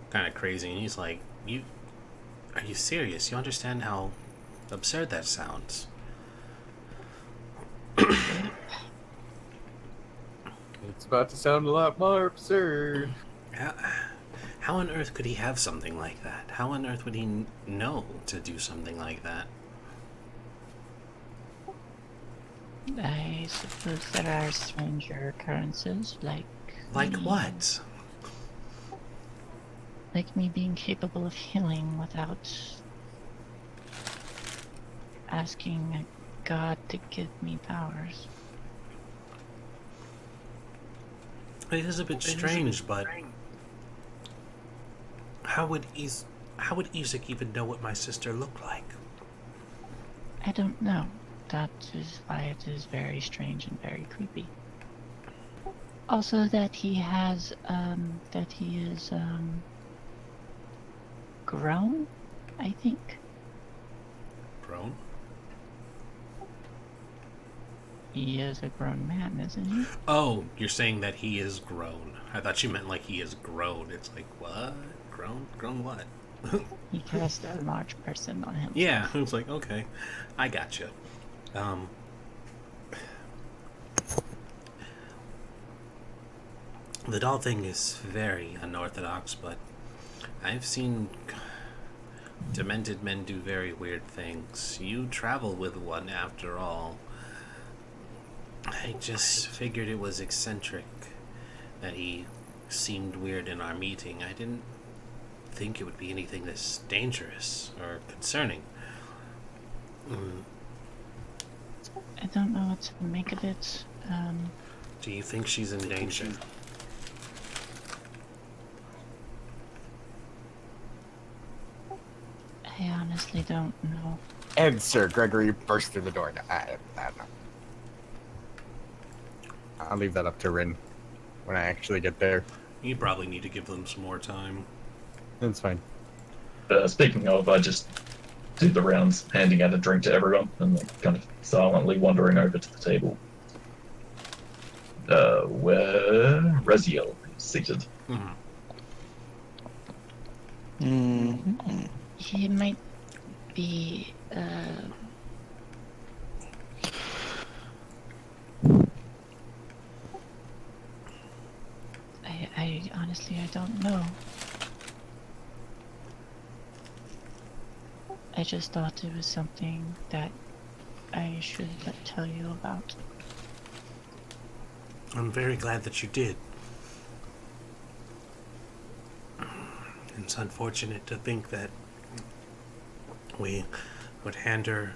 A: kind of crazy, and he's like, are you serious? You understand how absurd that sounds?
E: It's about to sound a lot more absurd.
A: How on earth could he have something like that? How on earth would he know to do something like that?
D: I suppose there are stranger occurrences, like
A: what?
D: Like me being capable of healing without asking God to give me powers.
A: It is a bit strange, but how would Isaac even know what my sister looked like?
D: I don't know. That is why it is very strange and very creepy. Also, that he is grown, I think.
A: Grown?
D: He is a grown man, isn't he?
A: Oh, you're saying that he is grown. I thought you meant like he is grown. It's like, what? Grown? Grown what?
D: He cast a large person on him.
A: Yeah, I was like, okay, I gotcha. The doll thing is very unorthodox, but I've seen demented men do very weird things. You travel with one after all. I just figured it was eccentric that he seemed weird in our meeting. I didn't think it would be anything this dangerous or concerning.
D: I don't know what to make of it.
A: Do you think she's in danger?
D: I honestly don't know.
E: And Sir Gregory burst through the door. I don't know. I'll leave that up to Rin when I actually get there.
A: You probably need to give them some more time.
E: That's fine.
G: Speaking of, I just do the rounds, handing out a drink to everyone, and then kind of silently wandering over to the table. Where Raziel is seated.
D: He might be, I honestly, I don't know. I just thought it was something that I should tell you about.
A: I'm very glad that you did. It's unfortunate to think that we would hand her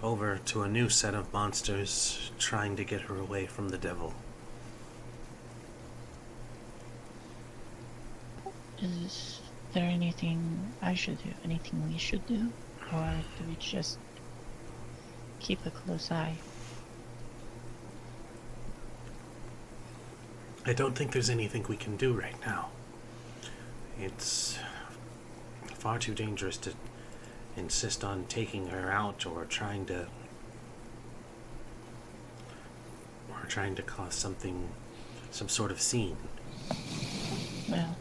A: over to a new set of monsters trying to get her away from the devil.
D: Is there anything I should do? Anything we should do? Or do we just keep a close eye?
A: I don't think there's anything we can do right now. It's far too dangerous to insist on taking her out or trying to cause something some sort of scene.
D: Well,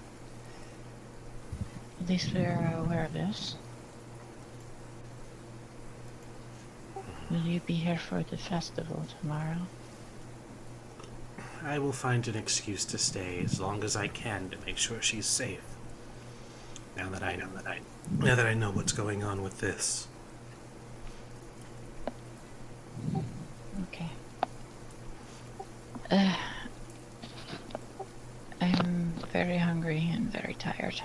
D: at least we're aware of this. Will you be here for the festival tomorrow?
A: I will find an excuse to stay as long as I can to make sure she's safe. Now that I know what's going on with this.
D: Okay. I'm very hungry and very tired.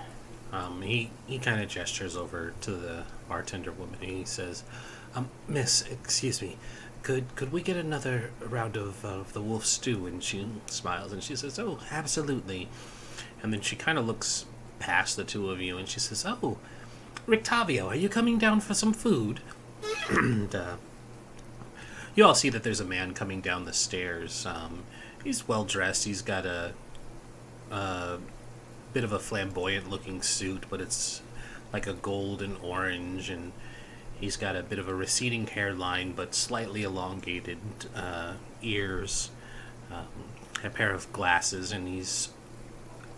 A: He kind of gestures over to the bartender woman and he says, Miss, excuse me, could we get another round of the wolf stew? And she smiles and she says, oh, absolutely. And then she kind of looks past the two of you and she says, oh, Rictavio, are you coming down for some food? And you all see that there's a man coming down the stairs. He's well dressed. He's got a bit of a flamboyant looking suit, but it's like a gold and orange, and he's got a bit of a receding hairline but slightly elongated ears, a pair of glasses, and he's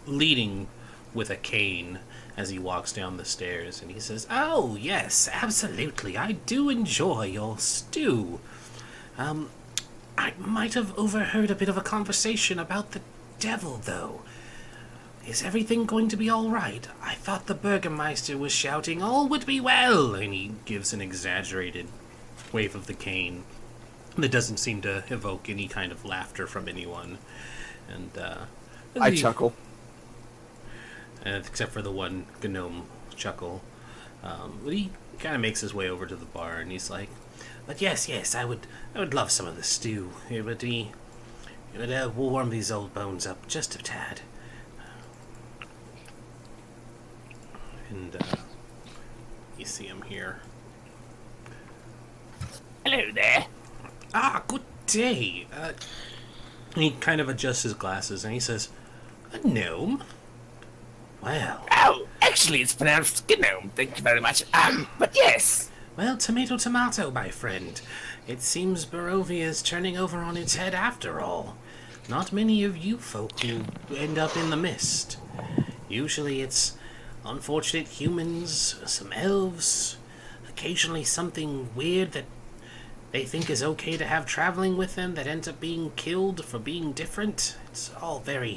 A: leading with a cane as he walks down the stairs, and he says, oh yes, absolutely, I do enjoy your stew. I might have overheard a bit of a conversation about the devil, though. Is everything going to be all right? I thought the Burgermeister was shouting, all would be well, and he gives an exaggerated wave of the cane that doesn't seem to evoke any kind of laughter from anyone. And
C: I chuckle.
A: Except for the one gnome chuckle. But he kind of makes his way over to the bar, and he's like, but yes, I would love some of the stew. It would warm these old bones up just a tad. And you see him here.
H: Hello there.
A: Ah, good day. He kind of adjusts his glasses and he says, a gnome? Well.
H: Oh, actually it's pronounced gnome, thank you very much. But yes.
A: Well, tomato, my friend. It seems Barovia's turning over on its head after all. Not many of you folk who end up in the mist. Usually it's unfortunate humans, some elves, occasionally something weird that they think is okay to have traveling with them that ends up being killed for being different. It's all very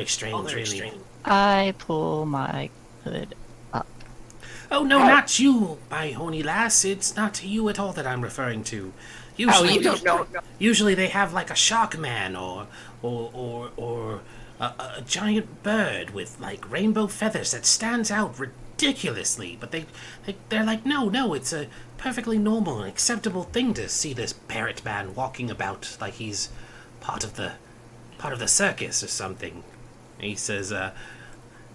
A: strange, really.
D: I pull my hood up.
A: Oh, no, not you, my horny lass. It's not you at all that I'm referring to. Usually,
H: you don't know.
A: Usually they have like a shark man or a giant bird with like rainbow feathers that stands out ridiculously. But they're like, no, it's a perfectly normal and acceptable thing to see this parrot man walking about like he's part of the circus or something. And he says,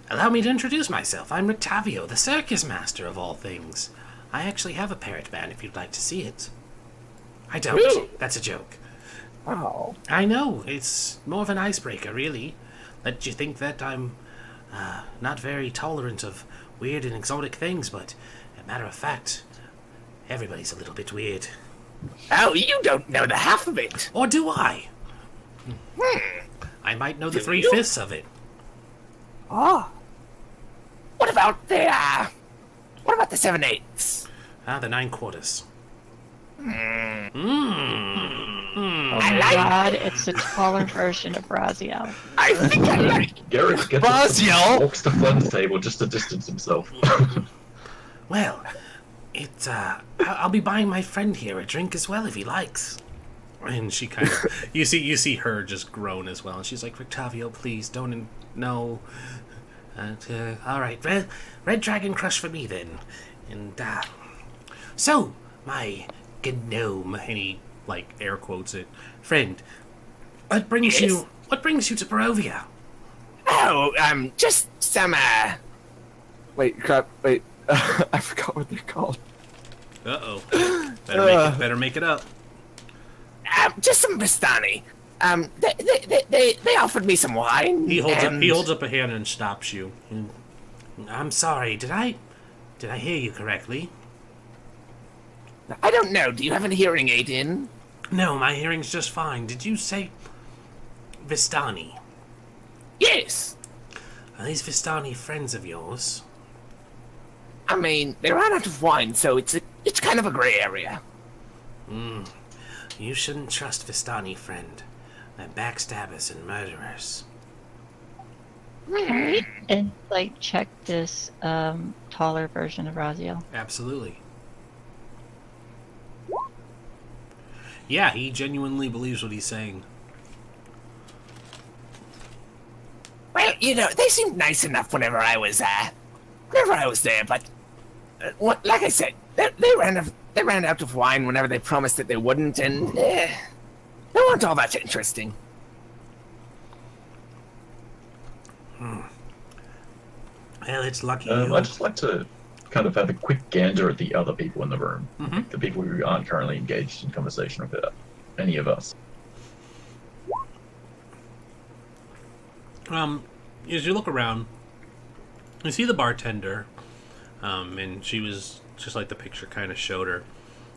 A: allow me to introduce myself. I'm Rictavio, the circus master of all things. I actually have a parrot man if you'd like to see it. I don't.
H: Really?
A: That's a joke.
C: Oh.
A: I know. It's more of an icebreaker, really. Let you think that I'm not very tolerant of weird and exotic things, but as a matter of fact, everybody's a little bit weird.
H: Oh, you don't know the half of it.
A: Or do I? I might know the
H: Do
A: 3/5 of it.
H: Oh. What about the 7/8?
A: The 9/4.
D: Oh my god, it's a taller version of Raziel.
H: I think I like
G: Garrett gets
E: Raziel!
G: up, walks to Flynn's table just to distance himself.
A: Well, it's, I'll be buying my friend here a drink as well if he likes. And she kind of, you see her just groan as well. And she's like, Rictavio, please, don't, no. All right, Red Dragon Crush for me then. And, so, my gnome, and he, like, air quotes it, friend, what brings you to Barovia?
H: Oh, just some,
C: Wait, crap, wait. I forgot what they're called.
A: Uh-oh. Better make it up.
H: just some Vistani. They offered me some wine.
A: He holds up a hand and stops you. I'm sorry, did I hear you correctly?
H: I don't know. Do you have a hearing aid in?
A: No, my hearing's just fine. Did you say Vistani.
H: Yes.
A: Are these Vistani friends of yours?
H: I mean, they ran out of wine, so it's kind of a gray area.
A: You shouldn't trust Vistani, friend. They're backstabbers and murderers.
D: And like check this taller version of Raziel.
A: Absolutely. Yeah, he genuinely believes what he's saying.
H: Well, they seemed nice enough whenever I was there, but like I said, they ran out of wine whenever they promised that they wouldn't, and they weren't all that interesting.
A: Well, it's lucky you.
G: I'd just like to kind of have a quick gander at the other people in the room. The people who aren't currently engaged in conversation with any of us.
A: As you look around, you see the bartender, and she was just like the picture kind of showed her.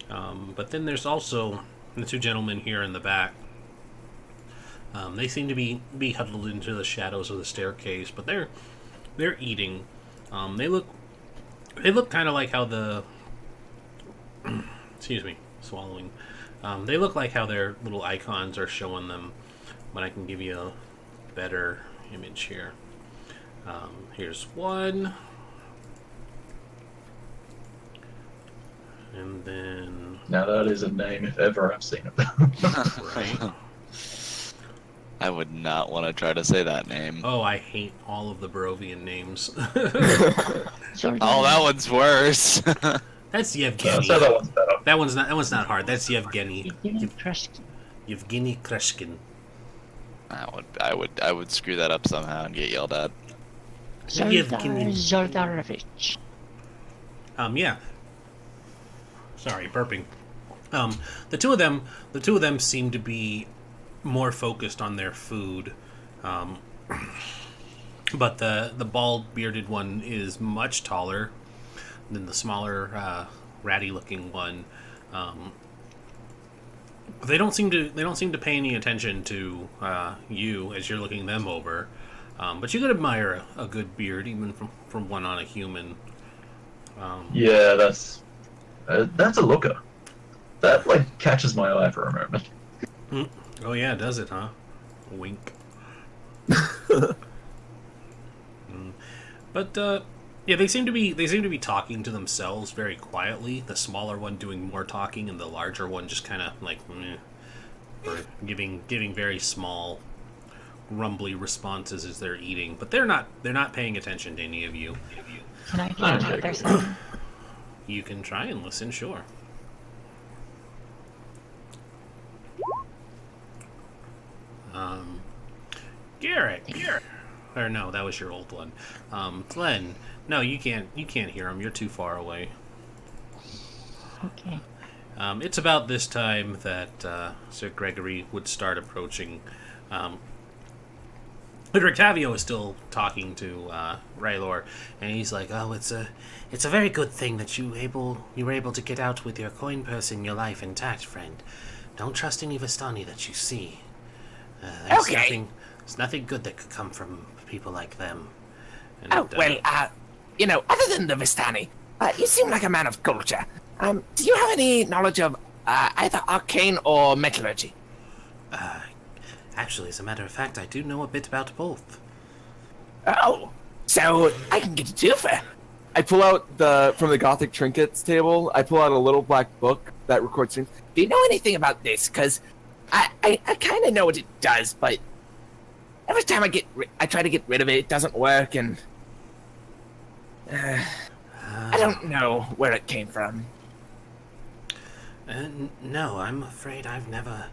A: But then there's also the two gentlemen here in the back. They seem to be huddled into the shadows of the staircase, but they're eating. They look kind of like how the excuse me, swallowing. They look like how their little icons are showing them, but I can give you a better image here. Here's one, and then
G: Now that is a name if ever I've seen it.
A: right.
F: I would not want to try to say that name.
A: Oh, I hate all of the Barovian names.
F: Oh, that one's worse.
A: That's Yevgeny.
G: So that one's better.
A: That one's not hard. That's Yevgeny. Yevgeny Kreshkin.
F: I would screw that up somehow and get yelled at.
D: Zoldarovich.
A: Yeah. Sorry, burping. The two of them seem to be more focused on their food. But the bald bearded one is much taller than the smaller ratty looking one. They don't seem to pay any attention to you as you're looking them over. But you could admire a good beard even from one on a human.
G: Yeah, that's a looker. That catches my eye for a moment.
A: Oh yeah, does it, huh? Wink. But yeah, they seem to be talking to themselves very quietly. The smaller one doing more talking, and the larger one just kind of or giving very small, rumbly responses as they're eating. But they're not paying attention to any of you.
D: Can I hear what they're saying?
A: You can try and listen, sure. Garrett. Or no, that was your old one. Glenn. No, you can't hear him. You're too far away.
D: Okay.
A: It's about this time that Sir Gregory would start approaching. But Octavio is still talking to Raylor, and he's like, "Oh, it's a very good thing that you were able to get out with your coin purse and your life intact, friend. Don't trust any Vistani that you see. There's nothing good that could come from people like them." And,
H: other than the Vistani, you seem like a man of culture. Do you have any knowledge of either arcane or metallurgy?
A: Actually, as a matter of fact, I do know a bit about both.
H: Oh, so I can get a twofer.
C: I pull out from the Gothic trinkets table. I pull out a little black book that records things.
H: Do you know anything about this? Because I kind of know what it does, but every time I try to get rid of it, it doesn't work, and I don't know where it came from.
A: No, I'm afraid I've never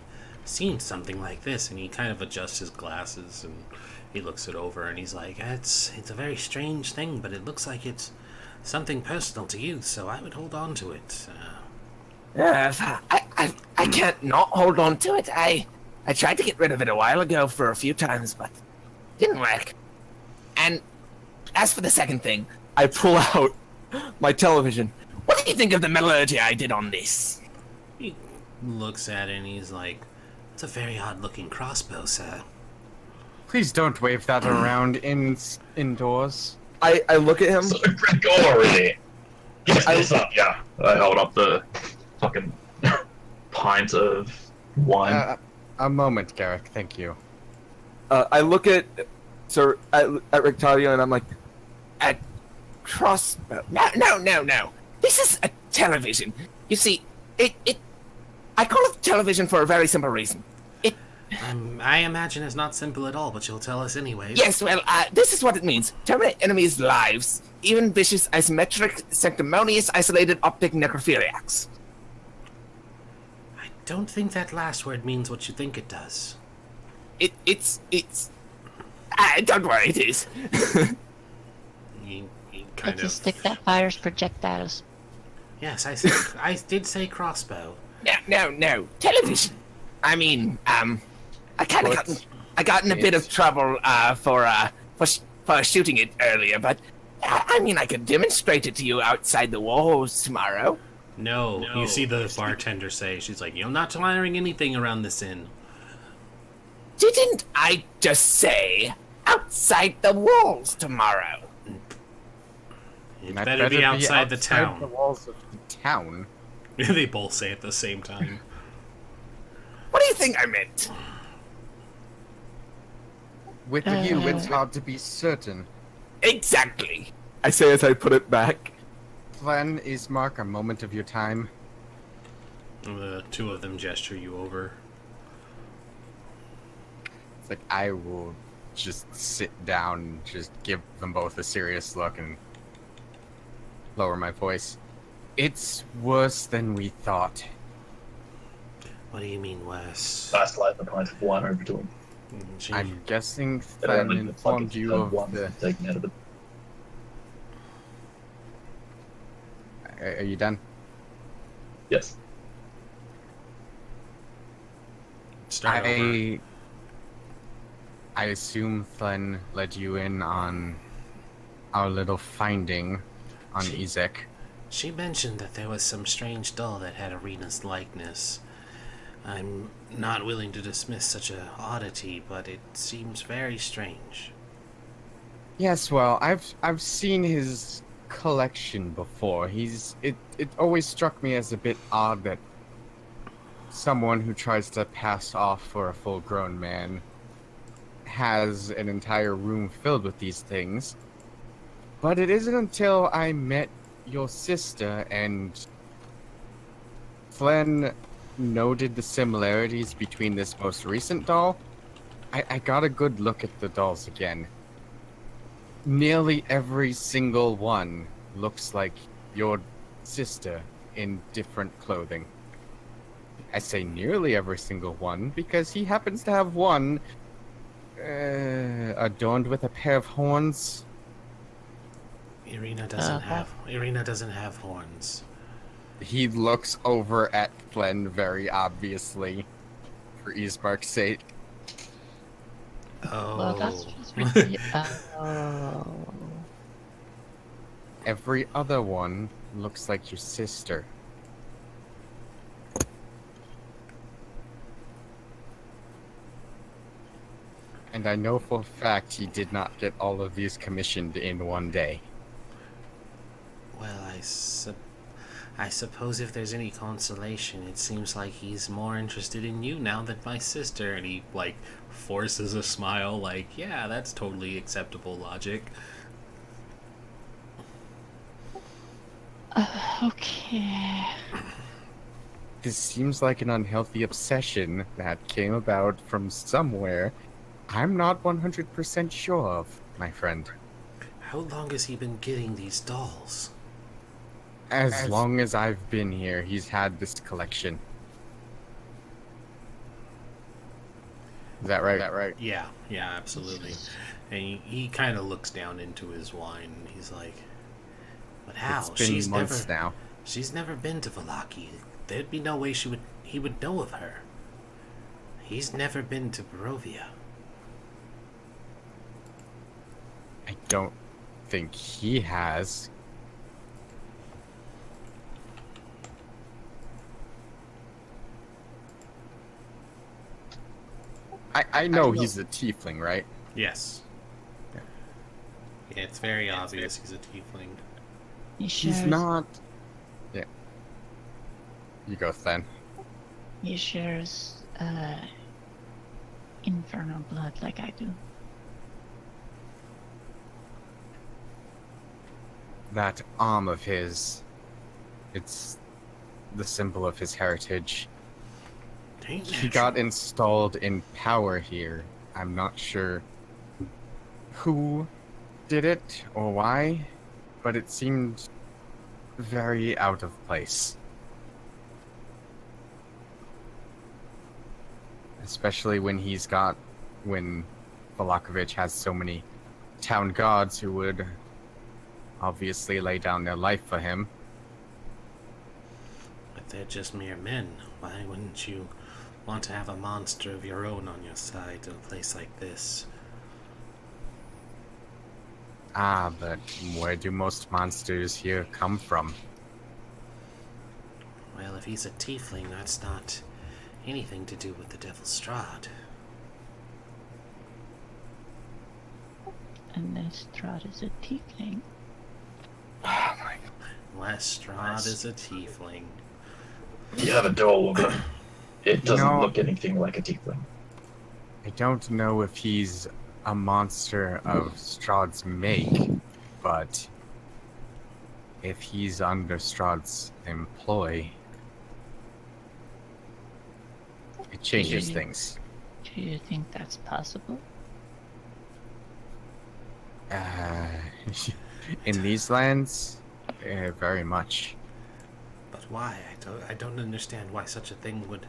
A: seen something like this. And he kind of adjusts his glasses and he looks it over and he's like, it's a very strange thing, but it looks like it's something personal to you, so I would hold on to it.
H: I can't not hold on to it. I tried to get rid of it a while ago for a few times, but it didn't work. And as for the second thing,
C: I pull out my television.
H: what do you think of the metallurgy I did on this?
A: He looks at it and he's like, "It's a very odd-looking crossbow, sir."
E: Please don't wave that around indoors.
C: I look at him.
G: So Gregory! Give this up, yeah. I hold up the fucking pint of wine.
E: A moment, Garrick. Thank you.
C: I look at Rictario and I'm like,
H: A crossbow. No. This is a television. You see, I call it television for a very simple reason.
A: I imagine it's not simple at all, but you'll tell us anyways.
H: Yes, well, this is what it means. Terminate enemies' lives. Even vicious, isometric, sanctimonious, isolated optic necrophiliacs.
A: I don't think that last word means what you think it does.
H: It's... don't worry, it is.
A: You
D: Let's
A: kind of...
D: just stick that fire's projectiles.
A: Yes, I did say crossbow.
H: No. Television. I mean, I kind of got in a bit of trouble for shooting it earlier, but I mean, I could demonstrate it to you outside the walls tomorrow.
A: No, you see the bartender say, she's like, you're not firing anything around this inn.
H: Didn't I just say outside the walls tomorrow?
A: It
E: That
A: better be outside the town.
E: the walls of the town.
A: They both say at the same time.
H: What do you think I meant?
E: With you, it's hard to be certain.
H: Exactly.
C: I say as I put it back.
E: Glenn, Ismark, a moment of your time.
A: The two of them gesture you over.
E: It's like, I will just sit down, just give them both a serious look and lower my voice. It's worse than we thought.
A: What do you mean, Wes?
G: I slide the pint of wine over to him.
E: I'm guessing
G: And
E: Glenn
G: then
E: informed you of
G: one
E: the...
G: taken out of it.
E: Are you done?
G: Yes.
A: Start over.
E: I assume Glenn led you in on our little finding on Ezek.
A: She mentioned that there was some strange doll that had Arena's likeness. I'm not willing to dismiss such a oddity, but it seems very strange.
E: Yes, well, I've seen his collection before. It always struck me as a bit odd that someone who tries to pass off for a full-grown man has an entire room filled with these things. But it isn't until I met your sister and Flynn noted the similarities between this most recent doll. I got a good look at the dolls again. Nearly every single one looks like your sister in different clothing. I say nearly every single one because he happens to have one adorned with a pair of horns.
A: Irina doesn't have horns.
E: He looks over at Glenn very obviously, for Ismark's sake.
A: Oh.
D: Well, that's just really... Oh.
E: Every other one looks like your sister. And I know for a fact he did not get all of these commissioned in one day.
A: Well, I suppose if there's any consolation, it seems like he's more interested in you now than my sister. And he, like, forces a smile, like, yeah, that's totally acceptable logic.
D: Okay.
E: This seems like an unhealthy obsession that came about from somewhere I'm not 100% sure of, my friend.
A: How long has he been getting these dolls?
E: As long as I've been here, he's had this collection. Is that right?
A: Yeah, absolutely. And he kind of looks down into his wine, and he's like, but how?
E: It's been months now.
A: She's never been to Vallaki. There'd be no way he would know of her. He's never been to Barovia.
E: I don't think he has. I know he's a tiefling, right?
A: Yes.
E: Yeah.
A: Yeah, it's very obvious he's a tiefling.
D: He
E: He's
D: shares,
E: not. Yeah. You go, Then.
D: he shares infernal blood like I do.
E: That arm of his, it's the symbol of his heritage.
A: Ain't
E: He
A: natural.
E: got installed in power here. I'm not sure who did it or why, but it seemed very out of place. Especially when when Velakovich has so many town guards who would obviously lay down their life for him.
A: But they're just mere men. Why wouldn't you want to have a monster of your own on your side in a place like this?
E: Ah, but where do most monsters here come from?
A: Well, if he's a tiefling, that's not anything to do with the Devil Strahd.
D: And this Strahd is a tiefling.
C: Oh my god.
A: Unless Strahd is a tiefling.
G: You have a dog. It doesn't
E: No.
G: look anything like a tiefling.
E: I don't know if he's a monster of Strahd's make, but if he's under Strahd's employ, it changes
D: Mhm.
E: things.
D: Do you think that's possible?
E: Uh, in these lands, very much.
A: But why? I don't understand why such a thing would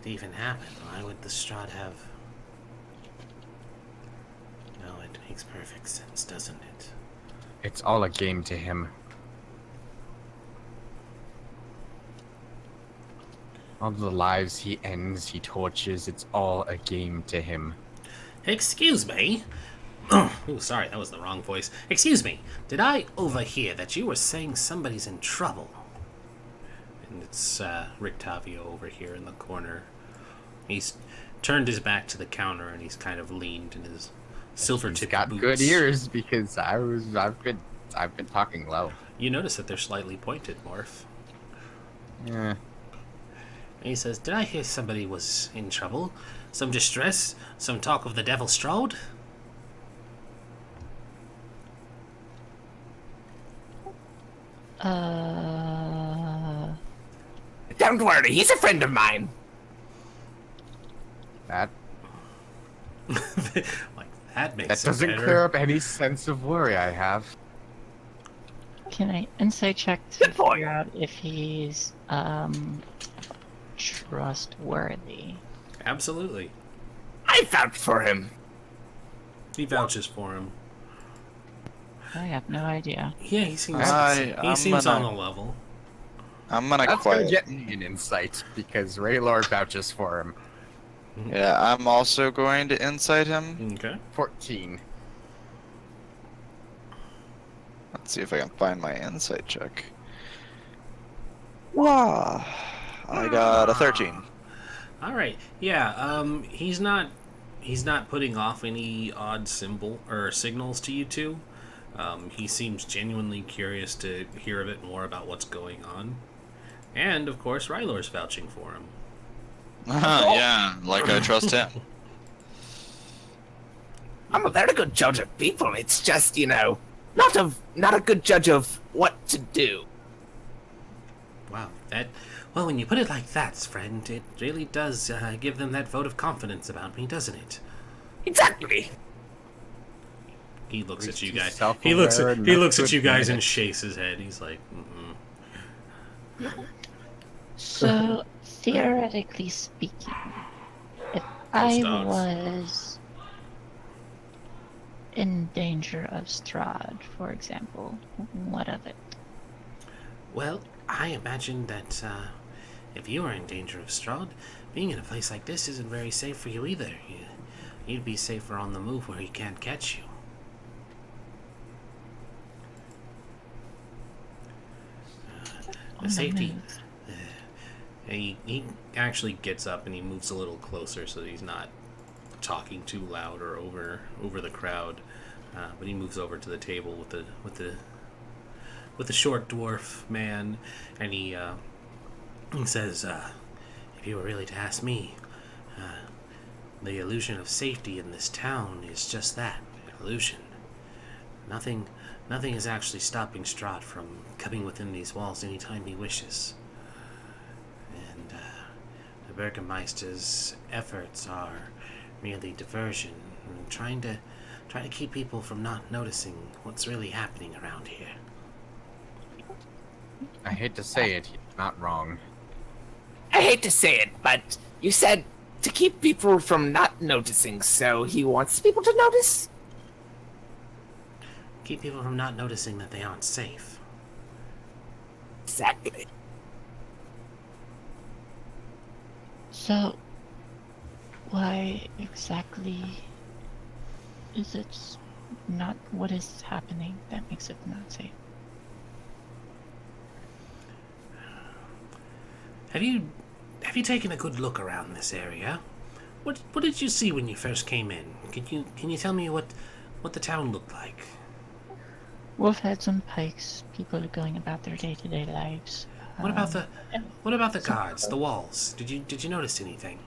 A: even happen. Why would the Strahd have... No, it makes perfect sense, doesn't it?
E: It's all a game to him. All the lives he ends, he tortures, it's all a game to him.
A: Excuse me? Oh, sorry, that was the wrong voice. Excuse me, did I overhear that you were saying somebody's in trouble? And it's Rictavio over here in the corner. He's turned his back to the counter and he's kind of leaned in his silver-tipped
E: He's got
A: boots.
E: good ears because I've been talking low.
A: You notice that they're slightly pointed, Morph.
E: Yeah.
A: And he says, did I hear somebody was in trouble? Some distress? Some talk of the Devil Strahd?
H: Don't worry, he's a friend of mine.
E: That
A: Like, that makes it
E: doesn't
A: better.
E: clear up any sense of worry I have.
D: Can I insight check to
H: Good boy.
D: figure out if he's trustworthy?
A: Absolutely.
H: I vouch for him.
A: He vouches for him.
D: I have no idea.
A: Yeah, he seems,
B: I'm
A: seems on
B: gonna-
A: a level.
B: I'm gonna
E: That's gonna
B: quiet.
E: get me an insight because Raylor vouches for him.
B: Yeah, I'm also going to insight him.
A: Okay.
E: 14.
B: Let's see if I can find my insight check. Wow. I got a 13.
A: All right. Yeah. He's not putting off any odd symbol or signals to you two. He seems genuinely curious to hear a bit more about what's going on, and of course, Rylor's vouching for him.
B: Yeah, like I trust him.
H: I'm a very good judge of people. It's just, not a good judge of what to do.
A: Wow. Well, when you put it like that, friend, it really does give them that vote of confidence about me, doesn't it?
H: Exactly.
A: He looks
E: least
A: at you
E: he's
A: guys.
E: self-aware
A: He
E: enough
A: looks
E: to
A: at you
E: admit
A: guys and
E: it.
A: shakes his head. He's like, mm-mm.
D: So, theoretically speaking, if I
A: dogs.
D: was in danger of Strahd, for example, what of it?
A: Well, I imagine that if you are in danger of Strahd, being in a place like this isn't very safe for you either. You'd be safer on the move where he can't catch you.
D: On
A: The
D: the
A: safety.
D: move.
A: He actually gets up and he moves a little closer so that he's not talking too loud or over the crowd. But he moves over to the table with the short dwarf man, and he says, "If you were really to ask me, the illusion of safety in this town is just that, an illusion. Nothing is actually stopping Strahd from coming within these walls anytime he wishes. And the Burgermeister's efforts are merely diversion, and trying to keep people from not noticing what's really happening around here."
E: I hate to say it, he's not wrong.
H: I hate to say it, but you said to keep people from not noticing, so he wants people to notice?
A: Keep people from not noticing that they aren't safe.
H: Exactly.
D: So, why exactly is it not what is happening that makes it not safe?
A: Have you taken a good look around this area? What did you see when you first came in? Can you tell me what the town looked like?
D: Wolf heads and pikes, people are going about their day-to-day lives.
A: What about the guards, the walls? Did you notice anything?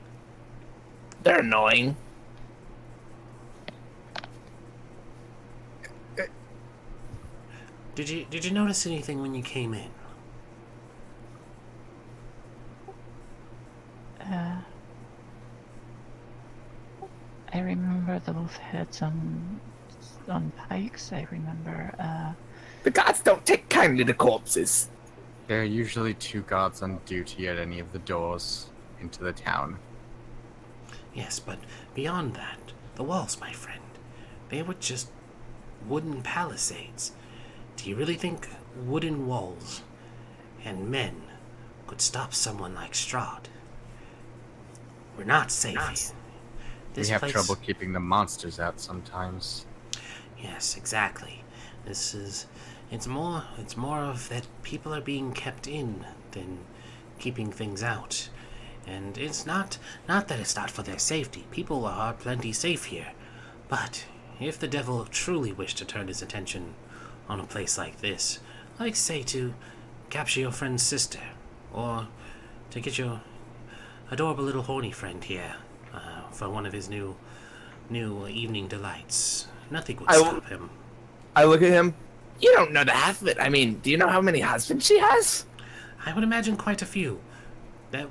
H: They're annoying.
A: Did you notice anything when you came in?
D: I remember the wolf heads on pikes. I remember,
H: The gods don't take kindly to corpses.
E: There are usually 2 guards on duty at any of the doors into the town.
A: Yes, but beyond that, the walls, my friend, they were just wooden palisades. Do you really think wooden walls and men could stop someone like Strahd? We're not safe here.
E: We have trouble keeping the monsters out sometimes.
A: Yes, exactly. It's more of that people are being kept in than keeping things out. And it's not that it's not for their safety. People are plenty safe here. But if the devil truly wished to turn his attention on a place like this, like say to capture your friend's sister, or to get your adorable little horny friend here for one of his new evening delights, nothing would stop him.
H: I look at him. You don't know the half of it. I mean, do you know how many husbands she has?
A: I would imagine quite a few.
H: Like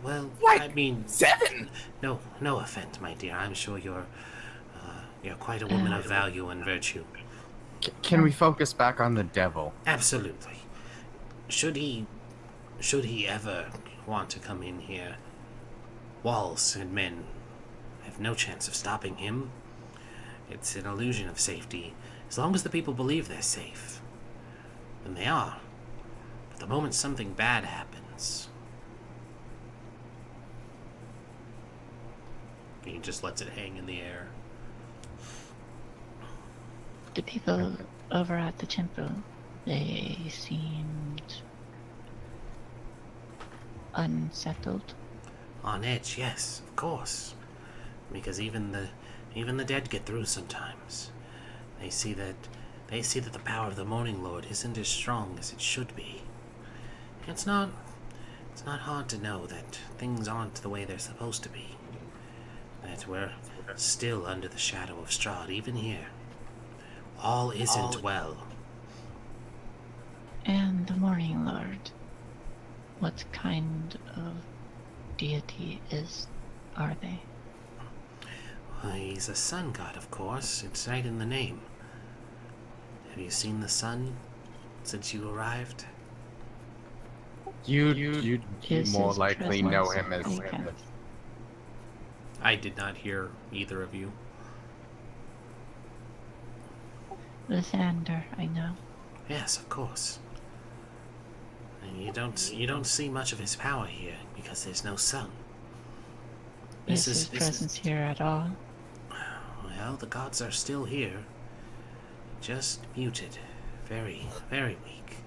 A: I mean,
H: 7?
A: No offense, my dear. I'm sure you're quite a woman of value and virtue.
E: Can we focus back on the devil?
A: Absolutely. Should he ever want to come in here, walls and men have no chance of stopping him. It's an illusion of safety, as long as the people believe they're safe. And they are. But the moment something bad happens, he just lets it hang in the air.
D: the people over at the temple, they seemed unsettled.
A: On edge, yes, of course. Because even the dead get through sometimes. They see that the power of the Morning Lord isn't as strong as it should be. It's not hard to know that things aren't the way they're supposed to be. That we're still under the shadow of Strahd, even here. All isn't well.
D: And the Morning Lord, what kind of deity are they?
A: Well, he's a sun god, of course. It's right in the name. Have you seen the sun since you arrived?
E: You'd
D: Is
E: more
D: his
E: likely know
D: presence
E: him as
D: vacant?
A: I did not hear either of you.
D: Lysander, I know.
A: Yes, of course. And you don't see much of his power here because there's no sun.
D: Is his presence here at all?
A: Well, the gods are still here. Just muted. Very, very weak.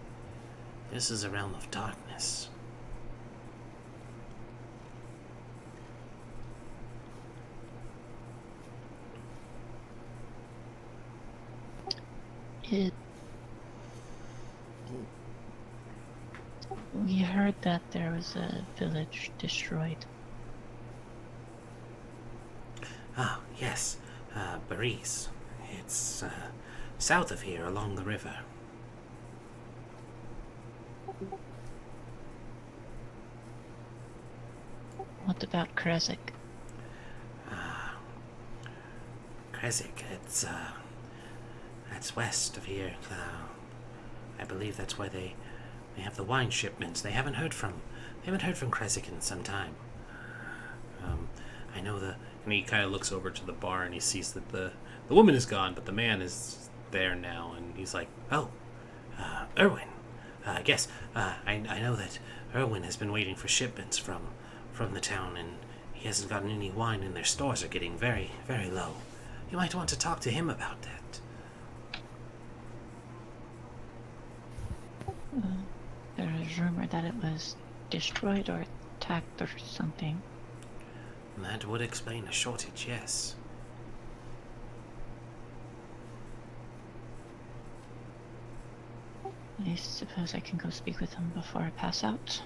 A: This is a realm of darkness.
D: It. We heard that there was a village destroyed.
A: Ah, yes. Baris. It's south of here, along the river.
D: What about Krezk?
A: Krezk, that's west of here. I believe that's where they have the wine shipments. They haven't heard from Krezk in some time. I know and he kind of looks over to the bar and he sees that the woman is gone, but the man is there now, and he's like, "Oh, Erwin. Yes, I know that Erwin has been waiting for shipments from the town, and he hasn't gotten any wine, and their stores are getting very, very low. You might want to talk to him about that."
D: There is rumor that it was destroyed or attacked or something.
A: That would explain a shortage, yes.
D: I suppose I can go speak with him before I pass out.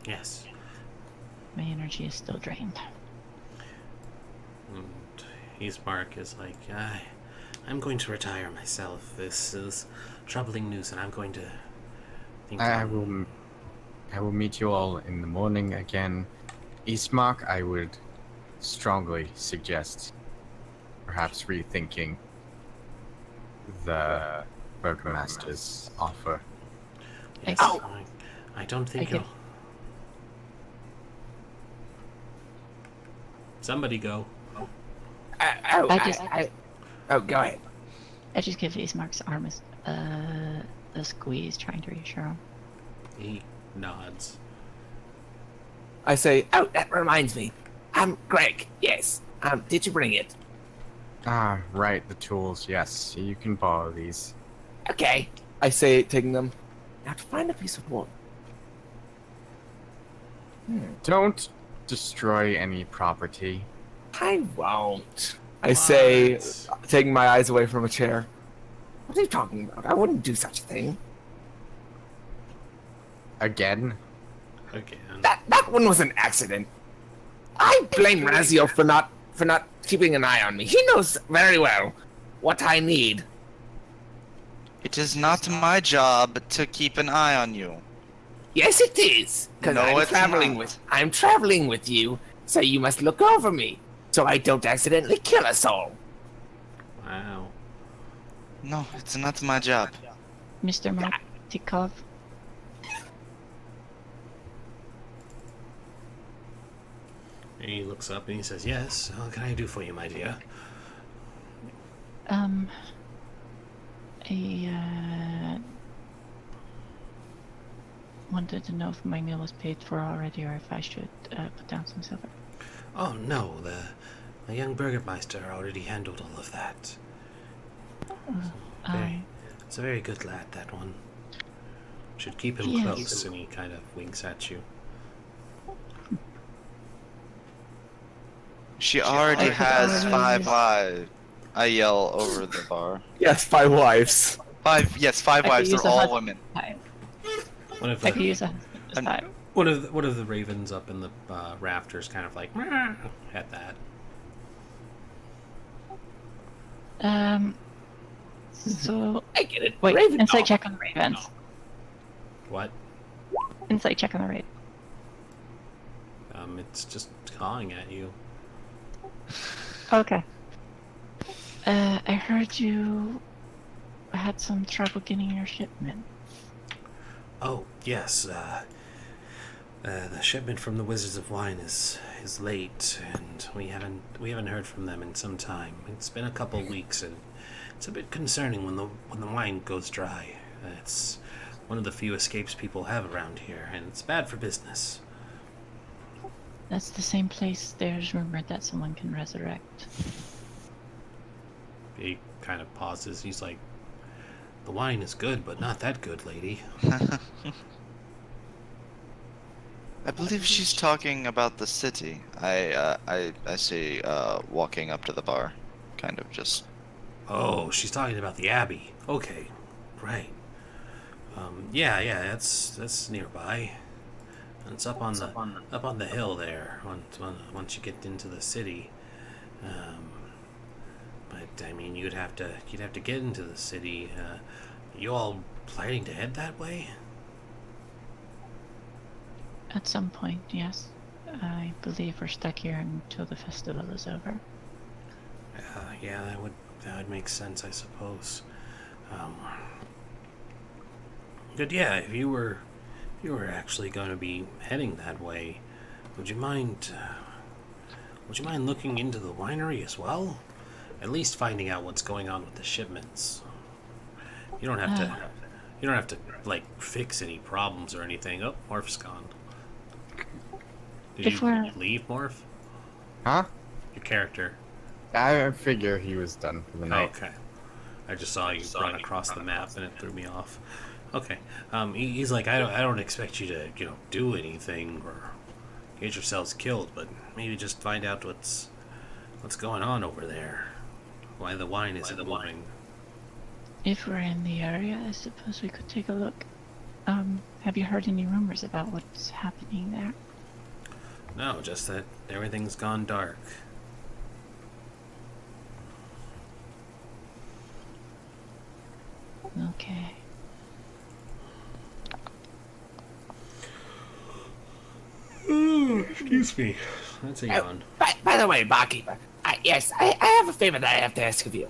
A: Yes.
D: My energy is still drained.
A: And Ismark is like, I'm going to retire myself. This is troubling news, and I'm going to think
E: I will meet you all in the morning again. Ismark, I would strongly suggest perhaps rethinking the Burgomaster's offer.
A: Yes, I don't think
D: Okay.
A: Somebody go.
H: Oh, go ahead.
D: I just give Ismark's arm a squeeze, trying to reassure him.
A: He nods.
H: I say, oh, that reminds me. Greg, yes. Did you bring it?
E: Ah, right, the tools, yes. You can borrow these.
H: Okay.
C: I say, taking them.
H: Now to find a piece of wood.
E: Don't destroy any property.
H: I won't.
C: I say,
A: What?
C: taking my eyes away from a chair.
H: What are you talking about? I wouldn't do such a thing.
E: Again?
A: Again.
H: That one was an accident. I blame Razio for not keeping an eye on me. He knows very well what I need.
B: It is not my job to keep an eye on you.
H: Yes, it is. Because
B: No,
H: I'm
B: it's
H: traveling with you, so you must look over me, so I don't accidentally kill us all.
A: Wow.
B: No, it's not my job.
D: Mr. Martikov,
A: And he looks up and he says, "Yes, what can I do for you, my dear?"
D: I wanted to know if my meal was paid for already or if I should put down some silver.
A: Oh no, the young Burgermeister already handled all of that. It's a very good lad, that one. Should keep him
D: Yes.
A: close. And he kind of winks at you.
B: She already has 5 wives. I yell over the bar.
C: Yes, 5 wives.
B: 5
D: I could
B: wives.
D: use
B: They're
D: a
B: all
D: husband
B: women.
D: time.
A: One of
D: I could
A: the
D: use a husband this
B: I'm-
D: time.
A: one of the ravens up in the rafters kind of like at that.
D: So
H: I get it.
D: wait,
H: Raven.
D: insight check on the ravens.
A: What?
D: Insight check on the raven.
A: It's just cawing at you.
D: Okay. I heard you had some trouble getting your shipment.
A: Oh yes, the shipment from the Wizards of Wine is late, and we haven't heard from them in some time. It's been a couple weeks, and it's a bit concerning when the wine goes dry. It's one of the few escapes people have around here, and it's bad for business.
D: That's the same place there's rumored that someone can resurrect.
A: He kind of pauses. He's like, "The wine is good, but not that good, lady."
B: I believe she's talking about the city. I see walking up to the bar, kind of just
A: Oh, she's talking about the Abbey. Okay, right. Yeah, that's nearby. It's up on the hill there. Once you get into the city. But I mean, you'd have to get into the city. You all planning to head that way?
D: At some point, yes. I believe we're stuck here until the festival is over.
A: Yeah, that would make sense, I suppose. But yeah, if you were actually going to be heading that way, would you mind looking into the winery as well? At least finding out what's going on with the shipments. You don't have to like fix any problems or anything. Oh, Morph's gone. Did you leave, Morph?
E: Huh?
A: Your character.
E: I figure he was done for the night.
A: Okay. I just saw you run across the map and it threw me off. Okay. He's like, I don't expect you to, do anything or get yourselves killed, but maybe just find out what's going on over there. Why the wine isn't moving.
D: If we're in the area, I suppose we could take a look. Have you heard any rumors about what's happening there?
A: No, just that everything's gone dark.
D: Okay.
A: Excuse me. That's a yawn.
H: By the way, barkeeper, yes, I have a favor that I have to ask of you.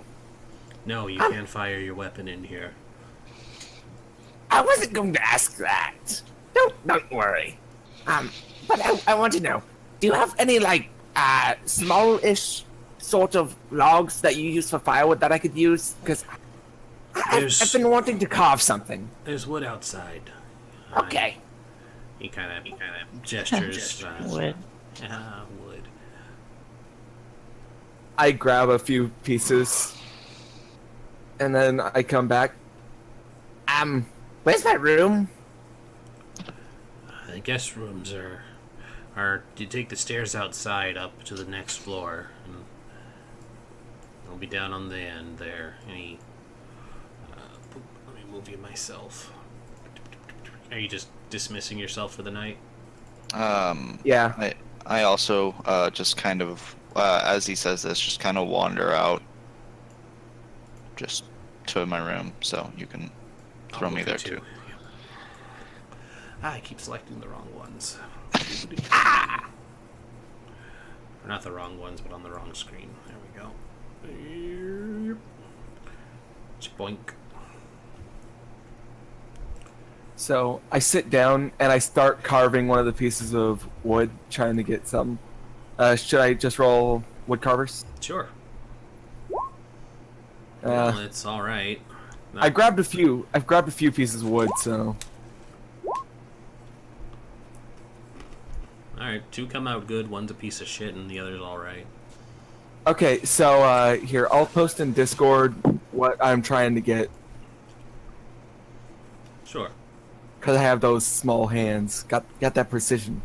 A: No, you can't fire your weapon in here.
H: I wasn't going to ask that. Don't worry. But I want to know, do you have any, small-ish sort of logs that you use for firewood that I could use? Because I've been wanting to carve something.
A: There's wood outside.
H: Okay.
A: He kind of gestures.
D: Wood.
A: Wood.
C: I grab a few pieces, and then I come back.
H: Where's my room?
A: The guest rooms are you take the stairs outside up to the next floor, and I'll be down on the end there. Let me move you myself. Are you just dismissing yourself for the night?
C: Yeah.
B: I also just kind of as he says this, just kind of wander out just to my room, so you can throw me there too.
A: I keep selecting the wrong ones. Or not the wrong ones, but on the wrong screen. There we go. Boink.
C: So I sit down and I start carving one of the pieces of wood, trying to get some. Should I just roll wood carvers?
A: Sure. Well, it's all right.
C: I've grabbed a few pieces of wood, so.
A: All right, 2 come out good. 1's a piece of shit, and the other's all right.
C: Okay, so here I'll post in Discord what I'm trying to get.
A: Sure.
C: Because I have those small hands, got that precision.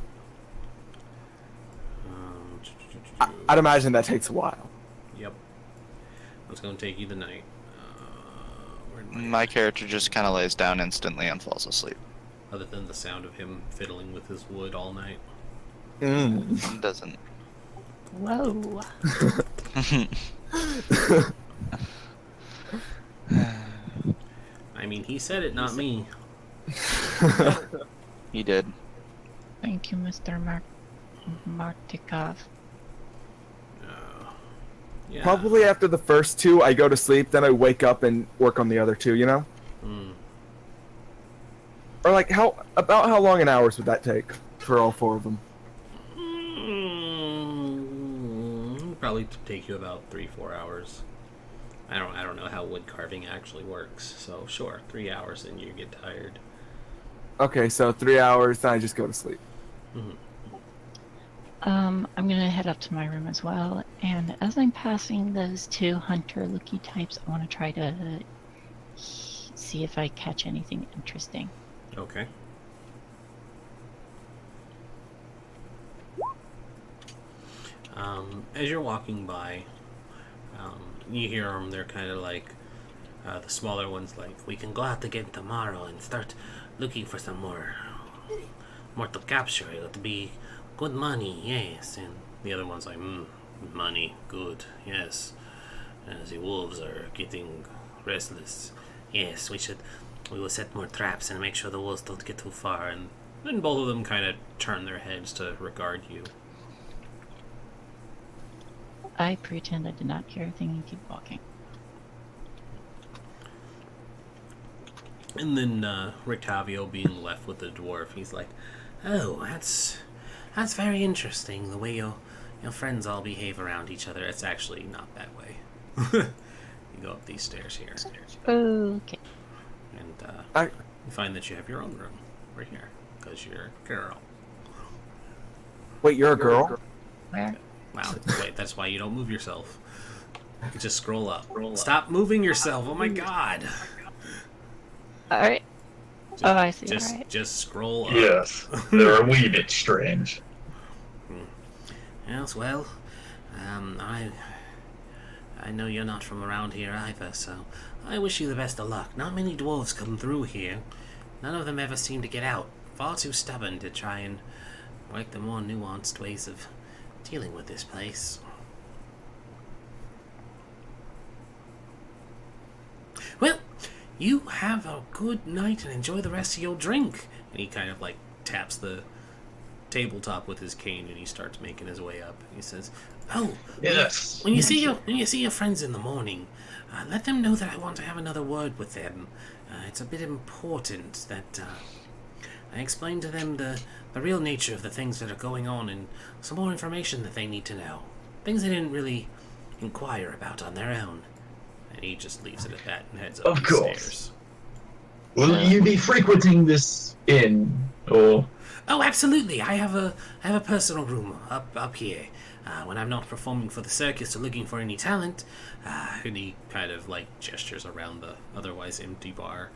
C: I'd imagine that takes a while.
A: Yep. It's gonna take you the night.
B: My character just kind of lays down instantly and falls asleep.
A: Other than the sound of him fiddling with his wood all night.
B: Doesn't.
D: Whoa.
A: I mean, he said it, not me.
B: He did.
D: Thank you, Mr. Martikov.
A: Yeah.
C: Probably after the first 2, I go to sleep, then I wake up and work on the other 2, you know? Or like, about how long in hours would that take for all 4 of them?
A: Probably take you about 3-4 hours. I don't know how wood carving actually works, so sure, 3 hours and you get tired.
C: Okay, so 3 hours, then I just go to sleep.
D: I'm gonna head up to my room as well, and as I'm passing those 2 hunter-looky types, I want to try to see if I catch anything interesting.
A: Okay. As you're walking by, you hear them. They're kind of like the smaller ones. Like, we can go out again tomorrow and start looking for some more to capture. It'll be good money, yes. And the other one's like, money, good, yes. The wolves are getting restless. Yes, we will set more traps and make sure the wolves don't get too far. And then both of them kind of turn their heads to regard you.
D: I pretend I did not hear a thing and keep walking.
A: And then Rictavio, being left with the dwarf, he's like, oh, that's very interesting, the way your friends all behave around each other. It's actually not that way. You go up these stairs here.
D: Okay.
A: And you find that you have your own room right here, because you're a girl.
C: Wait, you're a girl?
D: Where?
A: Wow, wait, that's why you don't move yourself. You just scroll up. Stop moving yourself, oh my god!
D: Alright. Oh, I see.
A: Just,
D: Alright.
A: just scroll up.
G: Yes, they're a wee bit strange.
A: Yes, well, I know you're not from around here either, so I wish you the best of luck. Not many dwarves come through here. None of them ever seem to get out. Far too stubborn to try and work the more nuanced ways of dealing with this place. Well, you have a good night and enjoy the rest of your drink. And he kind of like taps the tabletop with his cane and he starts making his way up. He says, "Oh,
G: Yes.
A: when you see your friends in the morning, let them know that I want to have another word with them. It's a bit important that I explain to them the real nature of the things that are going on and some more information that they need to know. Things they didn't really inquire about on their own." And he just leaves it at that and heads up
G: Of
A: the
G: course.
A: stairs.
G: Will you be frequenting this inn, or?
A: Oh, absolutely. I have a personal room up here. When I'm not performing for the circus or looking for any talent, and he kind of like gestures around the otherwise empty bar.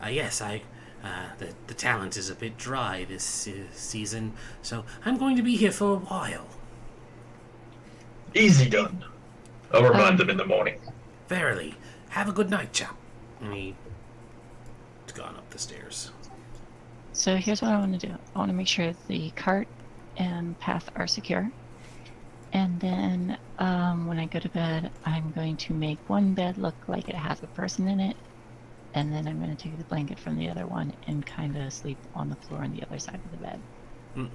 A: Yes, the talent is a bit dry this season, so I'm going to be here for a while.
G: Easy done. I'll remind them in the morning.
A: Verily. Have a good night, chap. And he's gone up the stairs.
D: So here's what I want to do. I want to make sure the cart and path are secure. And then when I go to bed, I'm going to make one bed look like it has a person in it. And then I'm going to take the blanket from the other one and kind of sleep on the floor on the other side of the bed.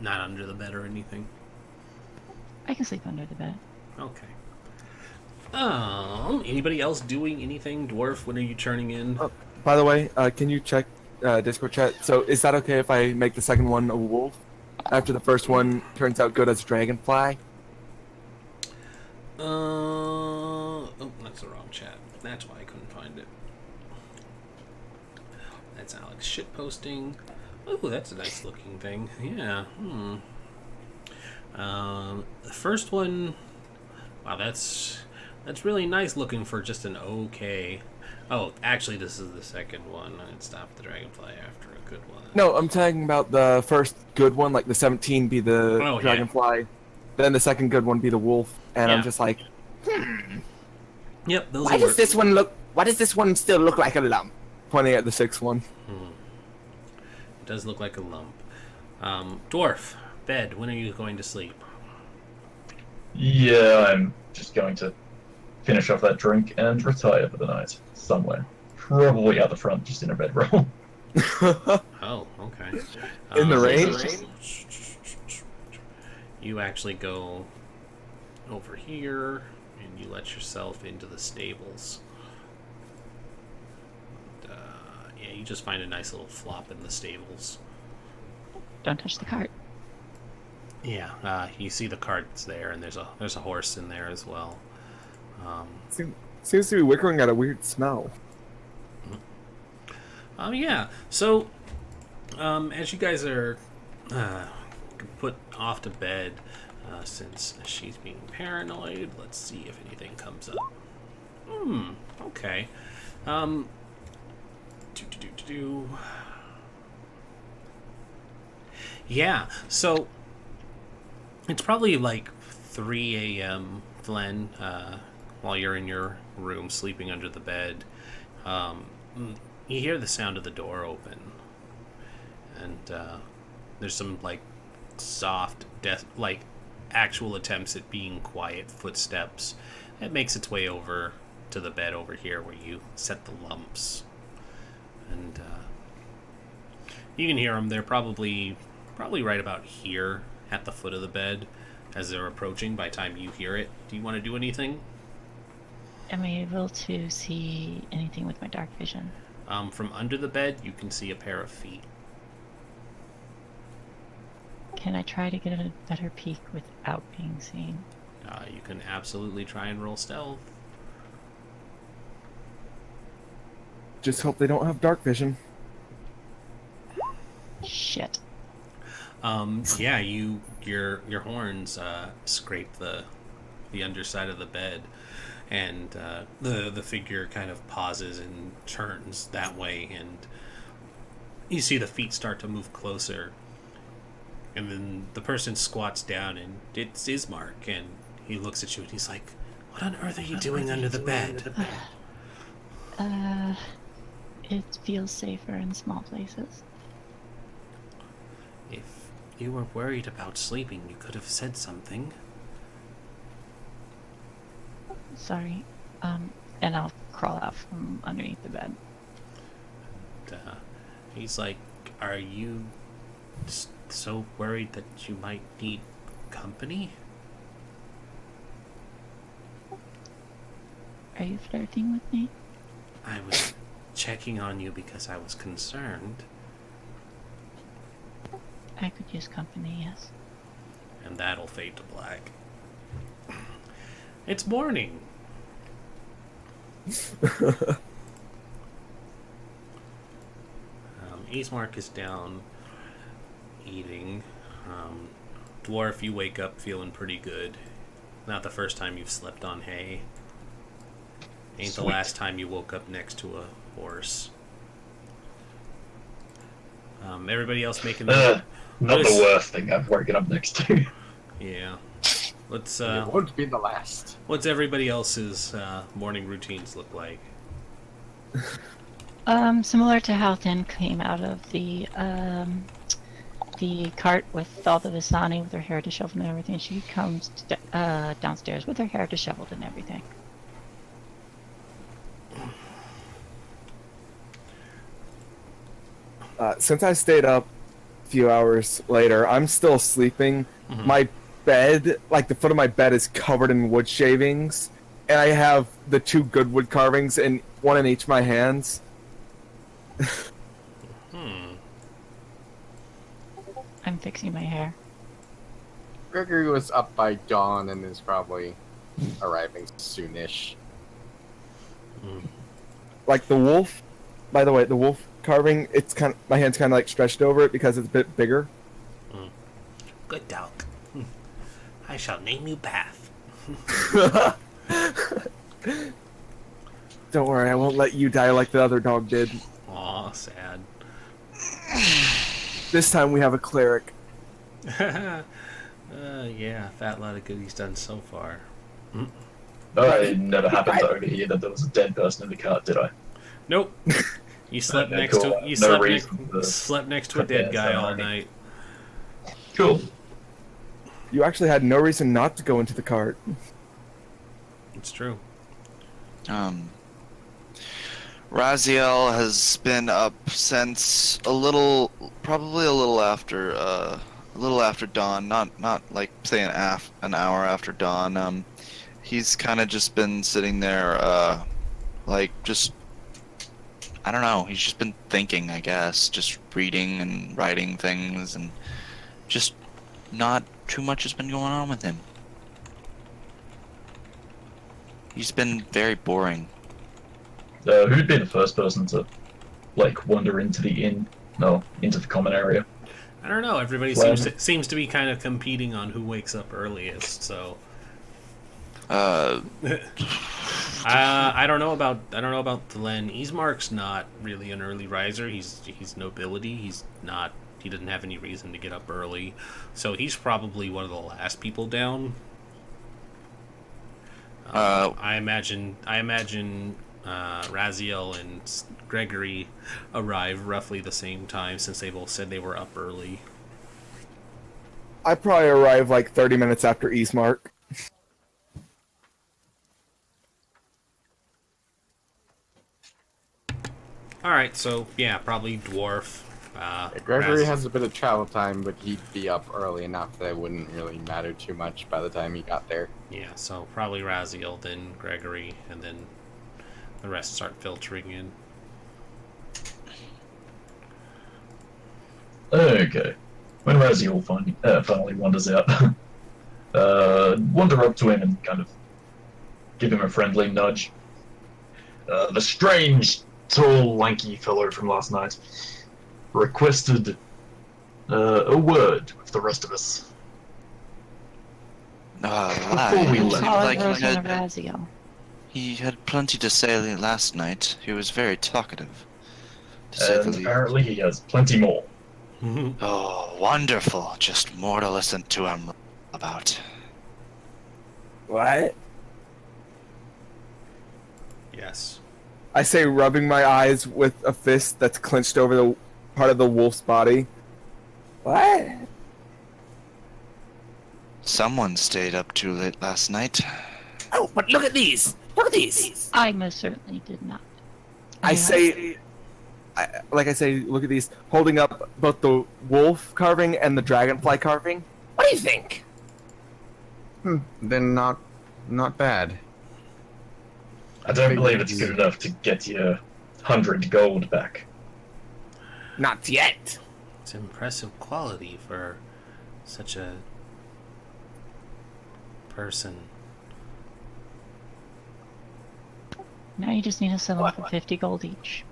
A: Not under the bed or anything.
D: I can sleep under the bed.
A: Okay. Anybody else doing anything? Dwarf, when are you turning in?
C: By the way, can you check Discord chat? So is that okay if I make the second one a wolf? After the first one turns out good as a dragonfly?
A: Oh, that's the wrong chat. That's why I couldn't find it. That's Alex shitposting. Oh, that's a nice looking thing. Yeah. The first one. Wow, that's really nice looking for just an okay. Oh, actually, this is the second one. I'd stop the dragonfly after a good one.
C: No, I'm talking about the first good one, like the 17 be the dragonfly, then the second good one be the wolf, and I'm just like,
A: Yep, those
H: Why does this one look? Why does this one still look like a lump?
C: pointing at the sixth one.
A: It does look like a lump. Dwarf, bed, when are you going to sleep?
G: Yeah, I'm just going to finish off that drink and retire for the night somewhere. Probably out the front, just in a bedroll.
A: Oh, okay.
C: In the rain?
A: You actually go over here and you let yourself into the stables. And, yeah, you just find a nice little flop in the stables.
D: Don't touch the cart.
A: Yeah, you see the cart's there, and there's a horse in there as well.
C: Seems to be wickering at a weird smell.
A: Yeah. So, as you guys are put off to bed, since she's being paranoid, let's see if anything comes up. Okay. Yeah. So it's probably like 3 a.m. Glenn, while you're in your room, sleeping under the bed. You hear the sound of the door open, and there's some like soft, like actual attempts at being quiet footsteps. It makes its way over to the bed over here where you set the lumps, and you can hear them. They're probably right about here at the foot of the bed as they're approaching. By the time you hear it, do you want to do anything?
D: Am I able to see anything with my dark vision?
A: From under the bed, you can see a pair of feet.
D: Can I try to get a better peek without being seen?
A: You can absolutely try and roll stealth.
C: Just hope they don't have dark vision.
D: Shit.
A: Yeah, your horns scrape the underside of the bed, and the figure kind of pauses and turns that way, and you see the feet start to move closer, and then the person squats down, and it's Ismark, and he looks at you and he's like, "What on earth are you doing under the bed?"
D: It feels safer in small places.
A: If you were worried about sleeping, you could have said something.
D: Sorry. And I'll crawl out from underneath the bed.
A: He's like, "Are you so worried that you might need company?"
D: Are you flirting with me?
A: I was checking on you because I was concerned.
D: I could use company, yes.
A: And that'll fade to black. It's morning. Ismark is down eating. Dwarf, you wake up feeling pretty good. Not the first time you've slept on hay. Ain't the last time you woke up next to a horse. Everybody else making
G: Not the worst thing I've woken up next to.
A: Yeah. Let's
E: It won't be the last.
A: what's everybody else's morning routines look like?
D: Similar to how Thin came out of the cart with all the Visani with her hair disheveled and everything. She comes downstairs with her hair disheveled and everything.
C: Since I stayed up a few hours later, I'm still sleeping.
A: Mhm.
C: My bed, like the foot of my bed, is covered in wood shavings, and I have the 2 good wood carvings, and one in each of my hands.
D: I'm fixing my hair.
E: Gregory was up by dawn and is probably arriving soonish.
C: Like the wolf, by the way, the wolf carving, it's kind of, my hand's kind of like stretched over it because it's a bit bigger.
A: Good dog. I shall name you Bath.
C: Don't worry, I won't let you die like the other dog did.
A: Aw, sad.
C: This time we have a cleric.
A: Yeah, fat lot of good he's done so far.
G: No, it never happened to overhear that there was a dead person in the cart, did I?
A: Nope. You slept
G: Okay,
A: next
G: cool.
A: to you
G: No
A: slept,
G: reason to
A: slept next to a
G: put
A: dead
G: that
A: guy all
G: aside.
A: night.
G: Cool.
C: You actually had no reason not to go into the cart.
A: It's true.
B: Raziel has been up since probably a little after dawn. Not like say an hour after dawn. He's kind of just been sitting there, like just I don't know. He's just been thinking, I guess, just reading and writing things, and just not too much has been going on with him. He's been very boring.
G: Who'd be the first person to, like, wander into the inn? No, into the common area.
A: I don't know. Everybody
G: Well-
A: seems to be kind of competing on who wakes up earliest. So
B: Uh,
A: I don't know about Glenn. Ismark's not really an early riser. He's nobility. He doesn't have any reason to get up early, so he's probably one of the last people down. I imagine Raziel and Gregory arrive roughly the same time, since they both said they were up early.
C: I probably arrive like 30 minutes after Eastmark.
A: Alright, so yeah, probably Dwarf.
E: Gregory has a bit of travel time, but he'd be up early enough that it wouldn't really matter too much by the time he got there.
A: Yeah, so probably Raziel, then Gregory, and then the rest start filtering in.
G: Okay. When Raziel finally wanders out, wander up to him and kind of give him a friendly nudge. The strange, tall, lanky fellow from last night requested a word with the rest of us. Before we left.
B: He had plenty to say last night. He was very talkative, to say the
G: And
B: least.
G: apparently he has plenty more.
B: Oh, wonderful. Just more to listen to him about.
C: What?
A: Yes.
C: I say, rubbing my eyes with a fist that's clenched over the part of the wolf's body. What?
B: Someone stayed up too late last night.
H: Oh, but look at these! Look at these!
D: I most certainly did not.
C: I say, like I say, look at these, holding up both the wolf carving and the dragonfly carving.
H: What do you think?
E: Then not bad.
G: I don't believe it's good enough to get your 100 gold back.
H: Not yet.
A: It's impressive quality for such a person.
D: Now you just need to sell them for 50 gold each.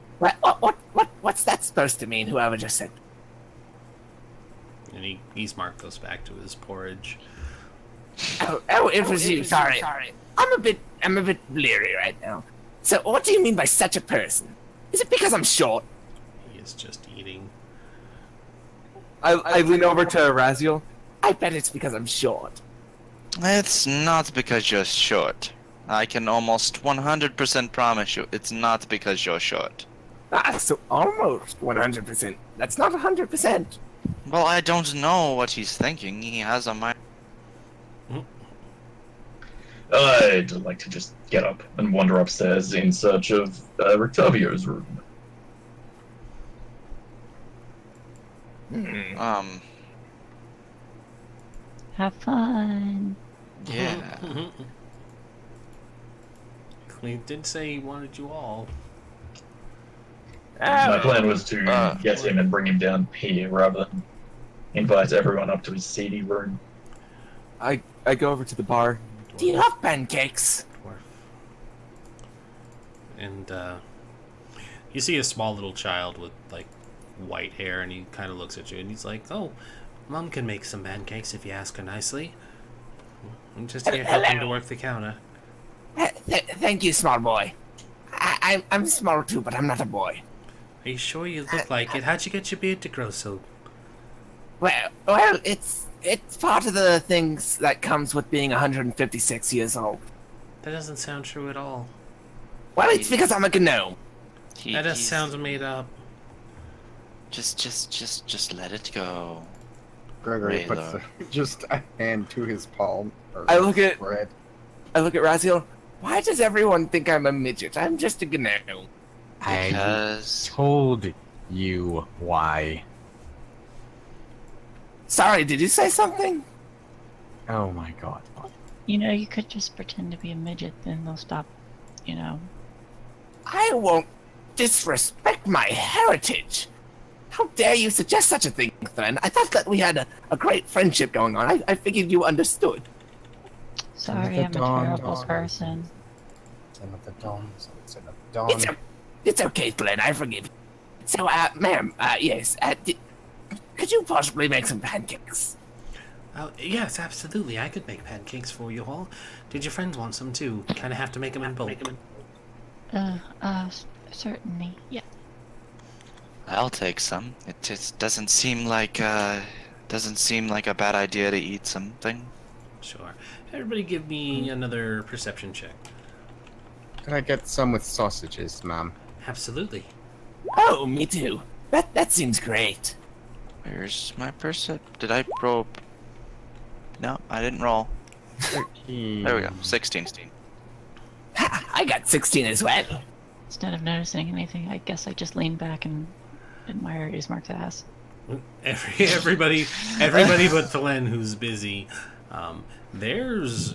H: What's that supposed to mean, whoever just said?
A: And Eastmark goes back to his porridge.
H: Oh, it was you, sorry. I'm a bit leery right now. So, what do you mean by such a person? Is it because I'm short?
A: He is just eating.
C: I lean over to Raziel.
H: I bet it's because I'm short.
B: It's not because you're short. I can almost 100% promise you it's not because you're short.
H: So almost 100%. That's not 100%.
B: Well, I don't know what he's thinking. He has a mind.
G: I'd like to just get up and wander upstairs in search of Rictavio's room.
D: Have fun.
B: Yeah.
A: He did say he wanted you all.
G: My plan was to get him and bring him down here rather than invite everyone up to his seedy room.
C: I go over to the bar.
H: Do you have pancakes?
A: Dwarf. And you see a small little child with like white hair, and he kind of looks at you and he's like, "Oh, Mom can make some pancakes if you ask her nicely. I'm just here helping to work the counter."
H: Thank you, small boy. I'm small too, but I'm not a boy.
A: Are you sure you look like it? How'd you get your beard to grow so?
H: Well, it's part of the things that comes with being 156 years old.
A: That doesn't sound true at all.
H: Well, it's because I'm a gnome.
A: That just sounds made up.
B: Just let it go.
E: Gregory puts
B: Raylo.
E: just a hand to his palm.
C: I look at
E: Red.
C: Raziel.
H: Why does everyone think I'm a midget? I'm just a gnome.
B: Because
E: I told you why.
H: Sorry, did you say something?
E: Oh my god.
D: You know, you could just pretend to be a midget, then they'll stop, you know.
H: I won't disrespect my heritage. How dare you suggest such a thing, Thren? I thought that we had a great friendship going on. I figured you understood.
D: Sorry, I'm a terrible person.
H: It's okay, Glenn. I forgive you. So, ma'am, yes, could you possibly make some pancakes?
A: Oh, yes, absolutely. I could make pancakes for you all. Did your friends want some too? Kind of have to make them in bulk.
D: Certainly, yeah.
B: I'll take some. It doesn't seem like a bad idea to eat something.
A: Sure. Everybody give me another perception check.
E: Can I get some with sausages, ma'am?
A: Absolutely.
H: Oh, me too. That seems great.
B: Where's my Did I roll? No, I didn't roll.
E: 13.
B: There we go. 16.
H: Ha, I got 16 as well.
D: Instead of noticing anything, I guess I just lean back and admire Ismark's ass.
A: Everybody but Thelen, who's busy. There's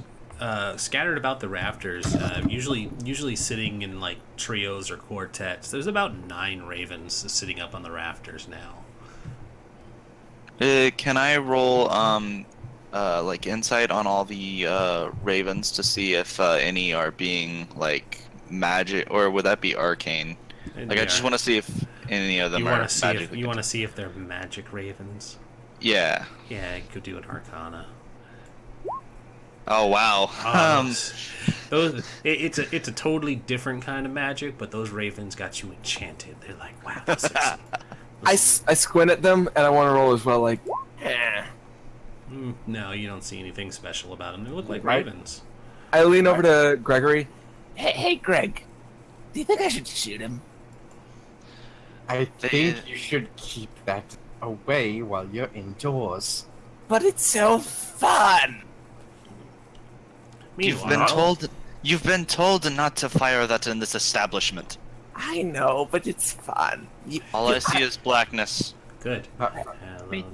A: scattered about the rafters, usually sitting in like trios or quartets. There's about 9 ravens sitting up on the rafters now.
B: Can I roll like insight on all the ravens to see if any are being like magic, or would that be arcane? Like I just want to see if any of them are magically.
A: You want to see if they're magic ravens?
B: Yeah.
A: Yeah, you could do an arcana.
B: Oh wow.
A: It's a totally different kind of magic, but those ravens got you enchanted. They're like, wow, this is.
C: I squint at them and I want to roll as well. Like,
A: No, you don't see anything special about them. They look like
C: Right.
A: ravens.
C: I lean over to Gregory.
H: Hey, Greg. Do you think I should shoot him?
E: I think you should keep that away while you're indoors.
H: But it's so fun.
B: You've
A: Meanwhile,
B: been told not to fire that in this establishment.
H: I know, but it's fun.
B: All I see is blackness.
A: Good.
E: Not,
A: Hello,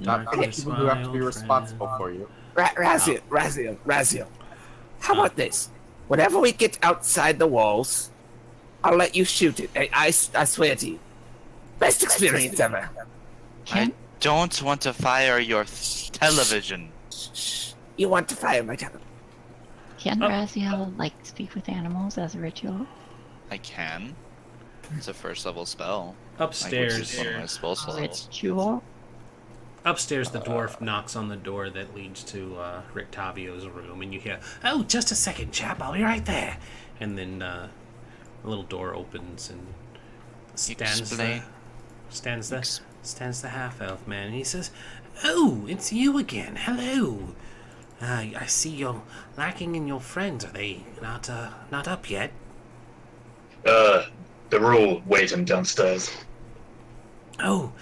E: not the
A: darkness,
E: people who have to
A: my
E: be
A: old
E: responsible
A: friend.
E: for you.
H: Raziel. How about this? Whenever we get outside the walls, I'll let you shoot it. I swear to you. Best experience ever.
D: Can
B: Don't want to fire your television.
H: Shh. You want to fire my television?
D: Raziel like speak with animals as a ritual?
B: I can. It's a first level spell.
A: Upstairs,
B: Which is one of my spell slots.
D: Ritual?
A: upstairs, the dwarf knocks on the door that leads to Rictavio's room, and you hear, "Oh, just a second, chap. I'll be right there." And then a little door opens, and stands the half elf man, and he says, "Oh, it's you again. Hello. I see you're lacking in your friends. Are they not up yet?"
G: They're all waiting downstairs.
A: "Oh,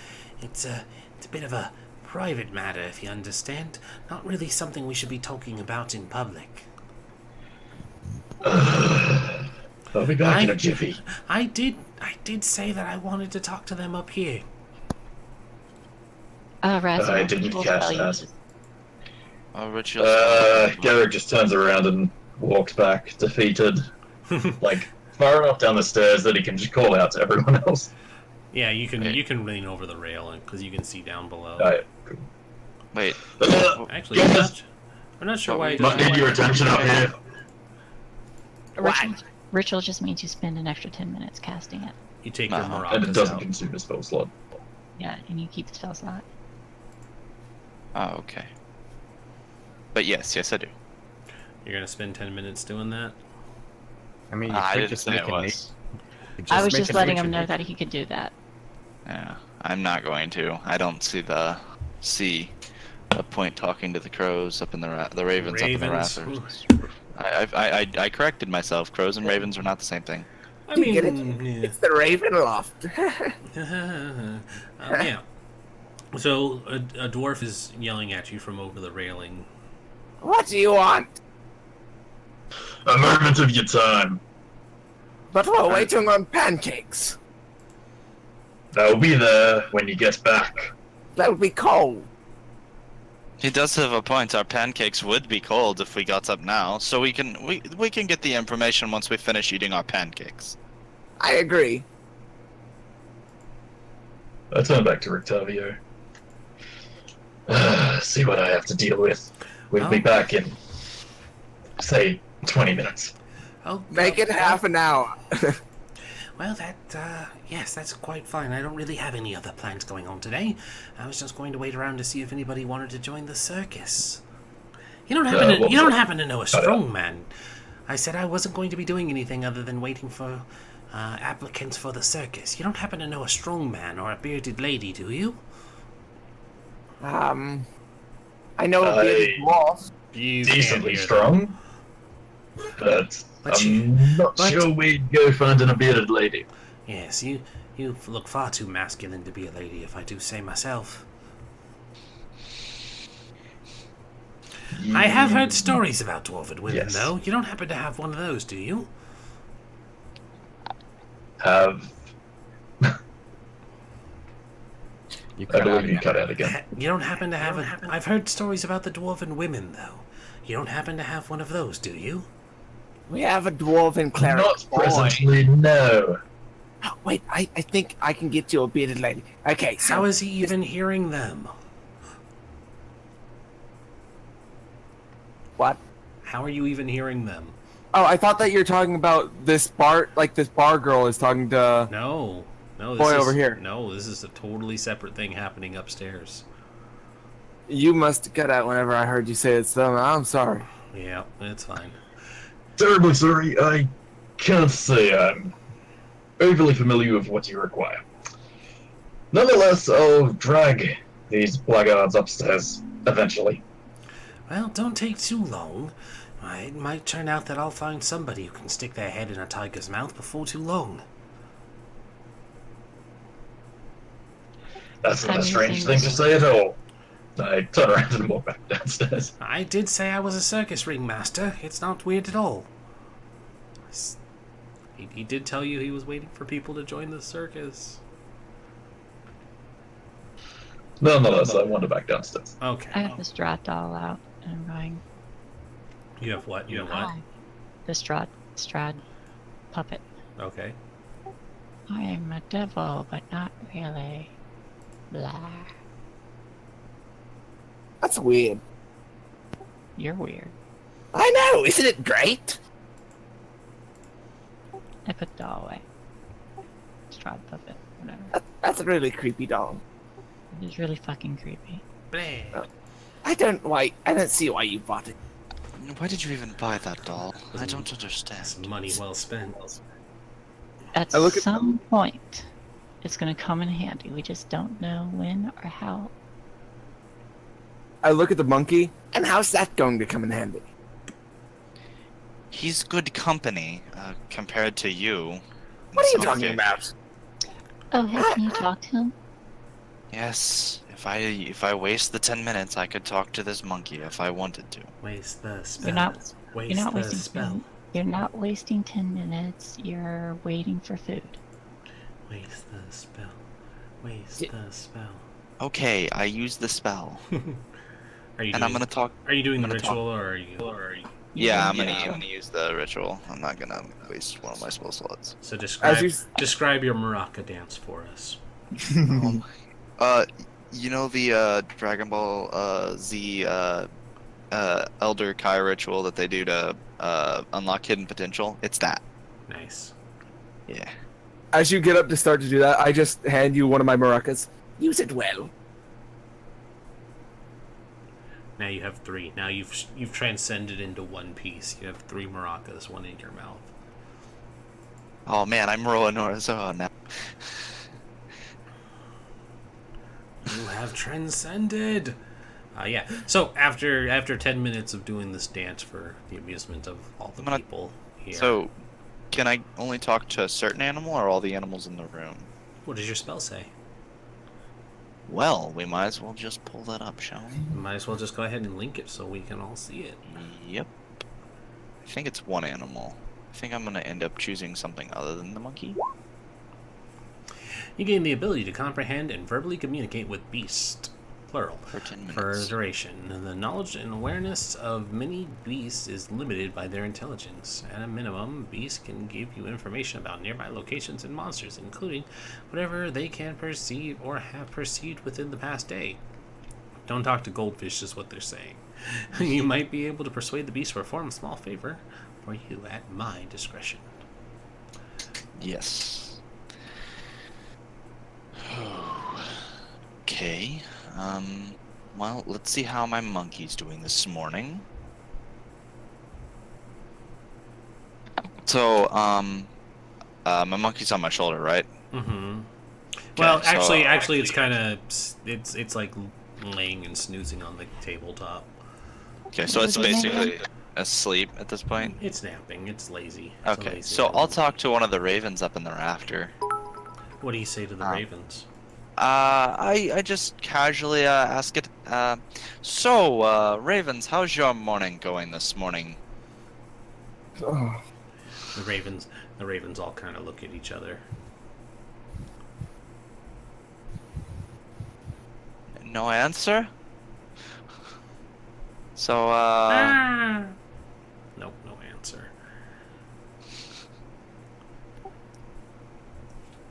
A: it's a bit of a private matter, if you understand. Not really something we should be talking about in public."
G: I'll be back in a jiffy.
A: I did say that I wanted to talk to them up here.
D: Raziel,
G: I didn't
D: ritual
G: catch
D: spell
G: that.
D: uses-
B: Ritual.
G: Garrick just turns around and walks back, defeated. Like, far enough down the stairs that he can just call out to everyone else.
A: Yeah, you can lean over the rail because you can see down below.
G: Alright.
B: Wait.
A: Actually,
G: Guys,
A: I'm not sure why.
G: might need your attention up here.
D: Ritual just means you spend an extra 10 minutes casting it.
A: You take your
B: Uh-huh.
G: And it
A: maracas
G: doesn't
A: out.
G: consume a spell slot.
D: Yeah, and you keep the spell slot.
B: Oh, okay. But yes, I do.
A: You're gonna spend 10 minutes doing that.
E: I mean, you
B: I
E: could
B: didn't
E: just
B: say
E: make
B: it
E: a
B: was.
D: I was
E: make
D: just
E: a
D: letting
E: nature
D: him know
E: check.
D: that he could do that.
B: Yeah, I'm not going to. I don't see a point talking to the crows up in the ravens up in the
A: Ravens.
B: rafters. I corrected myself. Crows and ravens are not the same thing.
A: I
H: You get it?
A: yeah.
H: It's the Raven Loft.
A: Yeah. So a dwarf is yelling at you from over the railing.
H: What do you want?
G: A moment of your time.
H: But we're waiting on pancakes.
G: They'll be there when you get back.
H: They'll be cold.
B: He does have a point. Our pancakes would be cold if we got up now, so we can get the information once we finish eating our pancakes.
H: I agree.
G: I turn back to Rictavio. See what I have to deal with. We'll be back in, say, 20 minutes.
A: Oh,
H: Make it half an hour.
A: Well, yes, that's quite fine. I don't really have any other plans going on today. I was just going to wait around to see if anybody wanted to join the circus. You don't happen to know a strong man. I said I wasn't going to be doing anything other than waiting for applicants for the circus. You don't happen to know a strong man or a bearded lady, do you?
H: I know a bearded dwarf.
A: You can't
G: decently
A: hear them.
G: strong, but I'm not sure we'd go finding a bearded lady.
A: Yes, you look far too masculine to be a lady, if I do say myself. I have heard stories about dwarven women,
G: Yes.
A: though. You don't happen to have one of those, do you?
G: Have
E: You
G: I
E: cut out
G: believe you
E: again.
G: cut out again.
A: You don't happen to have a... I've heard stories about the dwarven women, though. You don't happen to have one of those, do you?
H: We have a dwarven cleric
G: Not
H: boy.
G: presently, no.
H: Oh, wait, I think I can get you a bearded lady. Okay, so
A: How is he even hearing them?
H: what?
A: How are you even hearing them?
C: Oh, I thought that you're talking about this bar, like this bar girl is talking to.
A: No. No, this
C: Boy
A: is,
C: over here.
A: No, this is a totally separate thing happening upstairs.
C: You must cut out whenever I heard you say it's them. I'm sorry.
A: Yeah, it's fine.
G: Terribly sorry, I can't say I'm overly familiar with what you require. Nonetheless, I'll drag these blackguards upstairs eventually.
A: Well, don't take too long. It might turn out that I'll find somebody who can stick their head in a tiger's mouth before too long.
G: That's not
D: I'm
G: a strange
D: using
G: thing to say at all. I turn around and walk back downstairs.
A: I did say I was a circus ringmaster. It's not weird at all. He did tell you he was waiting for people to join the circus.
G: Nonetheless, I wander back downstairs.
A: Okay.
D: I have the Strahd doll out, and I'm going,
A: You have what? You have what?
D: hi. The Strahd puppet.
A: Okay.
D: I am a devil, but not really. Blah.
H: That's weird.
D: You're weird.
H: I know, isn't it great?
D: I put the doll away. Strahd puppet, whatever.
H: That's a really creepy doll.
D: It is really fucking creepy.
A: Blah.
H: I don't see why you bought it.
B: Why did you even buy that doll? I don't
A: That's
B: understand.
A: money well spent.
D: At
C: I look at-
D: some point, it's gonna come in handy. We just don't know when or how.
C: I look at the monkey.
H: And how's that going to come in handy?
B: He's good company compared to you.
H: What are you
B: So,
H: talking
B: okay.
H: about?
D: Oh, hey, can you talk to him?
B: Yes, if I waste the 10 minutes, I could talk to this monkey if I wanted to.
A: Waste the spell.
D: You're not.
A: Waste
D: You're not
A: the
D: wasting.
A: spell.
D: You're not wasting 10 minutes. You're waiting for food.
A: Waste the spell. Waste
H: Yeah.
A: the spell.
B: Okay, I use the spell,
A: Are you
B: and I'm gonna talk.
A: Are you doing the
B: I'm gonna
A: ritual or are you?
B: Yeah, I'm
D: Yeah.
B: gonna use the ritual. I'm not gonna waste one of my spell slots.
A: So
C: As
A: describe
C: you,
A: describe your maraca dance for us.
B: You know the Dragon Ball Z Elder Kai ritual that they do to unlock hidden potential? It's that.
A: Nice.
B: Yeah.
C: as you get up to start to do that, I just hand you one of my maracas.
H: Use it well.
A: Now you have 3. Now you've transcended into one piece. You have 3 maracas, one in your mouth.
B: Oh man, I'm Roanora's now.
A: You have transcended. Yeah. So after 10 minutes of doing this dance for the amusement of all the
B: I'm gonna-
A: people here.
B: So, can I only talk to a certain animal or all the animals in the room?
A: what does your spell say?
B: Well, we might as well just pull that up, shall we?
A: Might as well just go ahead and link it so we can all see it.
B: Yep. I think it's one animal. I think I'm gonna end up choosing something other than the monkey.
A: You gain the ability to comprehend and verbally communicate with beasts, plural,
B: For 10
A: for
B: minutes.
A: duration. The knowledge and awareness of many beasts is limited by their intelligence. At a minimum, beasts can give you information about nearby locations and monsters, including whatever they can perceive or have perceived within the past day. Don't talk to goldfish is what they're saying. You might be able to persuade the beast to perform a small favor for you at my discretion.
B: Yes. Okay. Well, let's see how my monkey's doing this morning. So, my monkey's on my shoulder, right?
A: Mm-hmm. Well,
B: so-
A: actually, it's kind of it's like laying and snoozing on the tabletop.
B: Okay, so it's basically asleep at this point.
A: It's napping. It's lazy. It's a
B: Okay,
A: lazy
B: so
A: animal.
B: I'll talk to one of the ravens up in the rafter.
A: What do you say to the ravens?
B: I just casually ask it. So, ravens, how's your morning going this morning?
C: Oh,
A: The ravens all kind of look at each other.
B: No answer? So,
A: Nope, no answer.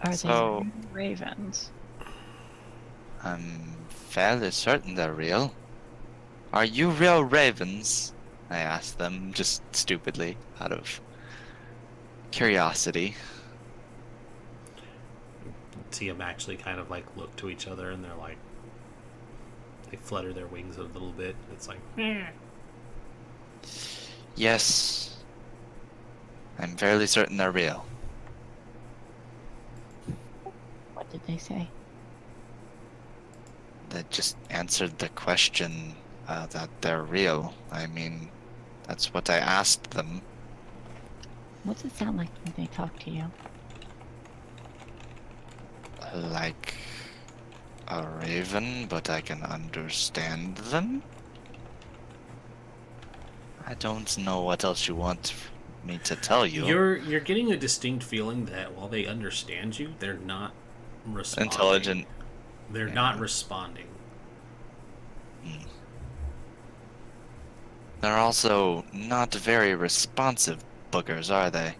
D: Are
B: So-
D: they ravens?
B: I'm fairly certain they're real. Are you real ravens? I asked them, just stupidly, out of curiosity.
A: See them actually kind of like look to each other, and they're like, they flutter their wings a little bit. It's like,
B: Yes. I'm fairly certain they're real.
D: What did they say?
B: That just answered the question that they're real. I mean, that's what I asked them.
D: What's it sound like when they talk to you?
B: Like a raven, but I can understand them? I don't know what else you want me to tell you.
A: you're getting a distinct feeling that while they understand you, they're not responding.
B: Intelligent.
A: They're not responding.
B: They're also not very responsive boogers, are they?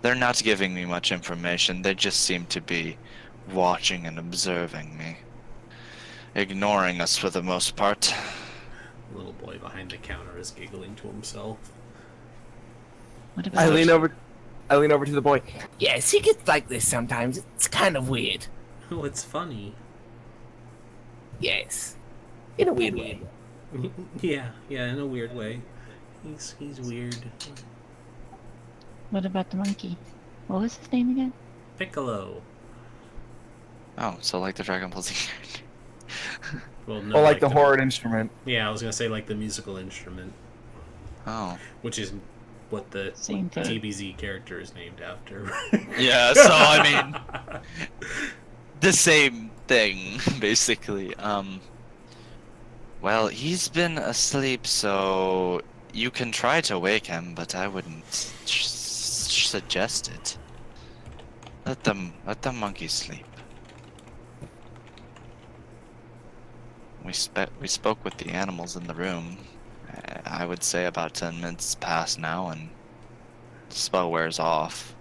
B: They're not giving me much information. They just seem to be watching and observing me. Ignoring us for the most part.
A: The little boy behind the counter is giggling to himself.
D: What about
C: I lean over to the boy.
H: Yes, he gets like this sometimes. It's kind of weird.
A: Oh, it's funny.
H: Yes. In a weird way.
A: Yeah, in a weird way. He's weird.
D: What about the monkey? What was his name again?
A: Piccolo.
B: Oh, so like the Dragon Ball Z.
A: Well, no,
C: Or like the horrid instrument.
A: Yeah, I was gonna say like the musical instrument,
B: Oh.
A: which is what the
D: Same thing.
A: TBZ character is named after.
B: Yeah, so I mean, the same thing, basically. Well, he's been asleep, so you can try to wake him, but I wouldn't suggest it. Let the monkey sleep. We spoke with the animals in the room. I would say about 10 minutes past now, and the spell wears off.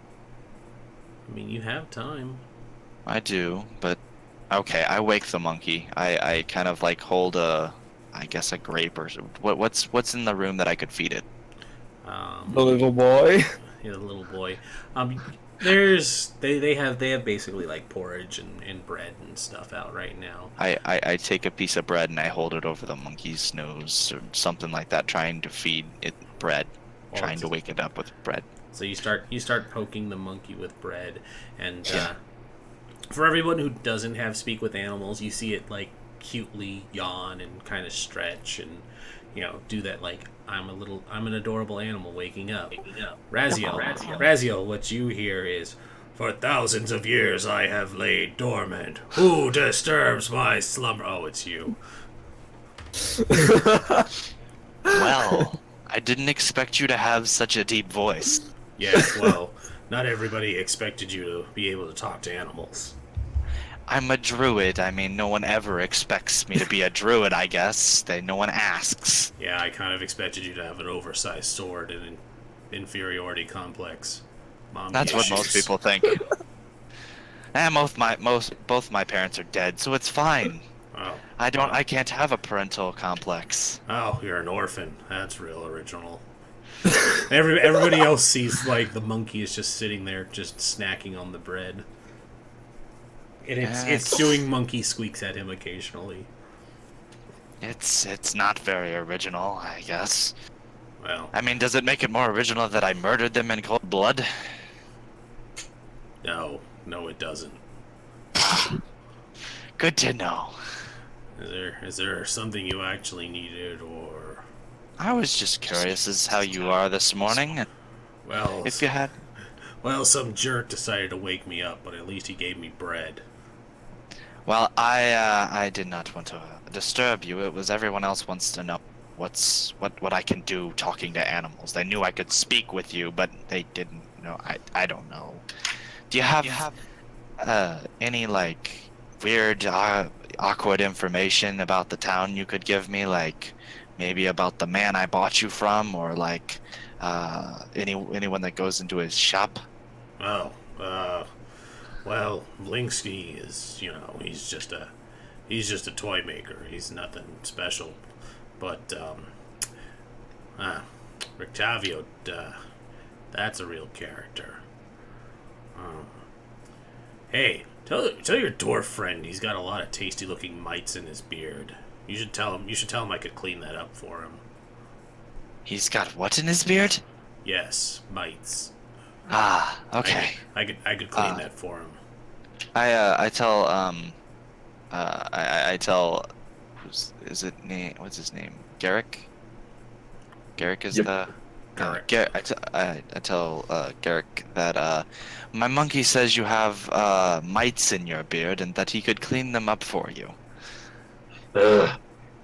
A: I mean, you have time.
B: I do, but okay. I wake the monkey. I kind of like hold a grape or what's in the room that I could feed it.
C: The little boy.
A: Yeah, the little boy. There's they have basically like porridge and bread and stuff out right now.
B: I take a piece of bread and I hold it over the monkey's nose or something like that, trying to feed it bread,
A: Well,
B: trying to wake it up with bread.
A: So you start poking the monkey with bread, and for everyone who doesn't have speak with animals, you see it like cutely yawn and kind of stretch and do that like I'm an adorable animal waking up. Raziel, what you hear is, for thousands of years I have laid dormant. Who disturbs my slumber? Oh, it's you.
B: Well, I didn't expect you to have such a deep voice.
A: Yes, well, not everybody expected you to be able to talk to animals.
B: I'm a druid. I mean, no one ever expects me to be a druid, I guess. No one asks.
A: Yeah, I kind of expected you to have an oversized sword and an inferiority complex.
B: That's what most people think. And both my parents are dead, so it's fine.
A: Oh.
B: I can't have a parental complex.
A: Oh, you're an orphan. That's real original. Everybody else sees like the monkey is just sitting there, just snacking on the bread, and it's doing monkey squeaks at him occasionally.
B: It's not very original, I guess.
A: Well,
B: I mean, does it make it more original that I murdered them in cold blood?
A: no, it doesn't.
B: Good to know.
A: Is there something you actually needed, or?
B: I was just curious as how you are this morning.
A: Well,
B: If you had...
A: well, some jerk decided to wake me up, but at least he gave me bread.
B: Well, I did not want to disturb you. It was everyone else wants to know what I can do talking to animals. They knew I could speak with you, but they didn't know. I don't know. Do you have any like weird awkward information about the town you could give me, like maybe about the man I bought you from, or like anyone that goes into his shop?
A: Oh, well, Linsky is, he's just a toy maker. He's nothing special. But, Rictavio, that's a real character. Hey, tell your dwarf friend he's got a lot of tasty-looking mites in his beard. You should tell him I could clean that up for him.
B: He's got what in his beard?
A: Yes, mites.
B: Ah, okay.
A: I could clean that for him.
B: I tell what's his name? Garrick? Garrick is
G: Yep.
A: Garrick.
B: I tell Garrick that my monkey says you have mites in your beard and that he could clean them up for you.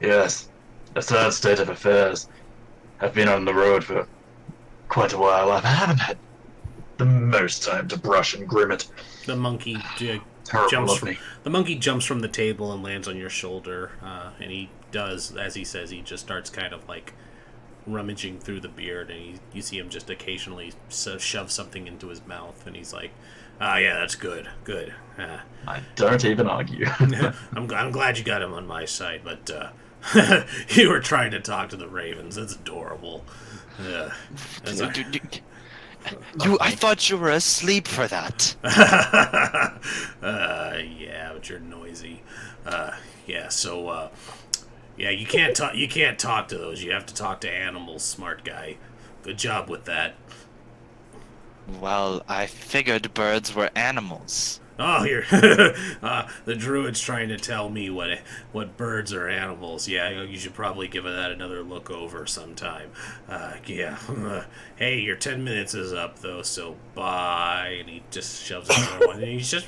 G: Yes. A sad state of affairs. I've been on the road for quite a while. I haven't had the most time to brush and groom it.
A: The monkey
G: Terrible of me.
A: the monkey jumps from the table and lands on your shoulder, and he does, as he says, he just starts kind of like rummaging through the beard, and you see him just occasionally shove something into his mouth, and he's like, yeah, that's good.
G: I don't even argue.
A: I'm glad you got him on my side, but you were trying to talk to the ravens. That's adorable.
B: I thought you were asleep for that.
A: Yeah, but you're noisy. Yeah, so yeah, you can't talk to those. You have to talk to animals, smart guy. Good job with that.
B: Well, I figured birds were animals.
A: Oh, you're the druid's trying to tell me what birds are animals. Yeah, you should probably give that another look over sometime. Yeah. Hey, your 10 minutes is up though, so bye. And he just shoves another one, and he's just.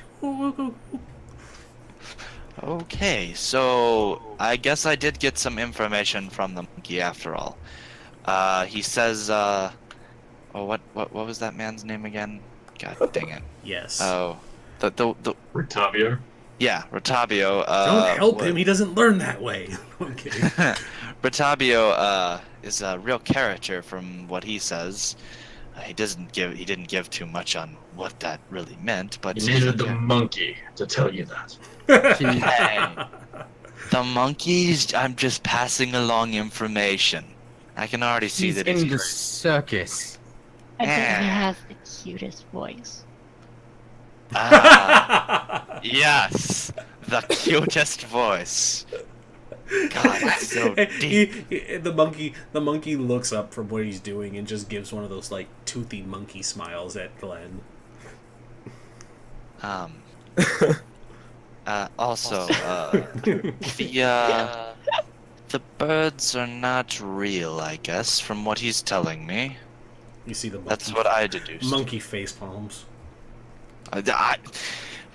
B: Okay, so I guess I did get some information from the monkey after all. He says, what was that man's name again? God dang it.
A: Yes.
B: Oh, the
G: Rictavio.
B: yeah, Rotabio.
A: Don't help him. He doesn't learn that way. Okay.
B: Rotabio is a real character from what he says. He didn't give too much on what that really meant, but
G: You needed the monkey to tell you that.
B: Hey, the monkeys. I'm just passing along information. I can already see
E: He's
B: that
E: in
B: he's
E: the
B: crazy.
E: circus.
D: I bet he
B: Ah.
D: has the cutest voice.
B: Yes, the cutest voice. God, it's so deep.
A: The monkey looks up from what he's doing and just gives one of those like toothy monkey smiles at Glenn.
B: Also, the birds are not real, I guess, from what he's telling me.
A: You see the monkey,
B: That's what I deduced.
A: monkey face palms.
B: What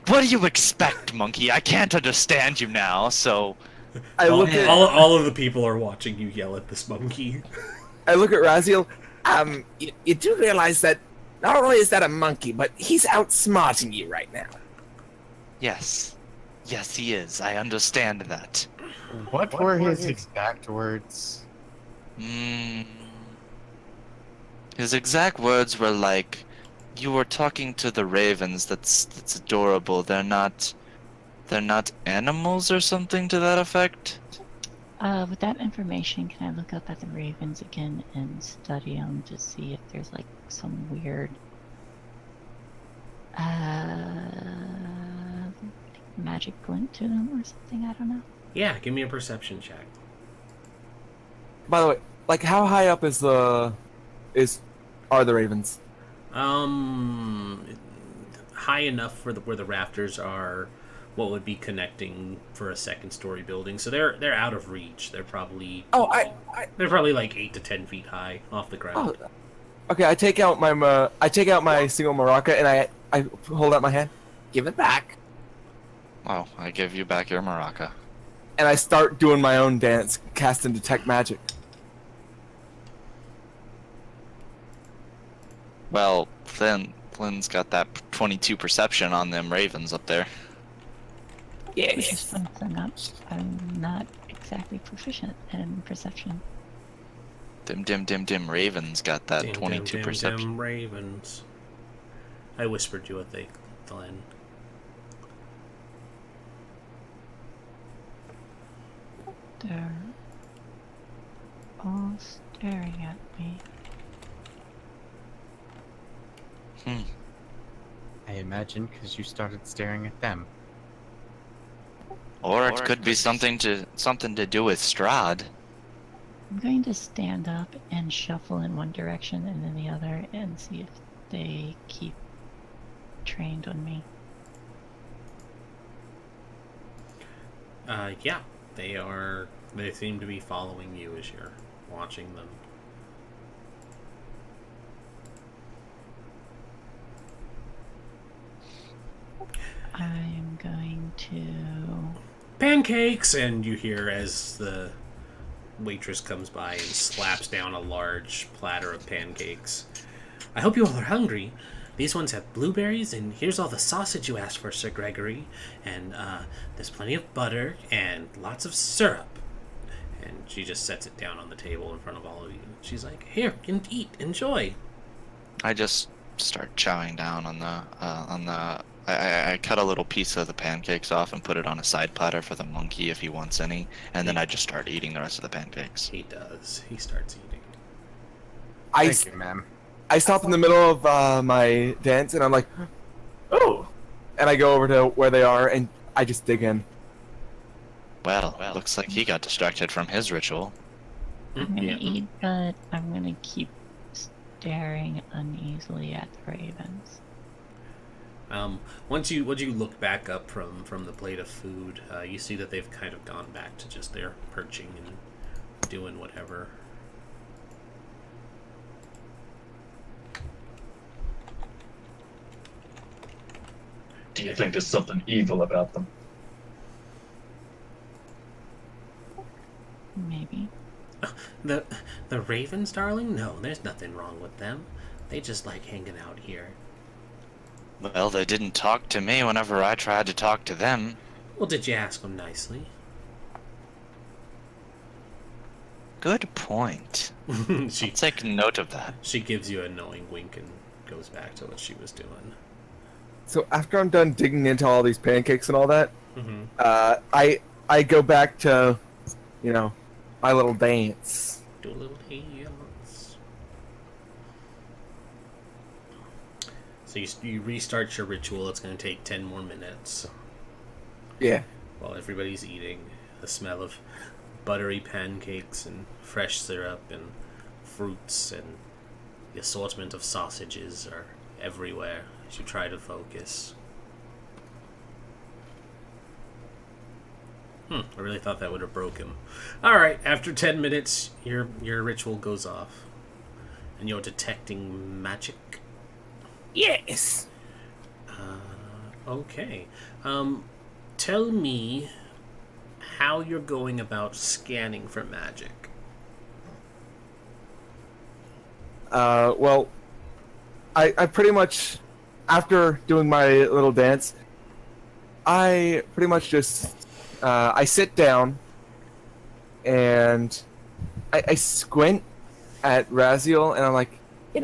B: do you expect, monkey? I can't understand you now, so...
C: I look at
A: all of the people are watching you yell at this monkey.
C: Raziel.
H: You do realize that not only is that a monkey, but he's outsmarting you right now.
B: Yes. Yes, he is. I understand that.
E: What were his exact words?
B: His exact words were like, "You were talking to the ravens. That's adorable. They're not animals," or something to that effect.
D: With that information, can I look up at the ravens again and study them to see if there's like some weird magic glint to them or something? I don't know.
A: Yeah, give me a perception check.
C: By the way, like how high up are the ravens?
A: High enough for where the rafters are. what would be connecting for a second-story building. So they're out of reach. They're probably they're probably like 8 to 10 feet high off the ground.
C: Oh, okay. I take out my single maraca and I hold out my hand. Give it back.
B: Oh, I give you back your maraca.
C: And I start doing my own dance, cast and detect magic.
B: Well, Flynn's got that 22 perception on them ravens up there.
D: Which is
H: Yes.
D: fun 'cause I'm not exactly proficient in perception.
B: Dim ravens got that
A: Dim,
B: 22
A: dim,
B: perception.
A: dim, ravens. I whispered you a thing, Glenn.
D: They're all staring at me.
E: I imagine because you started staring at them.
B: Or it could be something to do with Strahd.
D: I'm going to stand up and shuffle in one direction and then the other and see if they keep trained on me.
A: Yeah, they seem to be following you as you're watching them.
D: I'm going to...
A: Pancakes! And you hear as the waitress comes by and slaps down a large platter of pancakes. I hope you all are hungry. These ones have blueberries, and here's all the sausage you asked for, Sir Gregory. And there's plenty of butter and lots of syrup. And she just sets it down on the table in front of all of you. She's like, here, eat, enjoy.
B: I just start chowing down on the I cut a little piece of the pancakes off and put it on a side platter for the monkey if he wants any, and then I just start eating the rest of the pancakes.
A: He does. He starts eating.
E: Thank you, ma'am.
C: I stop in the middle of my dance and I'm like, oh, and I go over to where they are and I just dig in.
B: Well, looks like he got distracted from his ritual.
D: I'm gonna
A: Yeah.
D: eat, but I'm gonna keep staring uneasily at the ravens.
A: Once you look back up from the plate of food, you see that they've kind of gone back to just their perching and doing whatever.
G: Do you think there's something evil about them?
D: Maybe.
A: The ravens, darling? No, there's nothing wrong with them. They just like hanging out here.
B: Well, they didn't talk to me whenever I tried to talk to them.
A: Well, did you ask them nicely?
B: Good point.
A: she
B: I'll take note of that.
A: she gives you a knowing wink and goes back to what she was doing.
C: So after I'm done digging into all these pancakes and all that,
A: Mm-hmm.
C: I go back to, my little dance.
A: Do a little dance. So you restart your ritual. It's going to take 10 more minutes.
C: Yeah.
A: While everybody's eating, the smell of buttery pancakes and fresh syrup and fruits and the assortment of sausages are everywhere as you try to focus. I really thought that would have broke him. Alright, after 10 minutes, your ritual goes off. And you're detecting magic.
H: Yes.
A: Okay. Tell me how you're going about scanning for magic.
C: Well, I pretty much, after doing my little dance, I pretty much just, I sit down and I squint at Raziel and I'm like,
H: You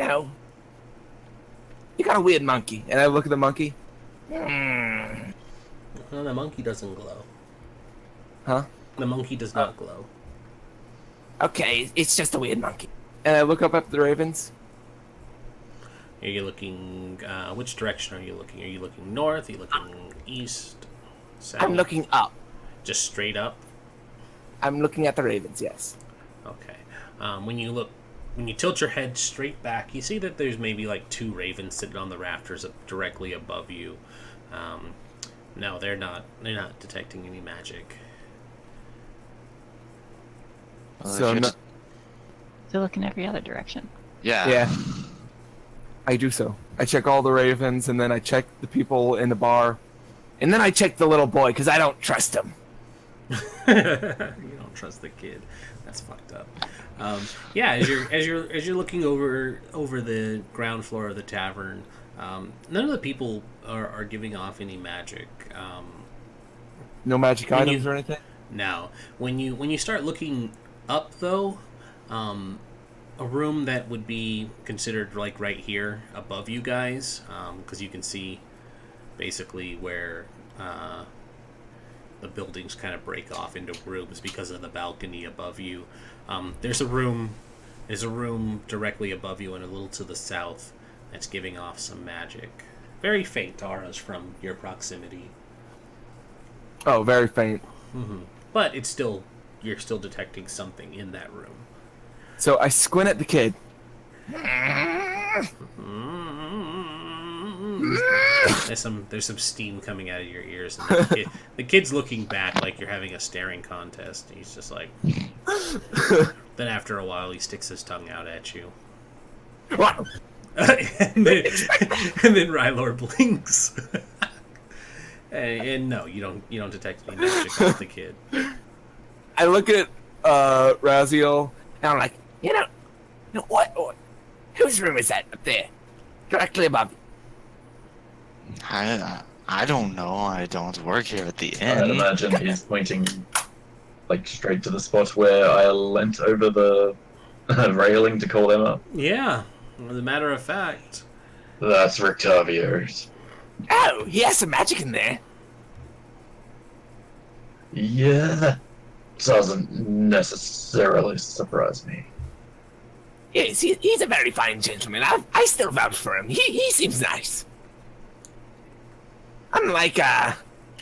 H: got a weird monkey.
C: and I look at the monkey.
H: Hmm.
A: Well, the monkey doesn't glow.
C: Huh?
A: The monkey does not glow.
H: Okay, it's just a weird monkey.
C: And I look up at the ravens.
A: Are you looking, which direction are you looking? Are you looking north? Are you looking east? South?
H: I'm looking up.
A: Just straight up?
H: I'm looking at the ravens, yes.
A: Okay. When you tilt your head straight back, you see that there's maybe like 2 ravens sitting on the rafters directly above you. No, they're not. They're not detecting any magic.
B: Well, if
C: So
B: you're
C: no-
B: just-
D: So look in every other direction.
C: Yeah. I do so. I check all the ravens, and then I check the people in the bar, and then I check the little boy because I don't trust him.
A: You don't trust the kid. That's fucked up. Yeah, as you're looking over the ground floor of the tavern, none of the people are giving off any magic.
C: No magic
A: When
C: items
A: you-
C: or anything.
A: Now, when you start looking up, though, a room that would be considered like right here above you guys, because you can see basically where the buildings kind of break off into rooms because of the balcony above you. There's a room directly above you and a little to the south that's giving off some magic. Very faint auras from your proximity.
C: Oh, very faint.
A: But you're still detecting something in that room.
C: So I squint at the kid.
A: There's some steam coming out of your ears, and the kid's looking back like you're having a staring contest. He's just like. Then after a while, he sticks his tongue out at you.
H: What?
A: and then Rylor blinks. and no, you don't detect any magic with the kid.
C: I look at Raziel.
H: And I'm like, you know what? Whose room is that up there? Directly above you.
B: I don't know. I don't work here at the
G: I'd
B: inn.
G: imagine he's pointing like straight to the spot where I leant over the railing to call them up.
A: Yeah, as a matter of fact.
G: That's Rictavio's.
H: Oh, he has some magic in there.
G: Yeah, that doesn't necessarily surprise me.
H: Yes, he's a very fine gentleman. I still vouch for him. He seems nice. Unlike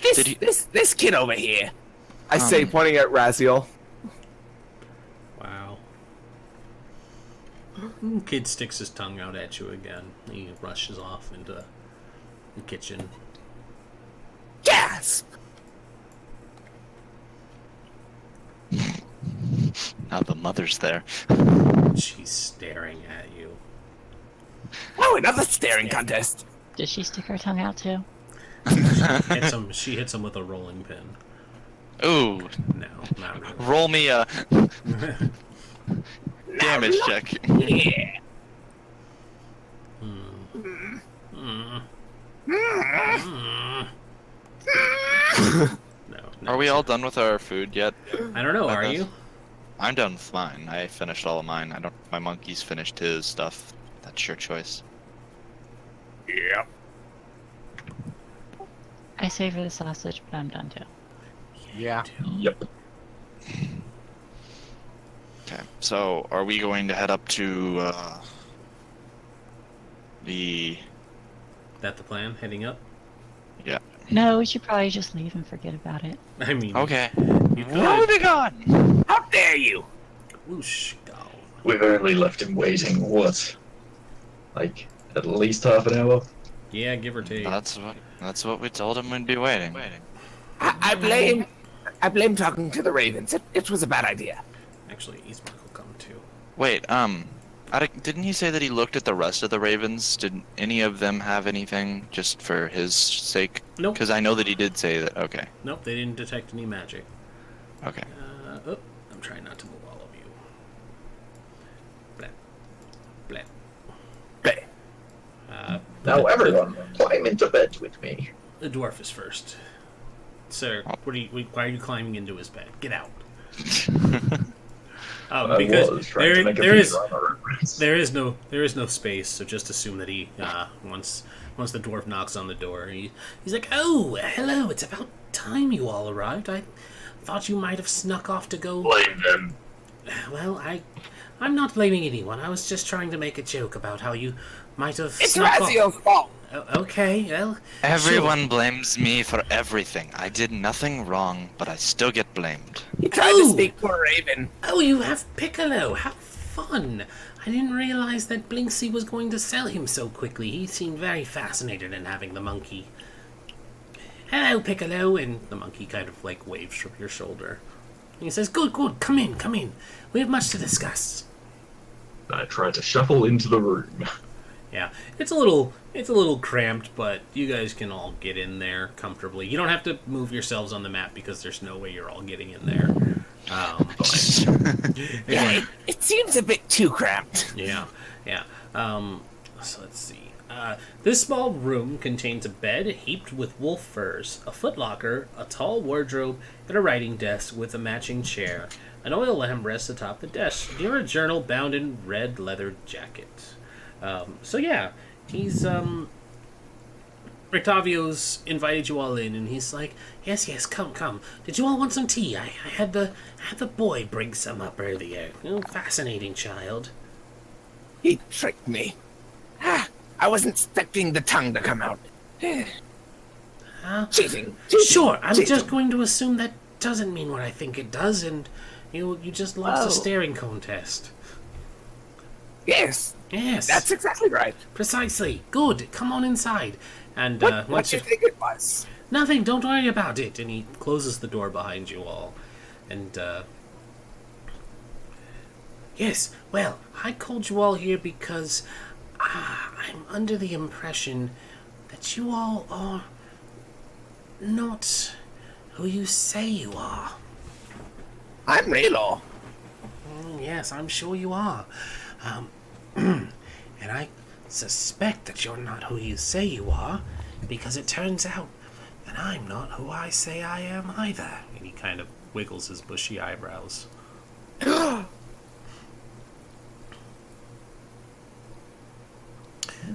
H: this kid over here.
C: I say, pointing at Raziel.
A: Wow. Kid sticks his tongue out at you again. He rushes off into the kitchen.
H: Gasp!
B: Now the mother's there.
A: She's staring at you.
H: Oh, another staring contest.
D: Does she stick her tongue out too?
A: She hits him with a rolling pin.
B: Ooh,
A: No, not really.
B: roll me a damage check.
H: Yeah.
A: No.
B: Are we all done with our food yet?
A: I don't know. Are you?
B: I'm done with mine. I finished all of mine. I don't. My monkey's finished his stuff. That's your choice.
H: Yep.
D: I savor the sausage, but I'm done too.
E: Yeah.
G: Yep.
B: Okay. So, are we going to head up to the?
A: That the plan? Heading up?
B: Yeah.
D: No, we should probably just leave and forget about it.
A: I mean,
B: Okay.
A: you
B: Where
A: could.
B: be gone?
H: How dare you?
A: Whoosh, go.
G: We've only left him waiting, what? Like, at least half an hour?
A: Yeah, give or take.
B: That's what we told him we'd be waiting.
H: I blame talking to the ravens. It was a bad idea.
A: Actually, Eastmark will come too.
B: Wait. Didn't he say that he looked at the rest of the ravens? Did any of them have anything just for his sake?
A: Nope.
B: Because I know that he did say that. Okay.
A: Nope, they didn't detect any magic.
B: Okay.
A: I'm trying not to move all of you. Blap. Blap.
H: Bleh.
G: Now everyone, climb into bed with me.
A: The dwarf is first. Sir, why are you climbing into his bed? Get out.
G: I
A: Because
G: was trying to make a Futurama reference.
A: there is no space, so just assume that he once the dwarf knocks on the door, he's like, "Oh, hello! It's about time you all arrived. I thought you might have snuck off to go."
G: Blame them.
A: Well, I'm not blaming anyone. I was just trying to make a joke about how you might have
H: It's
A: snuck off.
H: Raziel's fault.
A: Okay, well,
B: Everyone blames me for everything. I did nothing wrong, but I still get blamed.
H: He tried to
A: Oh.
H: speak to a raven.
A: Oh, you have Piccolo. How fun. I didn't realize that Blinksy was going to sell him so quickly. He seemed very fascinated in having the monkey. hello, Piccolo, and the monkey kind of like waves from your shoulder. And he says, good, come in. We have much to discuss.
G: I try to shuffle into the room.
A: Yeah, it's a little cramped, but you guys can all get in there comfortably. You don't have to move yourselves on the map because there's no way you're all getting in there.
H: Yeah, it seems a bit too cramped.
A: Yeah. So let's see. This small room contains a bed heaped with wolf furs, a footlocker, a tall wardrobe, and a writing desk with a matching chair. An oil lamp rests atop the desk, near a journal bound in red leather jacket. So yeah, he's Octavio's invited you all in, and he's like, yes, come. Did you all want some tea? I had the boy bring some up earlier. Oh, fascinating child.
H: He tricked me. I wasn't expecting the tongue to come out. Cheating.
A: Sure, I'm just going to assume that doesn't mean what I think it does, and you just lost a staring contest.
H: Yes. That's exactly right.
A: Precisely. Good. Come on inside. And
H: what do you think it was?
A: Nothing. Don't worry about it. And he closes the door behind you all. And yes. Well, I called you all here because I'm under the impression that you all are not who you say you are.
H: I'm Raylaw.
A: Yes, I'm sure you are. And I suspect that you're not who you say you are, because it turns out that I'm not who I say I am either. And he kind of wiggles his bushy eyebrows.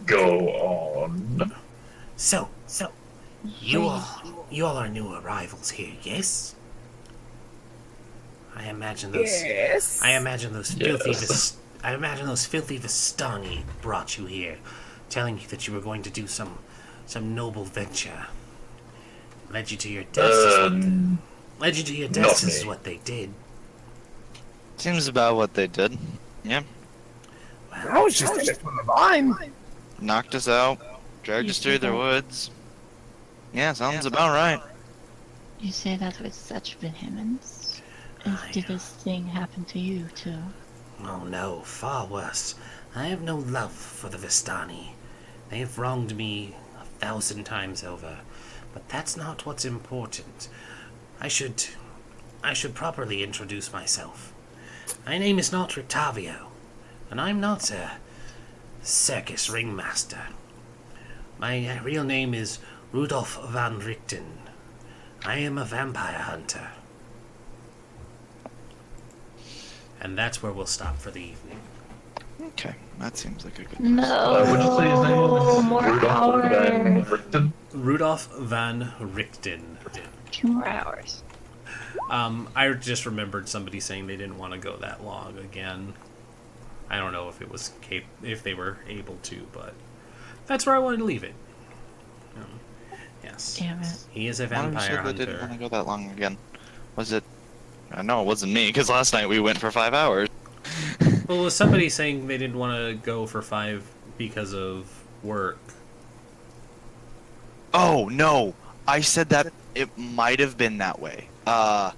G: Go on.
A: So, you all are new arrivals here, yes? I imagine those.
H: Yes.
A: I imagine those filthy.
G: Yes.
A: I imagine those filthy Vistani brought you here, telling you that you were going to do some noble venture. Led you to your deaths. Led you to your deaths is what they did.
B: Seems about what they did. Yeah.
A: Well,
H: I was just in it from the vine.
B: Knocked us out, dragged us through the woods. Yeah, sounds about right.
D: You say that with such vehemence. Did this thing happen to you, too?
A: Oh no, far worse. I have no love for the Vistani. They have wronged me 1,000 times over. But that's not what's important. I should properly introduce myself. My name is not Rictavio, and I'm not a circus ringmaster. My real name is Rudolf van Richten. I am a vampire hunter. And that's where we'll stop for the evening.
B: Okay, that seems like a good.
D: No,
G: Would you say his name is
D: more
G: Rudolph Van
D: hours.
G: Richten?
A: Rudolf van Richten.
D: 2 more hours.
A: I just remembered somebody saying they didn't want to go that long again. I don't know if it was if they were able to, but that's where I wanted to leave it. Yes.
D: Damn it.
A: He is a
B: Why
A: vampire
B: said they
A: hunter.
B: didn't want to go that long again? Was it? I know it wasn't me, because last night we went for 5 hours.
A: Well, was somebody saying they didn't want to go for 5 because of work?
B: Oh no, I said that it might have been that way.
A: Oh.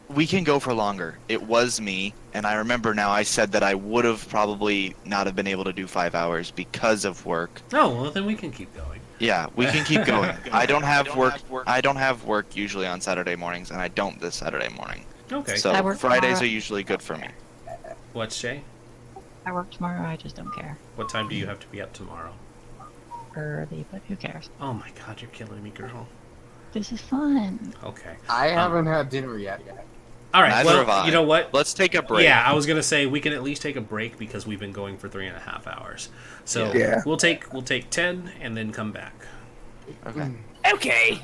B: We can go for longer. It was me, and I remember now I said that I would have probably not have been able to do 5 hours because of work.
A: Oh, well, then we can keep going.
B: Yeah, we can keep going. I don't have work usually on Saturday mornings, and I don't this Saturday morning.
A: Okay.
D: I
B: So
D: work
B: Fridays
D: tomorrow.
B: are usually good for me.
A: What's Shay?
D: I work tomorrow, I just don't care.
A: What time do you have to be up tomorrow?
D: Early, but who cares?
A: Oh my god, you're killing me, girl.
D: This is fun.
A: Okay.
E: I haven't had dinner yet.
A: All right,
B: Neither have I.
A: you know what?
B: Let's take a break.
A: Yeah, I was gonna say we can at least take a break because we've been going for 3.5 hours. So
H: Yeah.
A: we'll take 10 and then come back.
B: Okay.
H: Okay.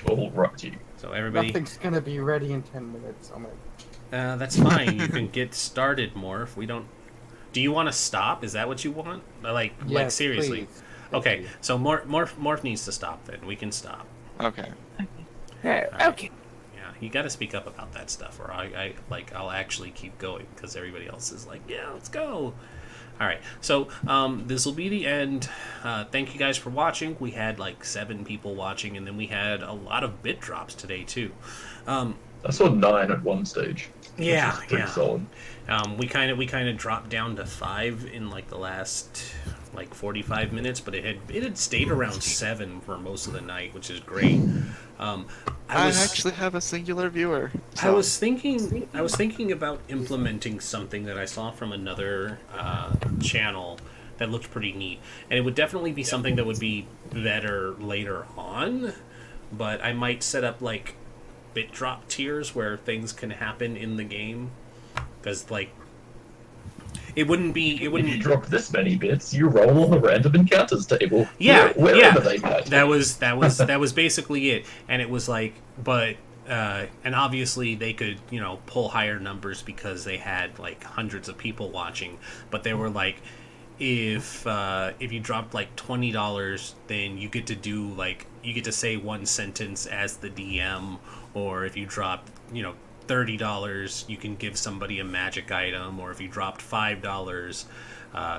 G: Alrighty.
A: So everybody,
E: Nothing's gonna be ready in 10 minutes. I'm gonna...
A: that's fine. You can get started, Morph. We don't. Do you want to stop? Is that what you want? Like
E: Yes,
A: seriously?
E: please.
A: Okay.
E: you.
A: So Morph needs to stop. Then we can stop.
B: Okay.
H: Okay.
A: Yeah, you got to speak up about that stuff, or I'll actually keep going because everybody else is like, yeah, let's go. All right, so this will be the end. Thank you guys for watching. We had like 7 people watching, and then we had a lot of bit drops today too.
G: I saw 9 at one stage.
A: Yeah,
G: which is pretty
A: yeah.
G: solid.
A: We kind of dropped down to 5 in like the last like 45 minutes, but it had stayed around 7 for most of the night, which is great.
B: I actually have a singular viewer.
A: I was thinking about implementing something that I saw from another channel that looked pretty neat, and it would definitely be something that would be better later on. But I might set up like bit drop tiers where things can happen in the game, because like it wouldn't be.
G: If you drop this many bits, you roll on the random encounters table.
A: Yeah,
G: wherever they might.
A: That was basically it, and it was like, but and obviously they could pull higher numbers because they had like hundreds of people watching, but they were like, if you dropped like $20, then you get to say one sentence as the DM, or if you drop $30, you can give somebody a magic item, or if you dropped $5,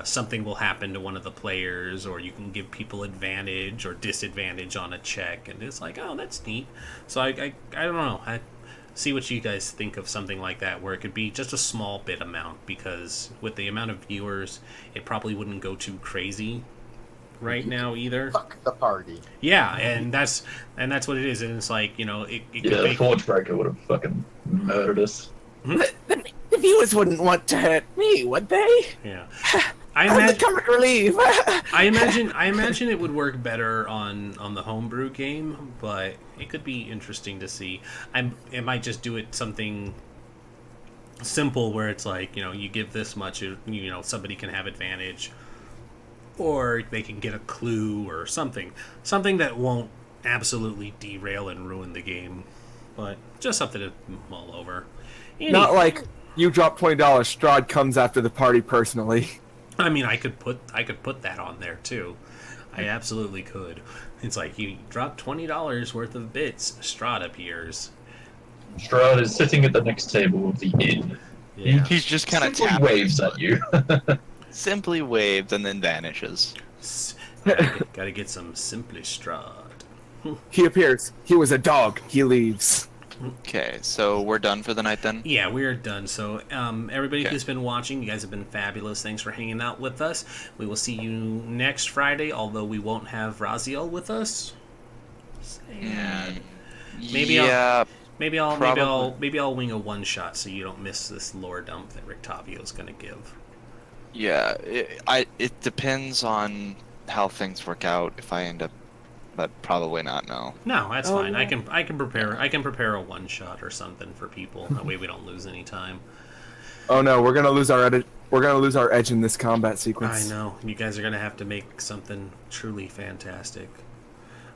A: something will happen to one of the players, or you can give people advantage or disadvantage on a check, and it's like, oh, that's neat. So I don't know. I see what you guys think of something like that, where it could be just a small bit amount, because with the amount of viewers, it probably wouldn't go too crazy right now either.
E: Fuck the party.
A: Yeah, and that's what it is, and it's like it could
G: The Forge Breaker would have fucking murdered us.
H: The viewers wouldn't want to hurt me, would they?
A: Yeah.
H: I'm the comic relief.
A: I imagine it would work better on the homebrew game, but it could be interesting to see. It might just do it something simple where it's like, you give this much, somebody can have advantage, or they can get a clue or something that won't absolutely derail and ruin the game, but just something to mull over.
C: Not like you drop $20, Strahd comes after the party personally.
A: I mean, I could put that on there too. I absolutely could. It's like you drop $20 worth of bits, Strahd appears.
G: Strahd is sitting at the next table of the inn.
A: Yeah.
B: He's just kind of
G: Simply waves at you.
B: Simply waves and then vanishes.
A: Gotta get some Simply Strahd.
C: He appears. He was a dog. He leaves.
B: Okay, so we're done for the night then?
A: Yeah, we're done. So, everybody who's been watching, you guys have been fabulous. Thanks for hanging out with us. We will see you next Friday, although we won't have Raziel with us. Maybe I'll wing a one shot so you don't miss this lore dump that Rictavio's gonna give.
B: Yeah, it depends on how things work out. If I end up, but probably not. No.
A: No, that's fine. No. I can prepare a one shot or something for people. That way we don't lose any time.
C: Oh no, we're gonna lose our edit. We're gonna lose our edge in this combat sequence.
A: I know. You guys are gonna have to make something truly fantastic.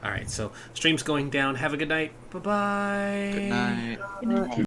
A: All right, so stream's going down. Have a good night. Bye bye.
B: Good night.
D: Good night.